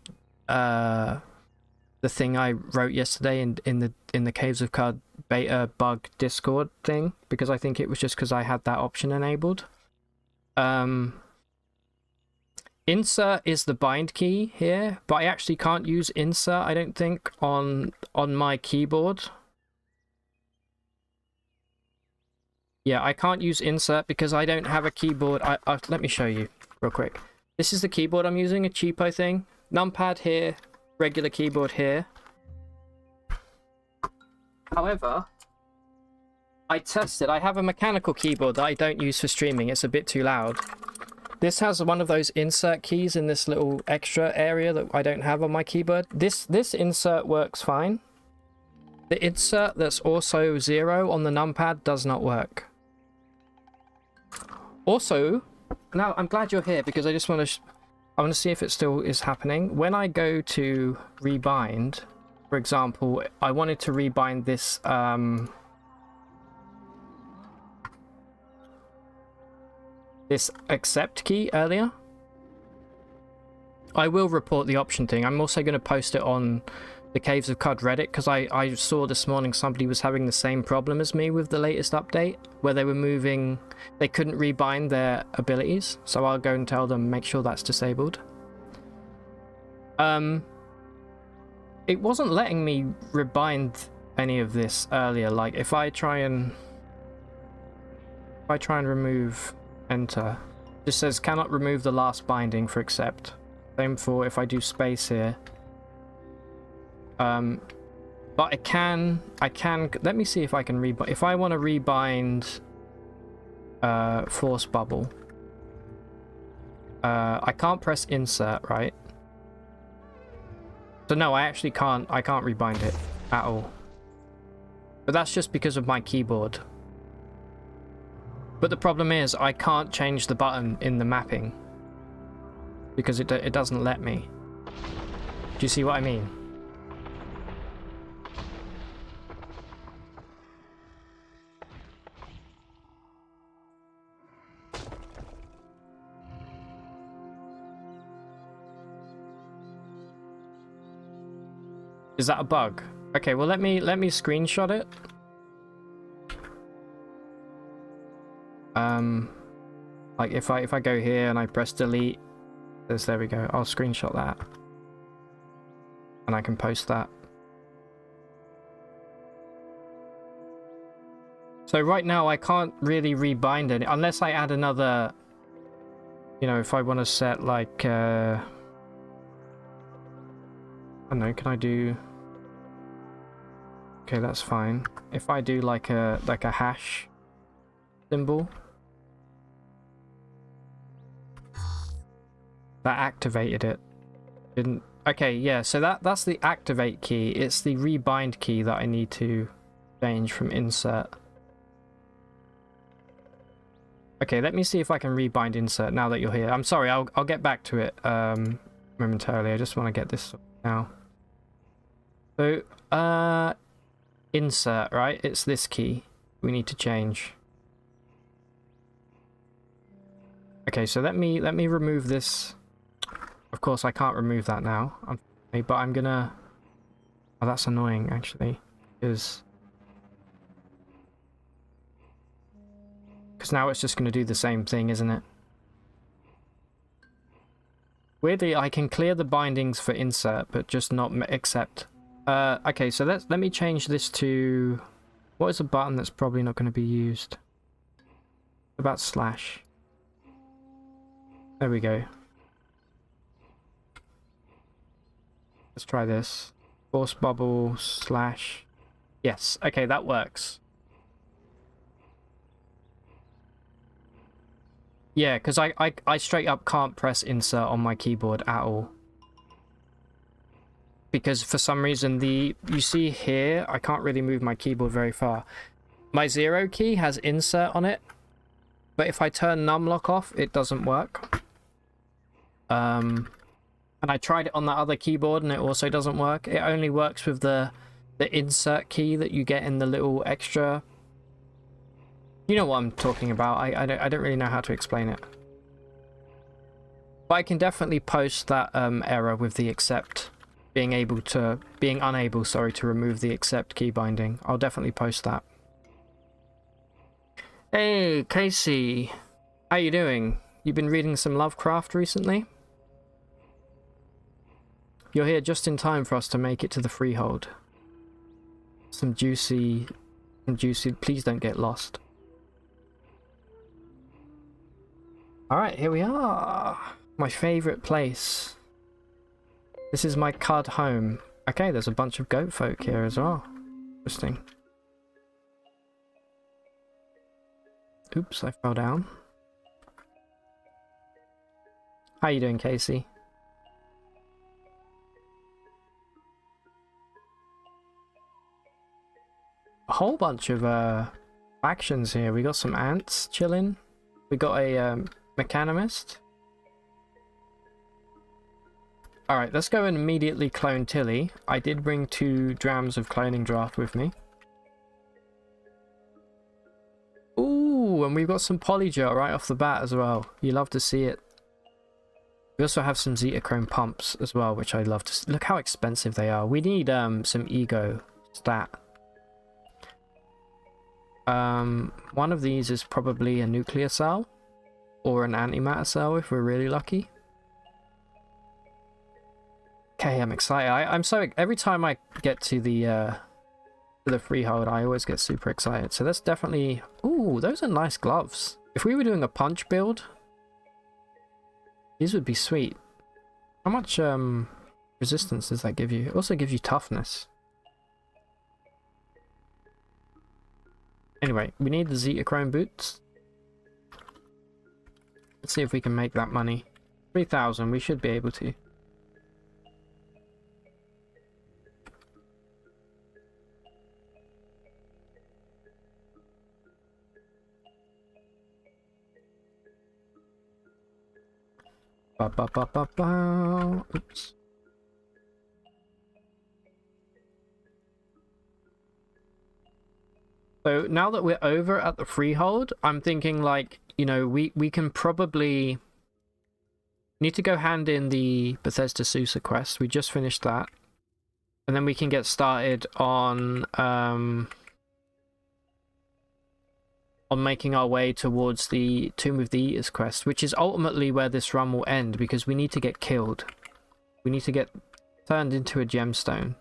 thing I wrote yesterday in the Caves of CUD beta bug Discord thing, because I think it was just because I had that option enabled. Insert is the bind key here, but I actually can't use insert, I don't think, on my keyboard. Yeah, I can't use insert because I don't have a keyboard. Let me show you real quick. This is the keyboard I'm using, a cheapo thing. Numpad here, regular keyboard here. However, I tested. I have a mechanical keyboard that I don't use for streaming. It's a bit too loud. This has one of those insert keys in this little extra area that I don't have on my keyboard. This insert works fine. The insert that's also 0 on the numpad does not work. Also, now I'm glad you're here because I just want to see if it still is happening. When I go to rebind, for example, I wanted to rebind this this accept key earlier. I will report the option thing. I'm also going to post it on the Caves of CUD Reddit because I saw this morning somebody was having the same problem as me with the latest update where they were moving, they couldn't rebind their abilities. So I'll go and tell them, make sure that's disabled. It wasn't letting me rebind any of this earlier. Like if I try and remove enter, it just says cannot remove the last binding for accept. Same for if I do space here. But I can let me see if I can rebind. If I want to rebind force bubble, I can't press insert, right? So no, I actually can't rebind it at all. But that's just because of my keyboard. But the problem is I can't change the button in the mapping because it doesn't let me. Do you see what I mean? Is that a bug? Okay, well let me screenshot it. Like if I go here and I press delete, there we go. I'll screenshot that. And I can post that. So right now I can't really rebind it unless I add another, you know, if I want to set like I don't know, can I do, okay, that's fine. If I do like a hash symbol that activated it. Didn't. Okay, yeah, so that's the activate key. It's the rebind key that I need to change from insert. Okay, let me see if I can rebind insert now that you're here. I'm sorry, I'll get back to it momentarily. I just want to get this now. So insert, right? It's this key we need to change. Okay, so let me remove this. Of course, I can't remove that now, but I'm gonna... Oh, that's annoying, actually, because now it's just going to do the same thing, isn't it? Weirdly, I can clear the bindings for insert, but just not accept. Okay, so let me change this to... What is a button that's probably not going to be used? About slash. There we go. Let's try this. Force bubble slash. Yes, okay, that works. Yeah, because I straight up can't press insert on my keyboard at all. Because for some reason you see here, I can't really move my keyboard very far. My 0 key has insert on it, but if I turn numlock off, it doesn't work. And I tried it on that other keyboard and it also doesn't work. It only works with the insert key that you get in the little extra... You know what I'm talking about. I don't really know how to explain it. But I can definitely post that error with the accept. Being unable to remove the accept key binding. I'll definitely post that. Hey, Casey. How you doing? You been reading some Lovecraft recently? You're here just in time for us to make it to the Freehold. Some juicy... Please don't get lost. Alright, here we are. My favourite place. This is my cud home. Okay, there's a bunch of goat folk here as well. Interesting. Oops, I fell down. How you doing, Casey? A whole bunch of factions here. We got some ants chilling. We got a mechanimist. Alright, let's go and immediately clone Tilly. I did bring 2 drams of cloning draft with me. Ooh, and we've got some polygel right off the bat as well. You love to see it. We also have some Zetachrome pumps as well, which I love to see. Look how expensive they are. We need some ego stat. One of these is probably a nuclear cell or an antimatter cell if we're really lucky. Okay, I'm excited. I'm so every time I get to the Freehold, I always get super excited. So that's definitely... Ooh, those are nice gloves. If we were doing a punch build, these would be sweet. How much resistance does that give you? It also gives you toughness. Anyway, we need the Zetachrome boots. Let's see if we can make that money. 3,000, we should be able to. Ba ba ba ba ba. Oops. So now that we're over at the Freehold, I'm thinking like, you know, we can probably need to go hand in the Bethesda Susa quest. We just finished that. And then we can get started on making our way towards the Tomb of the Eaters quest, which is ultimately where this run will end, because we need to get killed. We need to get turned into a gemstone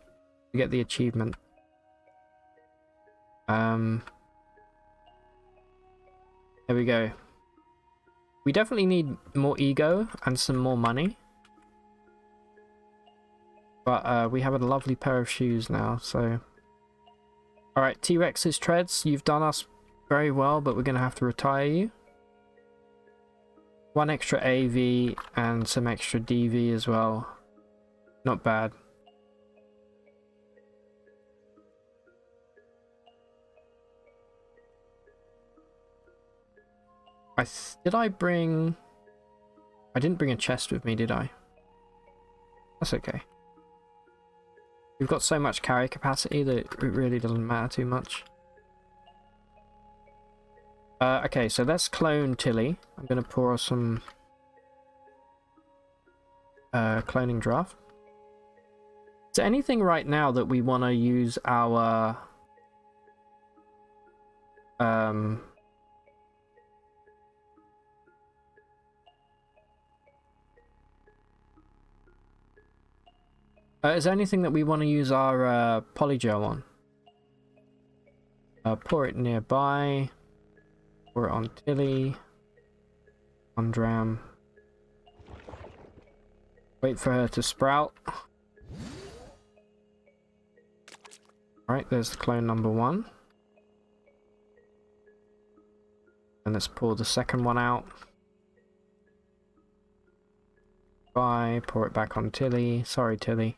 to get the achievement. There we go. We definitely need more ego and some more money. But we have a lovely pair of shoes now, so... Alright, T-Rex's treads, you've done us very well, but we're going to have to retire you. 1 extra AV and some extra DV as well. Not bad. Did I bring... I didn't bring a chest with me, did I? That's okay. We've got so much carry capacity that it really doesn't matter too much. Okay, so let's clone Tilly. I'm going to pour some cloning draft. Is there anything right now that we want to use our... is there anything that we want to use our polygel on? Pour it nearby. Pour it on Tilly. On Dram. Wait for her to sprout. Alright, there's the clone number 1. And let's pour the second one out. Bye. Pour it back on Tilly. Sorry, Tilly.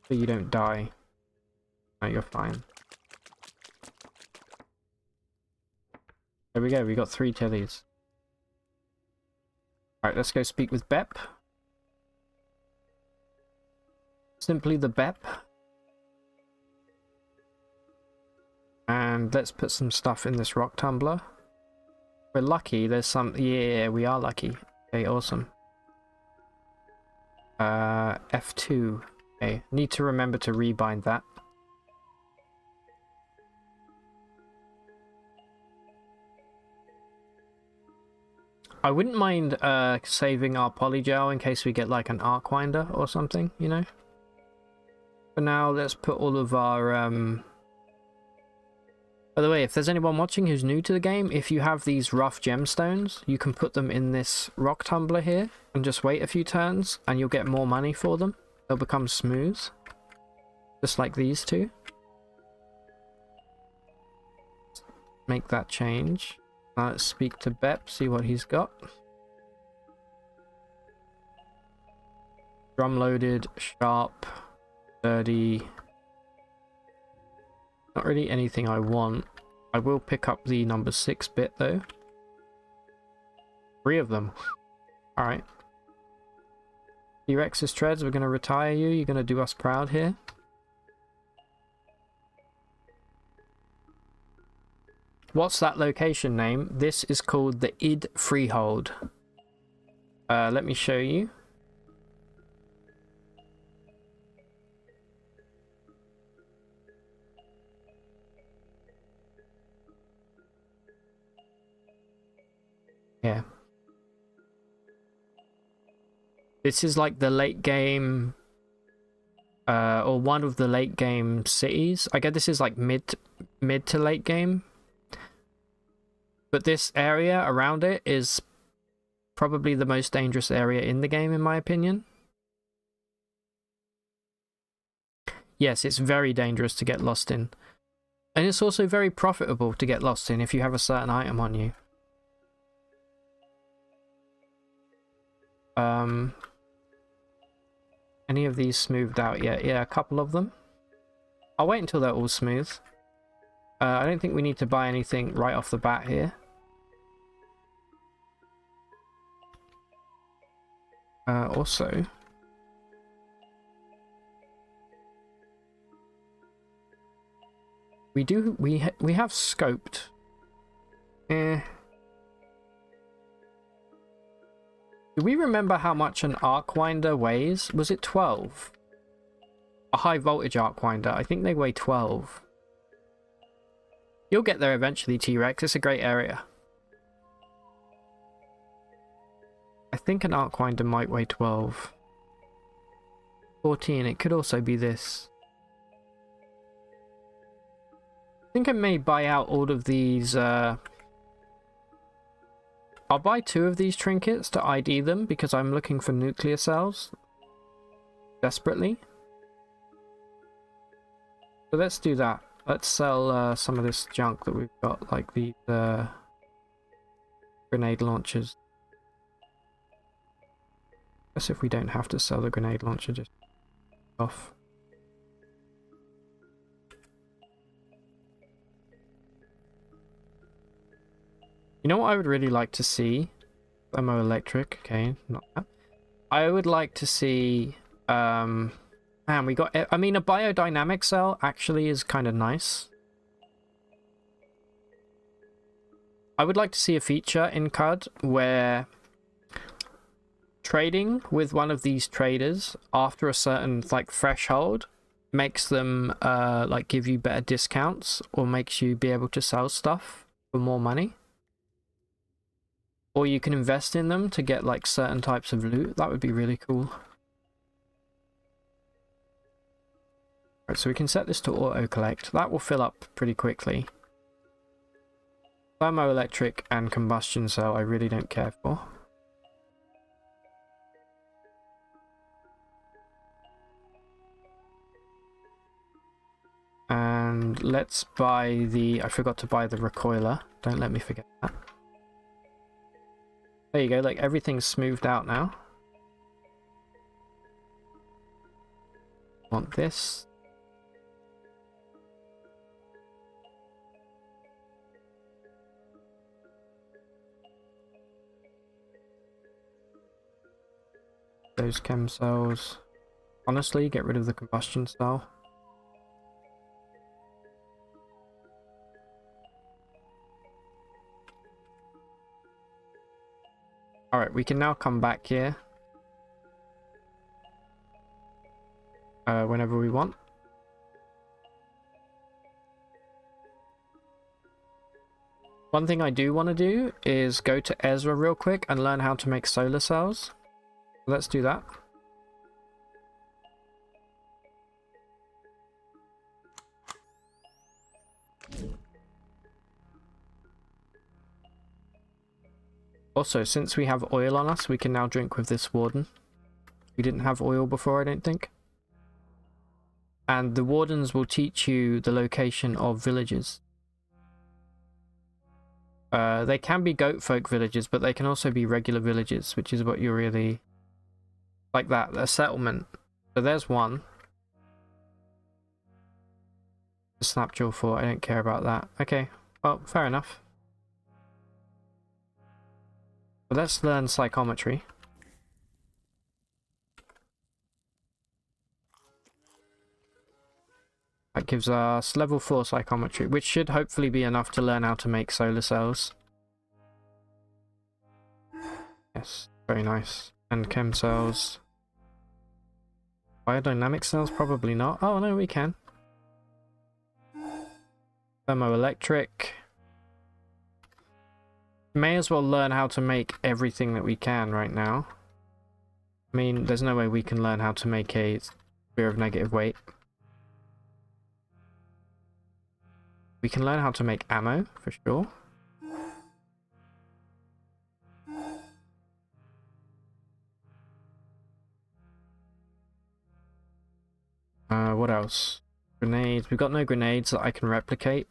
So you don't die. No, you're fine. There we go, we got 3 Tillys. Alright, let's go speak with Bep. Simply the Bep. And let's put some stuff in this rock tumbler. We're lucky, there's some... Yeah, we are lucky. Okay, awesome. F2. Okay, need to remember to rebind that. I wouldn't mind saving our polygel in case we get like an arc winder or something, you know? For now, let's put all of our... By the way, if there's anyone watching who's new to the game, if you have these rough gemstones, you can put them in this rock tumbler here and just wait a few turns and you'll get more money for them. They'll become smooth. Just like these two. Make that change. Now let's speak to Bep, see what he's got. Drum loaded, sharp, dirty. Not really anything I want. I will pick up the number 6 bit though. 3 of them. Alright. T-Rex's treads, we're going to retire you. You're going to do us proud here. What's that location name? This is called the id Freehold. Let me show you. Yeah. This is like the late game, or one of the late game cities. I guess this is like mid to late game. But this area around it is probably the most dangerous area in the game, in my opinion. Yes, it's very dangerous to get lost in. And it's also very profitable to get lost in if you have a certain item on you. Any of these smoothed out yet? Yeah, a couple of them. I'll wait until they're all smooth. I don't think we need to buy anything right off the bat here. Also, we have scoped. Do we remember how much an arc winder weighs? Was it 12? a high voltage arc winder. I think they weigh 12. You'll get there eventually, T-Rex. It's a great area. I think an arc winder might weigh 12. 14. It could also be this. I think I may buy out all of these. I'll buy 2 of these trinkets to ID them because I'm looking for nuclear cells desperately. So let's do that. Let's sell some of this junk that we've got, like the grenade launchers. Guess if we don't have to sell the grenade launcher, just off. You know what I would really like to see? Thermoelectric, okay, not that. I would like to see, man, we got, I mean, a biodynamic cell actually is kind of nice. I would like to see a feature in CUD where trading with one of these traders after a certain, like, threshold makes them, like, give you better discounts or makes you be able to sell stuff for more money. Or you can invest in them to get, like, certain types of loot. That would be really cool. Right, so we can set this to auto-collect. That will fill up pretty quickly. Thermoelectric and combustion cell I really don't care for. And let's buy the... I forgot to buy the recoiler. Don't let me forget that. There you go, like everything's smoothed out now. Want this. Those chem cells. Honestly, get rid of the combustion cell. Alright, we can now come back here. Whenever we want. One thing I do want to do is go to Ezra real quick and learn how to make solar cells. Let's do that. Also, since we have oil on us, we can now drink with this warden. We didn't have oil before, I don't think. And the wardens will teach you the location of villages. They can be goat folk villages, but they can also be regular villages, which is what you're really... Like that, a settlement. So there's one. Snapjaw 4, I don't care about that. Okay, well, fair enough. But let's learn psychometry. That gives us level 4 psychometry, which should hopefully be enough to learn how to make solar cells. Yes, very nice. And chem cells. Biodynamic cells? Probably not. Oh no, we can. Thermoelectric. May as well learn how to make everything that we can right now. I mean, there's no way we can learn how to make a sphere of negative weight. We can learn how to make ammo, for sure. What else? Grenades. We've got no grenades that I can replicate.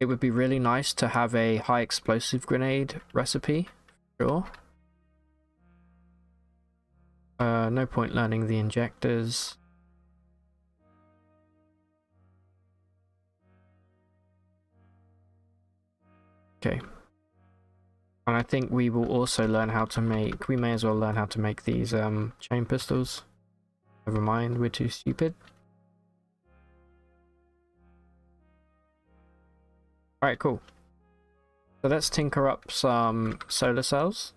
It would be really nice to have a high explosive grenade recipe, sure. No point learning the injectors. Okay. And I think we will also learn how to make... We may as well learn how to make these chain pistols. Never mind, we're too stupid. Alright, cool. So let's tinker up some solar cells.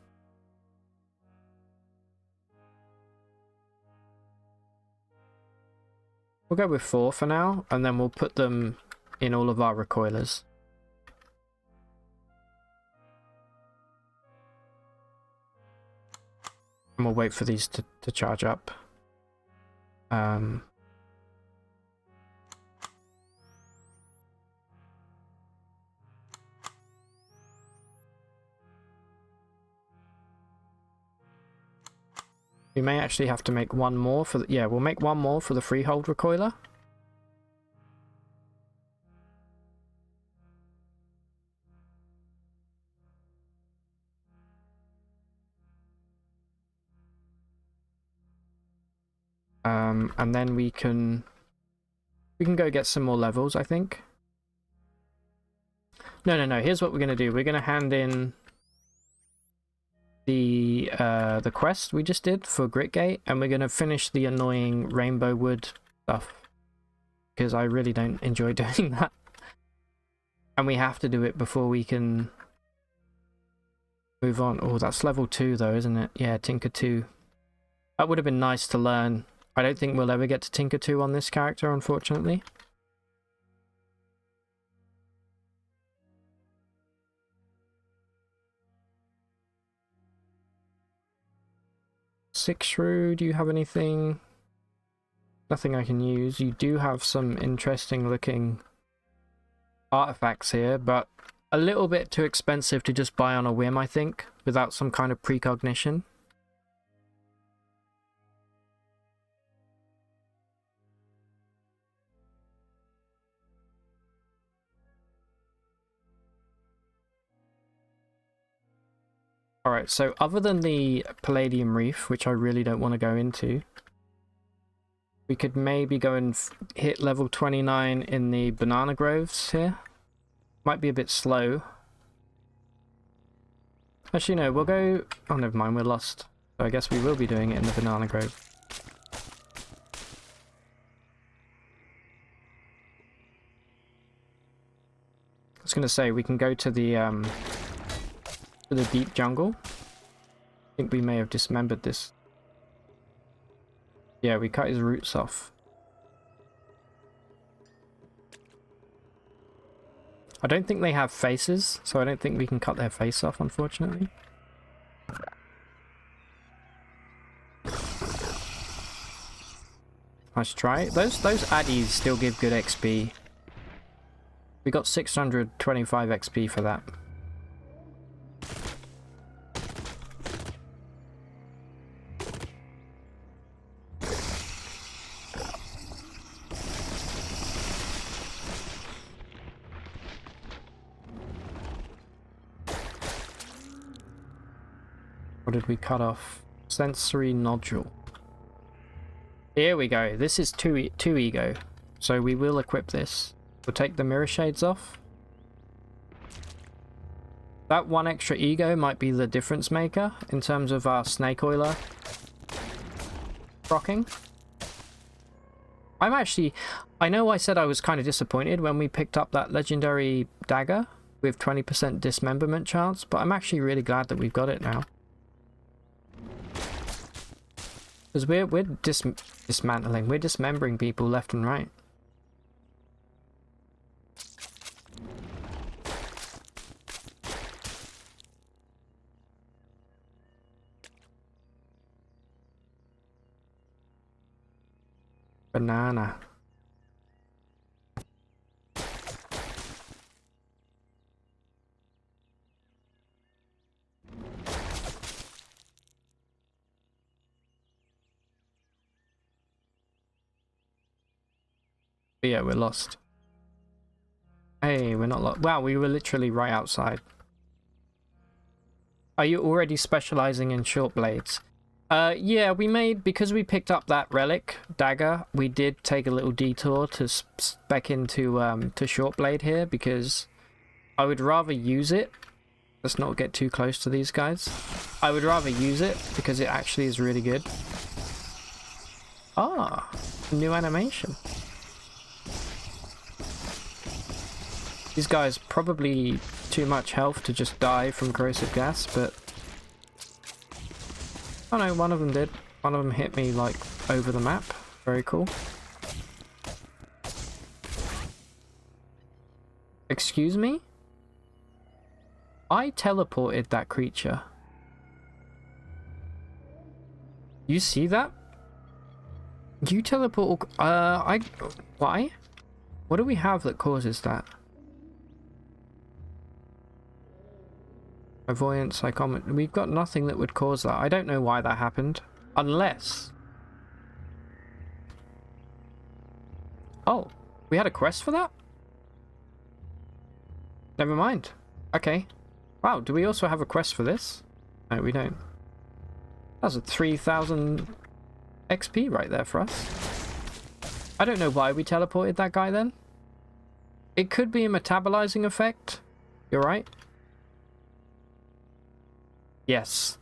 We'll go with 4 for now, and then we'll put them in all of our recoilers. And we'll wait for these to charge up. We may actually have to make one more for the... Yeah, we'll make one more for the Freehold recoiler. And then we can go get some more levels, I think. No. Here's what we're going to do. We're going to hand in the quest we just did for Gritgate, and we're going to finish the annoying rainbow wood stuff, because I really don't enjoy doing that. And we have to do it before we can move on. Oh, that's level 2 though, isn't it? Yeah, Tinker 2. That would have been nice to learn. I don't think we'll ever get to Tinker 2 on this character, unfortunately. Six Shrew, do you have anything? Nothing I can use. You do have some interesting looking artifacts here, but a little bit too expensive to just buy on a whim, I think, without some kind of precognition. Alright, so other than the Palladium Reef, which I really don't want to go into, we could maybe go and hit level 29 in the banana groves here. Might be a bit slow. Actually, no, we'll go... Oh, never mind, we're lost. So I guess we will be doing it in the banana grove. I was going to say, we can go to the deep jungle. I think we may have dismembered this. Yeah, we cut his roots off. I don't think they have faces, so I don't think we can cut their face off, unfortunately. Nice try. Those addies still give good XP. We got 625 XP for that. What did we cut off? Sensory nodule. Here we go. This is 2 ego. So we will equip this. We'll take the mirror shades off. That 1 extra ego might be the difference maker in terms of our snake oiler rocking. I know I said I was kind of disappointed when we picked up that legendary dagger with 20% dismemberment chance, but I'm actually really glad that we've got it now. Because we're dismantling, we're dismembering people left and right. Banana. But yeah, we're lost. Hey, we're not lost. Wow, we were literally right outside. Are you already specializing in short blades? Yeah, because we picked up that relic dagger, we did take a little detour to spec into to short blade here, because I would rather use it. Let's not get too close to these guys. I would rather use it because it actually is really good. Ah, new animation. These guys probably too much health to just die from corrosive gas, but... Oh no, one of them did. One of them hit me, like, over the map. Very cool. Excuse me? I teleported that creature. You see that? You teleport... Why? What do we have that causes that? Avoidance, psychometry. We've got nothing that would cause that. I don't know why that happened. Unless... Oh, we had a quest for that? Never mind. Okay. Wow, do we also have a quest for this? No, we don't. That's a 3,000 XP right there for us. I don't know why we teleported that guy then. It could be a metabolizing effect. You're right. Yes.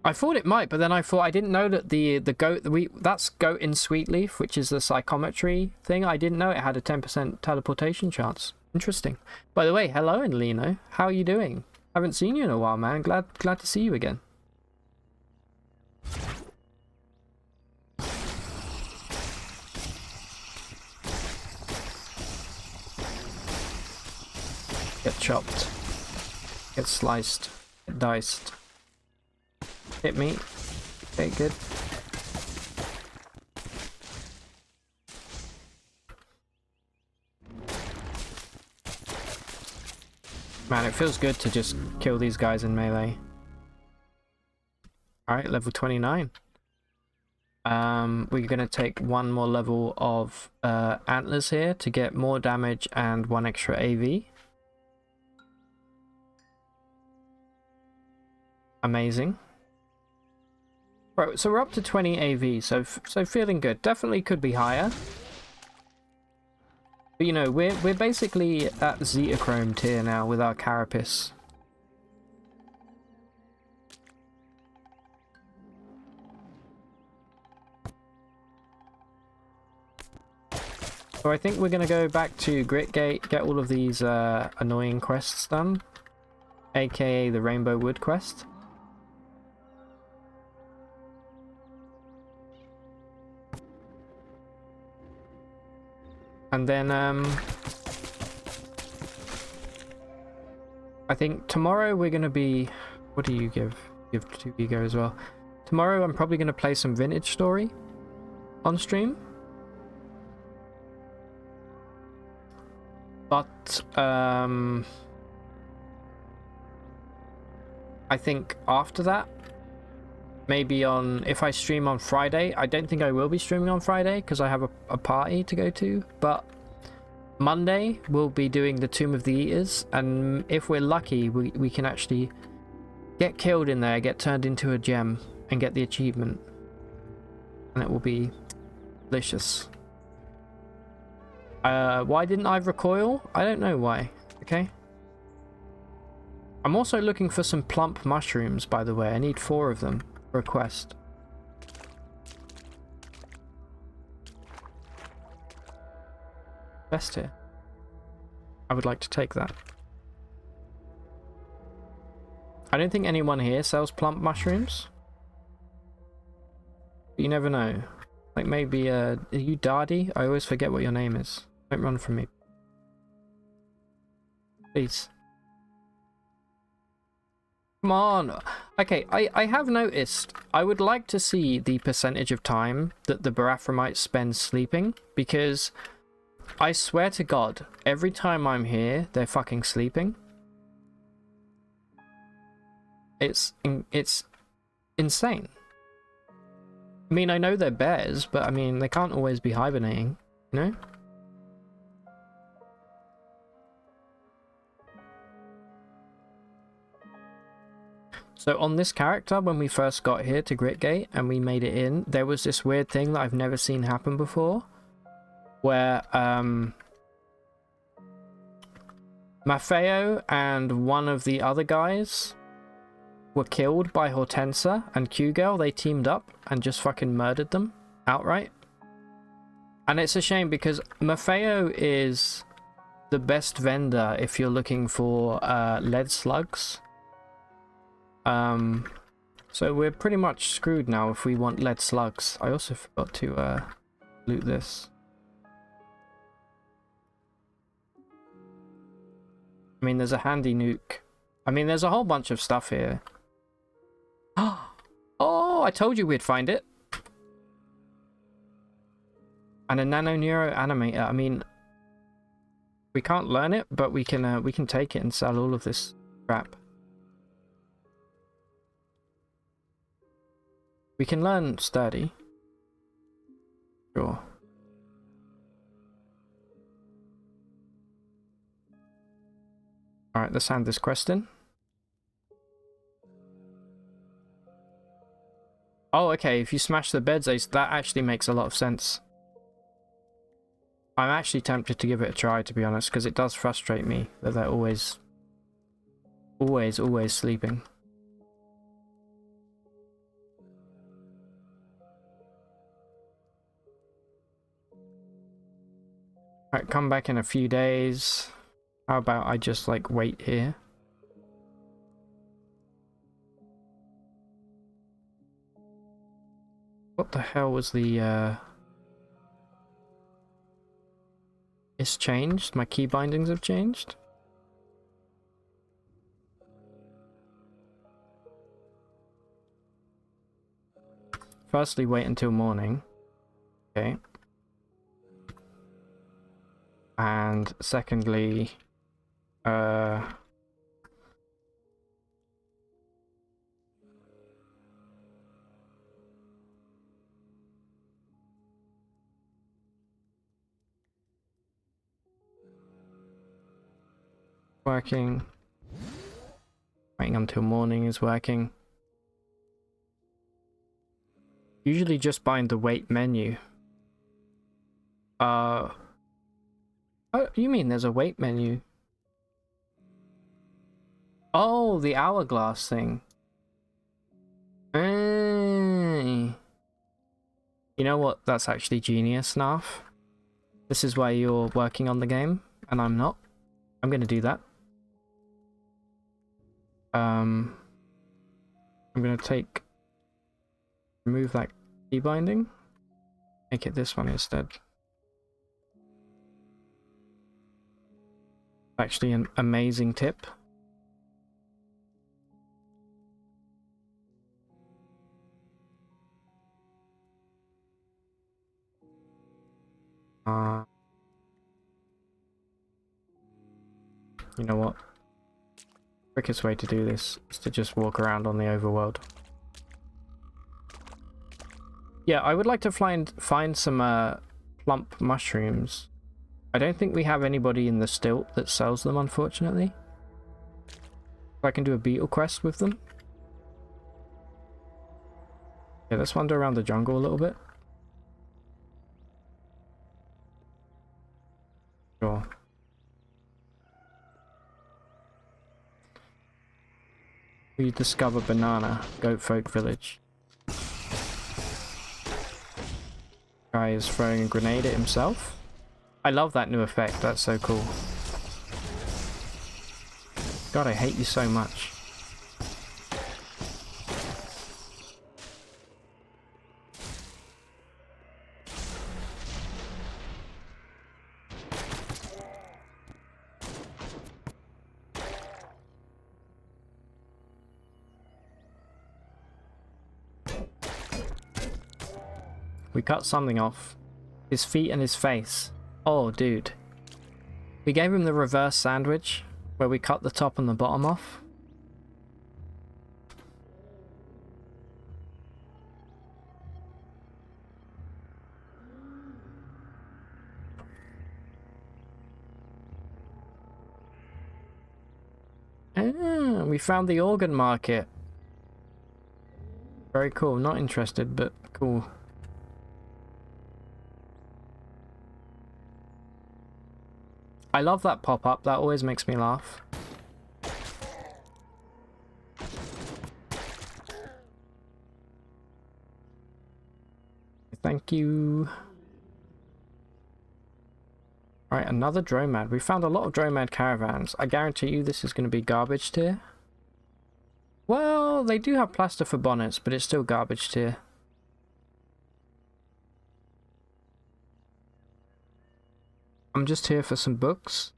I thought it might, but then I thought I didn't know that the goat that's goat in Sweetleaf, which is the psychometry thing. I didn't know it had a 10% teleportation chance. Interesting. By the way, hello, Enlino. How are you doing? Haven't seen you in a while, man. Glad to see you again. Get chopped. Get sliced. Get diced. Hit me. Okay, good. Man, it feels good to just kill these guys in melee. Alright, level 29. We're gonna take one more level of antlers here to get more damage and one extra AV. Amazing. Right, so we're up to 20 AV, so feeling good. Definitely could be higher. But you know, we're basically at Zetachrome tier now with our Carapace. So I think we're gonna go back to Gritgate, get all of these annoying quests done, aka the Rainbow Wood quest. And then, I think tomorrow we're going to be... What do you give? Give to Ego as well. Tomorrow I'm probably going to play some Vintage Story on stream. But, I think after that, maybe on... If I stream on Friday, I don't think I will be streaming on Friday because I have a party to go to. But Monday, we'll be doing the Tomb of the Eaters. And if we're lucky, we can actually get killed in there, get turned into a gem, and get the achievement. And it will be delicious. Why didn't I recoil? I don't know why. Okay. I'm also looking for some plump mushrooms, by the way. I need 4 of them. For a quest. Best here. I would like to take that. I don't think anyone here sells plump mushrooms. But you never know. Like maybe, are you Dardy? I always forget what your name is. Don't run from me. Please. Come on. Okay, I have noticed. I would like to see the percentage of time that the Barathromites spend sleeping, because I swear to God, every time I'm here, they're fucking sleeping. It's insane. I mean, I know they're bears, but I mean, they can't always be hibernating, you know? So on this character, when we first got here to Gritgate and we made it in, there was this weird thing that I've never seen happen before, where Maffeo and one of the other guys were killed by Hortensa and Q-Girl. They teamed up and just fucking murdered them outright. And it's a shame because Maffeo is the best vendor if you're looking for lead slugs. So we're pretty much screwed now if we want lead slugs. I also forgot to loot this. I mean, there's a handy nuke. I mean, there's a whole bunch of stuff here. Oh, I told you we'd find it. And a nano neuro animator. I mean, we can't learn it, but we can take it and sell all of this crap. We can learn sturdy. Sure. Alright, let's hand this quest in. Oh, okay, if you smash the beds, that actually makes a lot of sense. I'm actually tempted to give it a try, to be honest, because it does frustrate me that they're always sleeping. Alright, come back in a few days. How about I just, like, wait here? What the hell was the, It's changed? My key bindings have changed? Firstly, wait until morning. Okay. And secondly, working. Waiting until morning is working. Usually just bind the wait menu. Oh, you mean there's a wait menu? Oh, the hourglass thing. You know what? That's actually genius, Narf. This is why you're working on the game, and I'm not. I'm gonna do that. I'm gonna remove that key binding. Make it this one instead. Actually an amazing tip. You know what? Quickest way to do this is to just walk around on the overworld. Yeah, I would like to find some plump mushrooms. I don't think we have anybody in the Stilt that sells them, unfortunately. I can do a beetle quest with them. Yeah, let's wander around the jungle a little bit. Sure. We discover banana, goat folk village. Guy is throwing a grenade at himself. I love that new effect, that's so cool. God, I hate you so much. We cut something off. His feet and his face. Oh, dude. We gave him the reverse sandwich, where we cut the top and the bottom off. Ah, we found the organ market. Very cool. Not interested, but cool. I love that pop-up. That always makes me laugh. Thank you. Right, another Dromad. We found a lot of Dromad caravans. I guarantee you this is going to be garbage tier. Well, they do have plaster for bonnets, but it's still garbage tier. I'm just here for some books.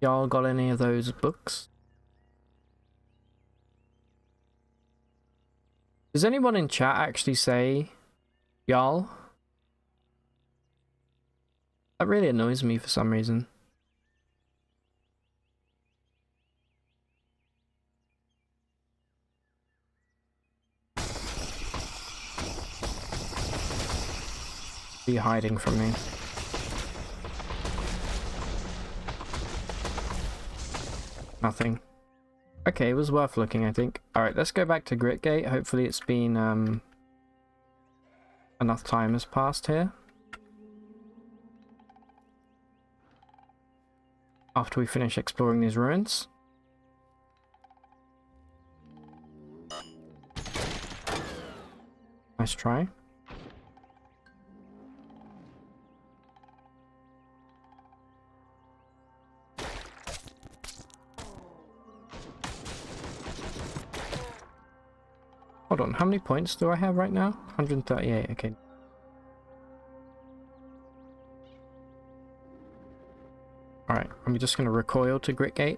Y'all got any of those books? Does anyone in chat actually say y'all? That really annoys me for some reason. Are you hiding from me? Nothing. Okay, it was worth looking, I think. Alright, let's go back to Gritgate. Hopefully it's been, enough time has passed here. After we finish exploring these ruins. Nice try. Hold on, how many points do I have right now? 138, okay. Alright, I'm just going to recoil to Gritgate.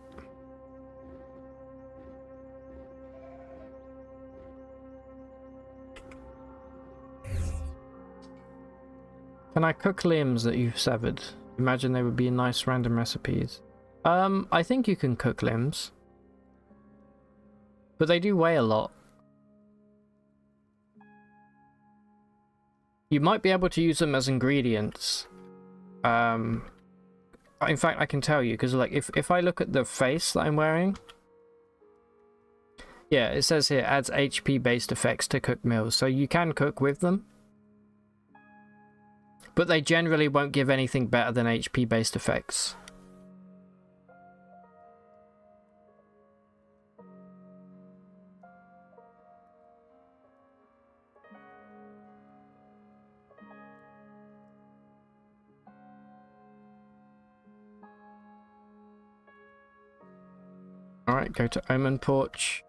Can I cook limbs that you've severed? Imagine they would be nice random recipes. I think you can cook limbs. But they do weigh a lot. You might be able to use them as ingredients. In fact, I can tell you, because like if I look at the face that I'm wearing, yeah, it says here adds HP based effects to cooked meals, so you can cook with them, but they generally won't give anything better than HP based effects. Alright, go to Omen Porch.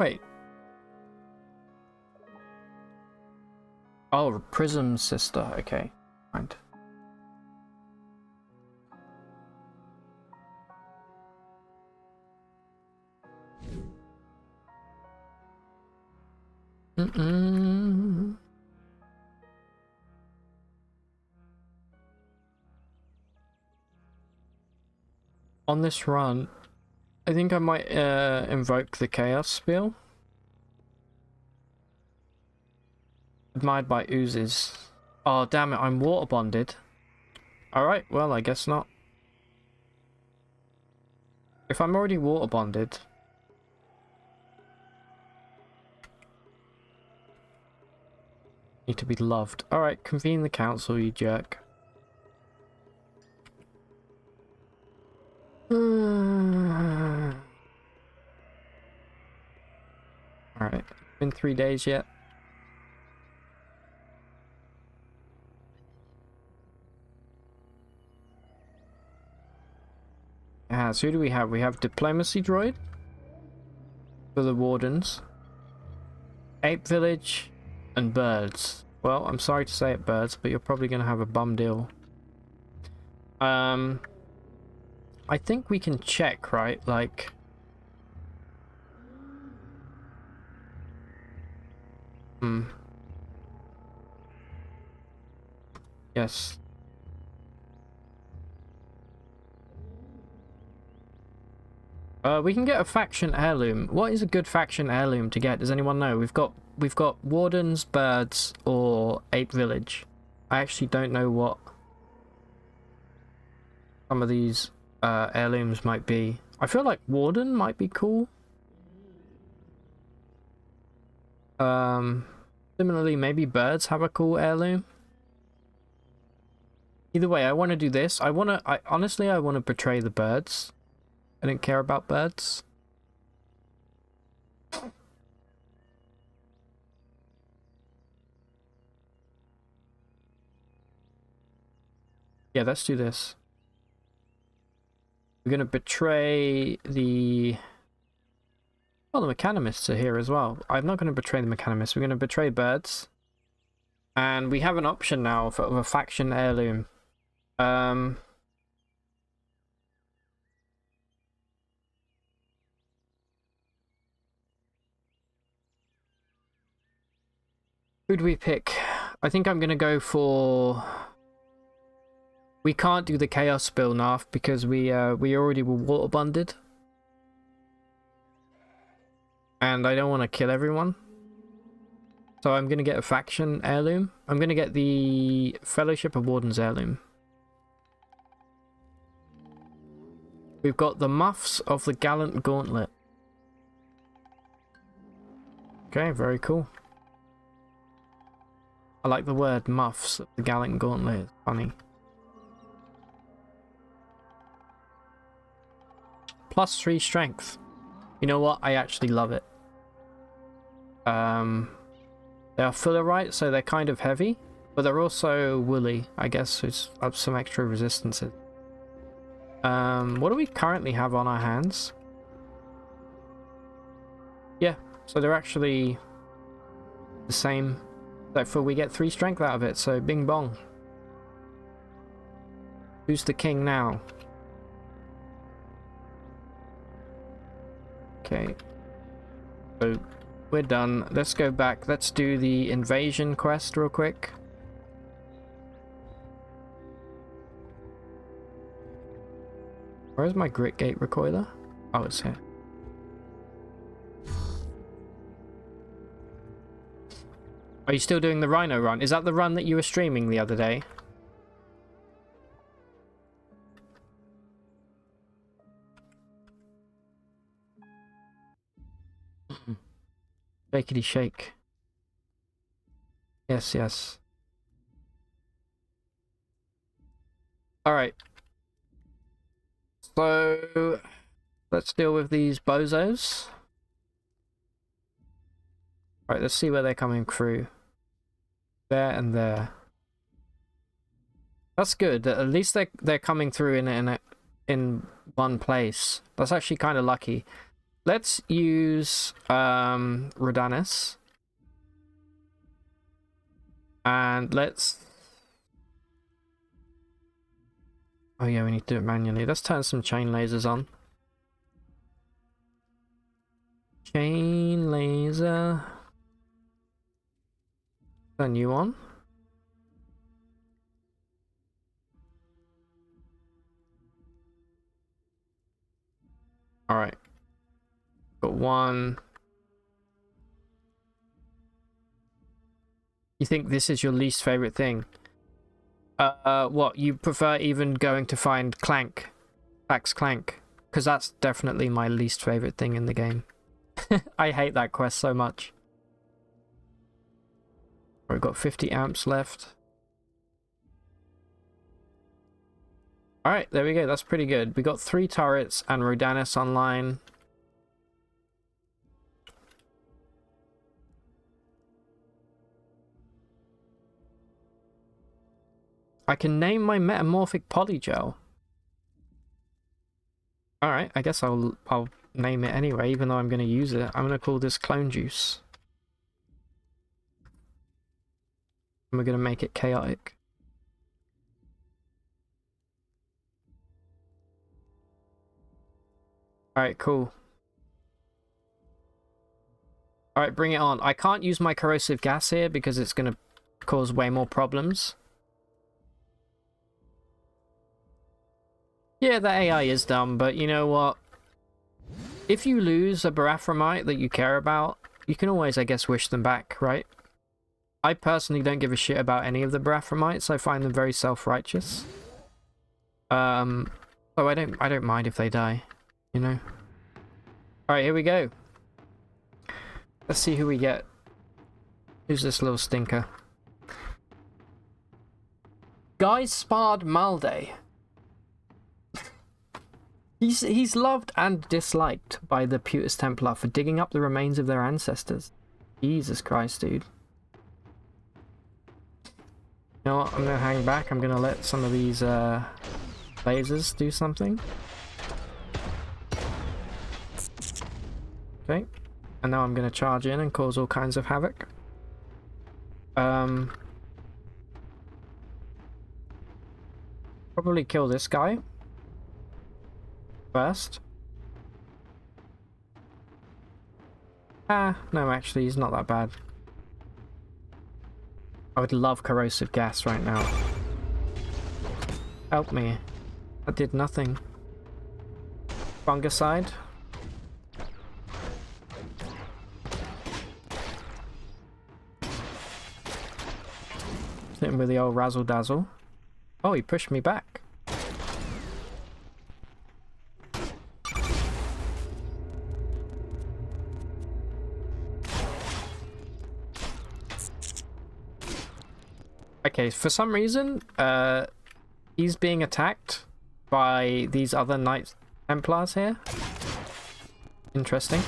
Wait. Oh, Prism Sister, okay. Right. On this run, I think I might invoke the Chaos Spiel. Admired by oozes. Oh, damn it, I'm water bonded. Alright, well, I guess not. If I'm already water bonded... Need to be loved. Alright, convene the council, you jerk. Alright. Been 3 days yet. So who do we have? We have Diplomacy Droid for the Wardens, Ape Village, and Birds. Well, I'm sorry to say it, Birds, but you're probably going to have a bum deal. I think we can check, right? Like... Yes. We can get a faction heirloom. What is a good faction heirloom to get? Does anyone know? We've got Wardens, Birds, or Ape Village. I actually don't know what some of these heirlooms might be. I feel like Warden might be cool. Similarly, maybe Birds have a cool heirloom. Either way, I want to do this. Honestly, I want to betray the Birds. I don't care about Birds. Yeah, let's do this. We're going to betray the... Well, the Mechanimists are here as well. I'm not going to betray the Mechanimists. We're going to betray Birds. And we have an option now for a faction heirloom. Who do we pick? I think I'm gonna go for... We can't do the Chaos Spill Narf because we already were water bonded. And I don't want to kill everyone. So I'm gonna get a faction heirloom. I'm gonna get the Fellowship of Wardens heirloom. We've got the Muffs of the Gallant Gauntlet. Okay, very cool. I like the word muffs of the Gallant Gauntlet. It's funny. +3 strength. You know what? I actually love it. They are fullerite, so they're kind of heavy, but they're also woolly. I guess it's up some extra resistances. What do we currently have on our hands? Yeah, so they're actually the same. Therefore, we get 3 strength out of it, so bing bong. Who's the king now? Okay. So, we're done. Let's go back. Let's do the invasion quest real quick. Where's my Grit Gate recoiler? Oh, it's here. Are you still doing the Rhino run? Is that the run that you were streaming the other day? Shakety shake. Yes, yes. Alright. So, let's deal with these bozos. Alright, let's see where they're coming through. There and there. That's good. At least they're coming through in one place. That's actually kind of lucky. Let's use Rodanis. And let's... Oh yeah, we need to do it manually. Let's turn some chain lasers on. Chain laser. Turn you on. Alright. Got one. You think this is your least favorite thing? What? You prefer even going to find Clank? Pax Clank? Because that's definitely my least favorite thing in the game. I hate that quest so much. We've got 50 amps left. Alright, there we go. That's pretty good. We got 3 turrets and Rodanis online. I can name my metamorphic polygel. Alright, I guess I'll name it anyway, even though I'm going to use it. I'm going to call this Clone Juice. And we're going to make it chaotic. Alright, cool. Alright, bring it on. I can't use my corrosive gas here because it's going to cause way more problems. Yeah, the AI is dumb, but you know what? If you lose a Barathramite that you care about, you can always, I guess, wish them back, right? I personally don't give a shit about any of the Barathamites. I find them very self-righteous. So I don't mind if they die, you know? Alright, here we go. Let's see who we get. Who's this little stinker? Guy Spard Malday. He's loved and disliked by the Putus Templar for digging up the remains of their ancestors. Jesus Christ, dude. You know what? I'm gonna hang back. I'm gonna let some of these lasers do something. Okay. And now I'm gonna charge in and cause all kinds of havoc. Probably kill this guy first. Ah, no, actually, he's not that bad. I would love corrosive gas right now. Help me. That did nothing. Fungicide. Hit him with the old razzle dazzle. Oh, he pushed me back. Okay, for some reason, he's being attacked by these other Knights Templars here. Interesting.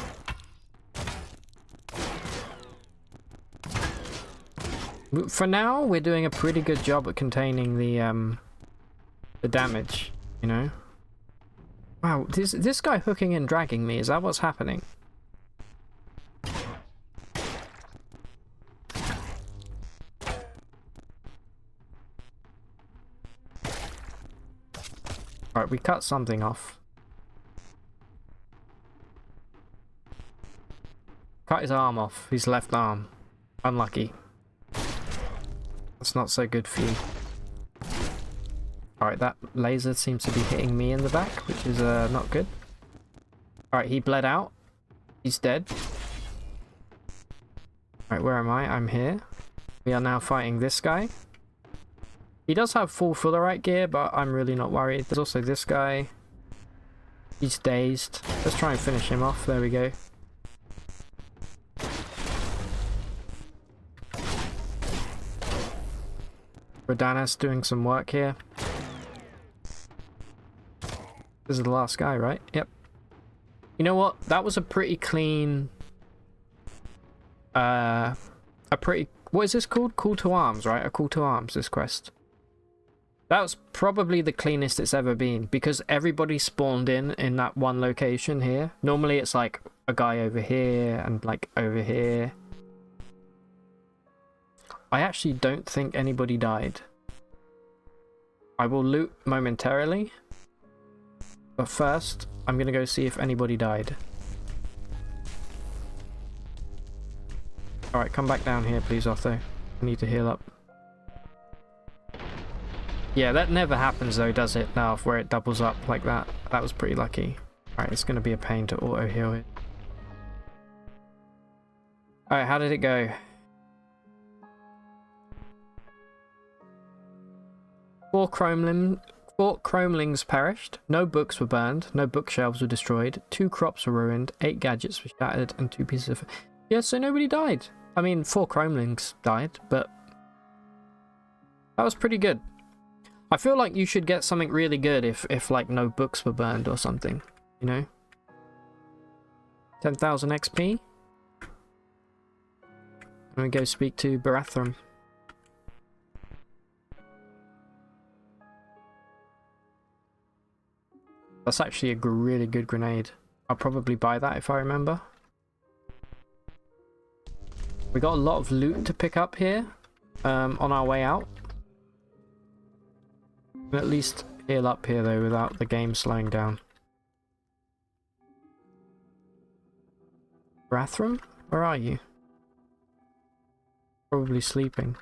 For now, we're doing a pretty good job at containing the damage, you know? Wow, this guy hooking and dragging me, is that what's happening? Alright, we cut something off. Cut his arm off, his left arm. Unlucky. That's not so good for you. Alright, that laser seems to be hitting me in the back, which is not good. Alright, he bled out. He's dead. Alright, where am I? I'm here. We are now fighting this guy. He does have full Fullerite gear, but I'm really not worried. There's also this guy. He's dazed. Let's try and finish him off. There we go. Rodana's doing some work here. This is the last guy, right? Yep. You know what? That was a pretty clean... what is this called? Call to Arms, right? A Call to Arms, this quest. That was probably the cleanest it's ever been, because everybody spawned in that one location here. Normally it's like a guy over here and like over here. I actually don't think anybody died. I will loot momentarily. But first, I'm gonna go see if anybody died. Alright, come back down here please, Otho. I need to heal up. Yeah, that never happens though, does it? Now, where it doubles up like that. That was pretty lucky. Alright, it's gonna be a pain to auto-heal it. Alright, how did it go? Four chromelings perished, no books were burned, no bookshelves were destroyed, 2 crops were ruined, 8 gadgets were shattered, and 2 pieces of... Yeah, so nobody died. I mean, 4 chromelings died, but... that was pretty good. I feel like you should get something really good if like, no books were burned or something, you know? 10,000 XP. Let me go speak to Barathram. That's actually a really good grenade. I'll probably buy that if I remember. We got a lot of loot to pick up here on our way out. We'll at least heal up here though without the game slowing down. Barathram? Where are you? Probably sleeping.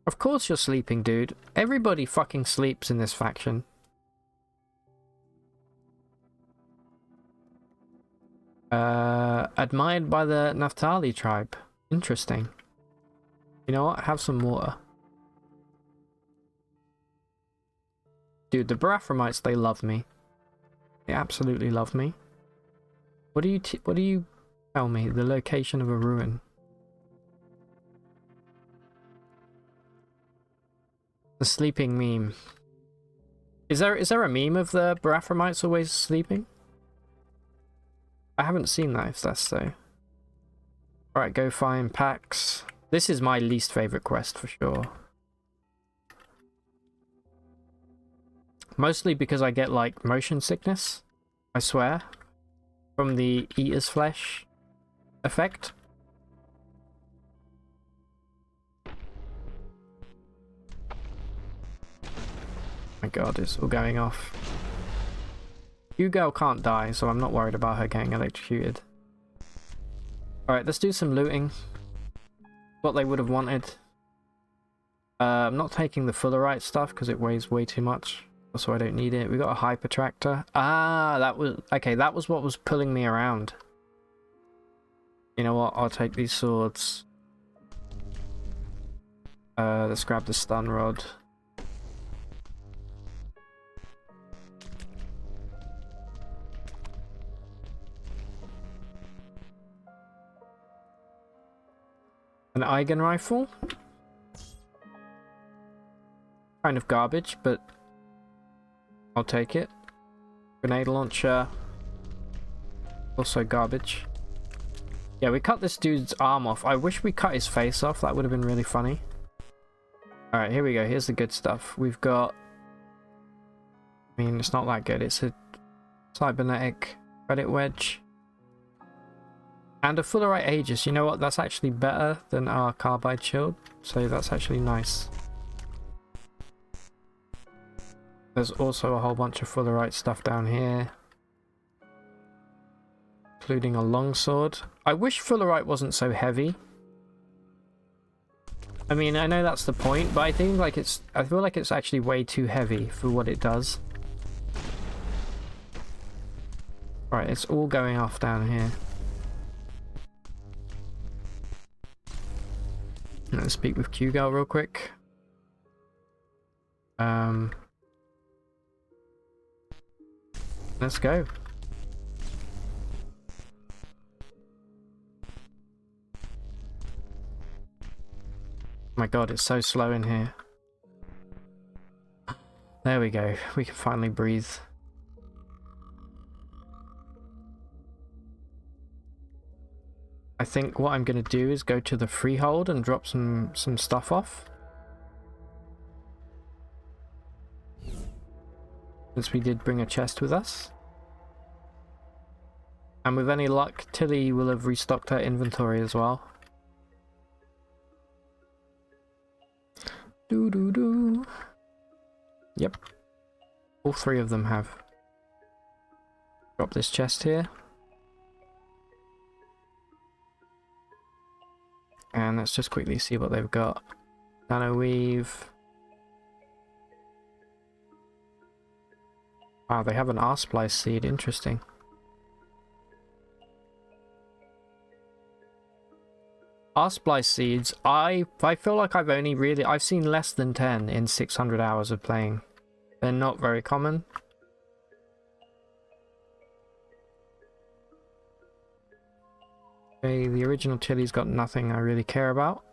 Of course you're sleeping, dude. Everybody fucking sleeps in this faction. Admired by the Naphtali tribe. Interesting. You know what? Have some water. Dude, the Barathamites, they love me. They absolutely love me. What do you tell me? The location of a ruin. The sleeping meme. Is there a meme of the Barathamites always sleeping? I haven't seen that, if that's so. Alright, go find packs. This is my least favorite quest for sure. Mostly because I get like motion sickness, I swear, from the eater's flesh effect. My god, it's all going off. You girl can't die, so I'm not worried about her getting electrocuted. Alright, let's do some looting. What they would have wanted. I'm not taking the fullerite stuff because it weighs way too much. So I don't need it. We got a hyper tractor. Ah, that was... Okay, that was what was pulling me around. You know what? I'll take these swords. Let's grab the stun rod. An Eigen rifle. Kind of garbage, but I'll take it. Grenade launcher. Also garbage. Yeah, we cut this dude's arm off. I wish we cut his face off. That would have been really funny. Alright, here we go. Here's the good stuff. We've got... I mean, it's not that good. It's a cybernetic credit wedge. And a fullerite Aegis. You know what? That's actually better than our carbide shield. So that's actually nice. There's also a whole bunch of fullerite stuff down here. Including a longsword. I wish fullerite wasn't so heavy. I mean, I know that's the point, but I think like I feel like it's actually way too heavy for what it does. Right, it's all going off down here. Let's speak with Q-Girl real quick. Let's go. My god, it's so slow in here. There we go. We can finally breathe. I think what I'm going to do is go to the Freehold and drop some stuff off. Since we did bring a chest with us. And with any luck, Tilly will have restocked her inventory as well. Doo-doo-doo. Yep. All three of them have. Drop this chest here. And let's just quickly see what they've got. Nano weave. Wow, they have an R-splice seed. Interesting. R-splice seeds. I feel like I've seen less than 10 in 600 hours of playing. They're not very common. Okay, the original Tilly's got nothing I really care about.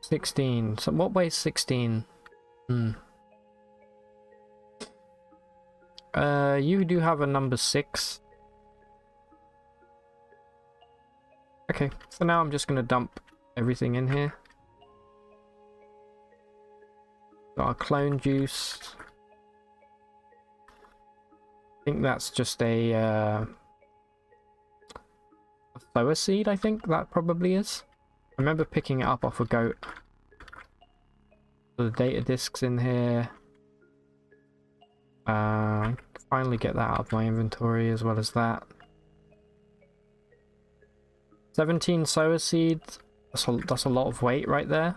16. So what weighs 16? You do have a number 6. Okay, so now I'm just gonna dump everything in here. Got our clone juice. I think that's just a Thoa seed, I think that probably is. I remember picking it up off a goat. So the data discs in here. Finally get that out of my inventory as well as that. 17 sower seeds. That's a lot of weight right there.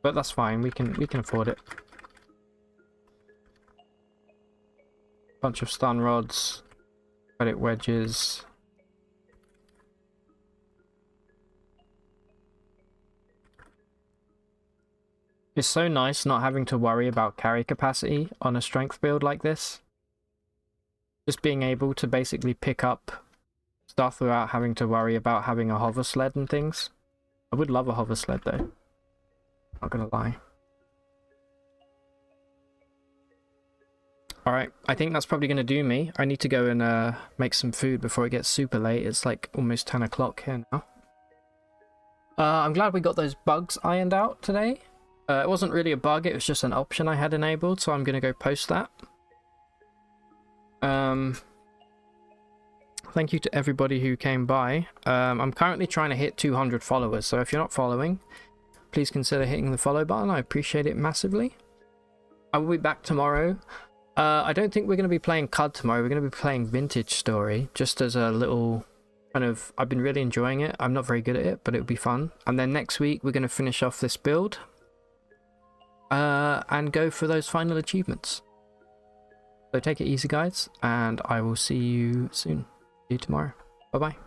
But that's fine. We can afford it. Bunch of stun rods, credit wedges. It's so nice not having to worry about carry capacity on a strength build like this. Just being able to basically pick up stuff without having to worry about having a hover sled and things. I would love a hover sled though. Not gonna lie. Alright, I think that's probably gonna do me. I need to go and make some food before it gets super late. It's like almost 10 o'clock here now. I'm glad we got those bugs ironed out today. It wasn't really a bug, it was just an option I had enabled, so I'm gonna go post that. Thank you to everybody who came by. I'm currently trying to hit 200 followers, so if you're not following, please consider hitting the follow button. I appreciate it massively. I will be back tomorrow. I don't think we're going to be playing CUD tomorrow. We're going to be playing Vintage Story, just as a little kind of... I've been really enjoying it. I'm not very good at it, but it'll be fun. And then next week, we're going to finish off this build and go for those final achievements. So take it easy, guys, and I will see you soon. See you tomorrow. Bye-bye.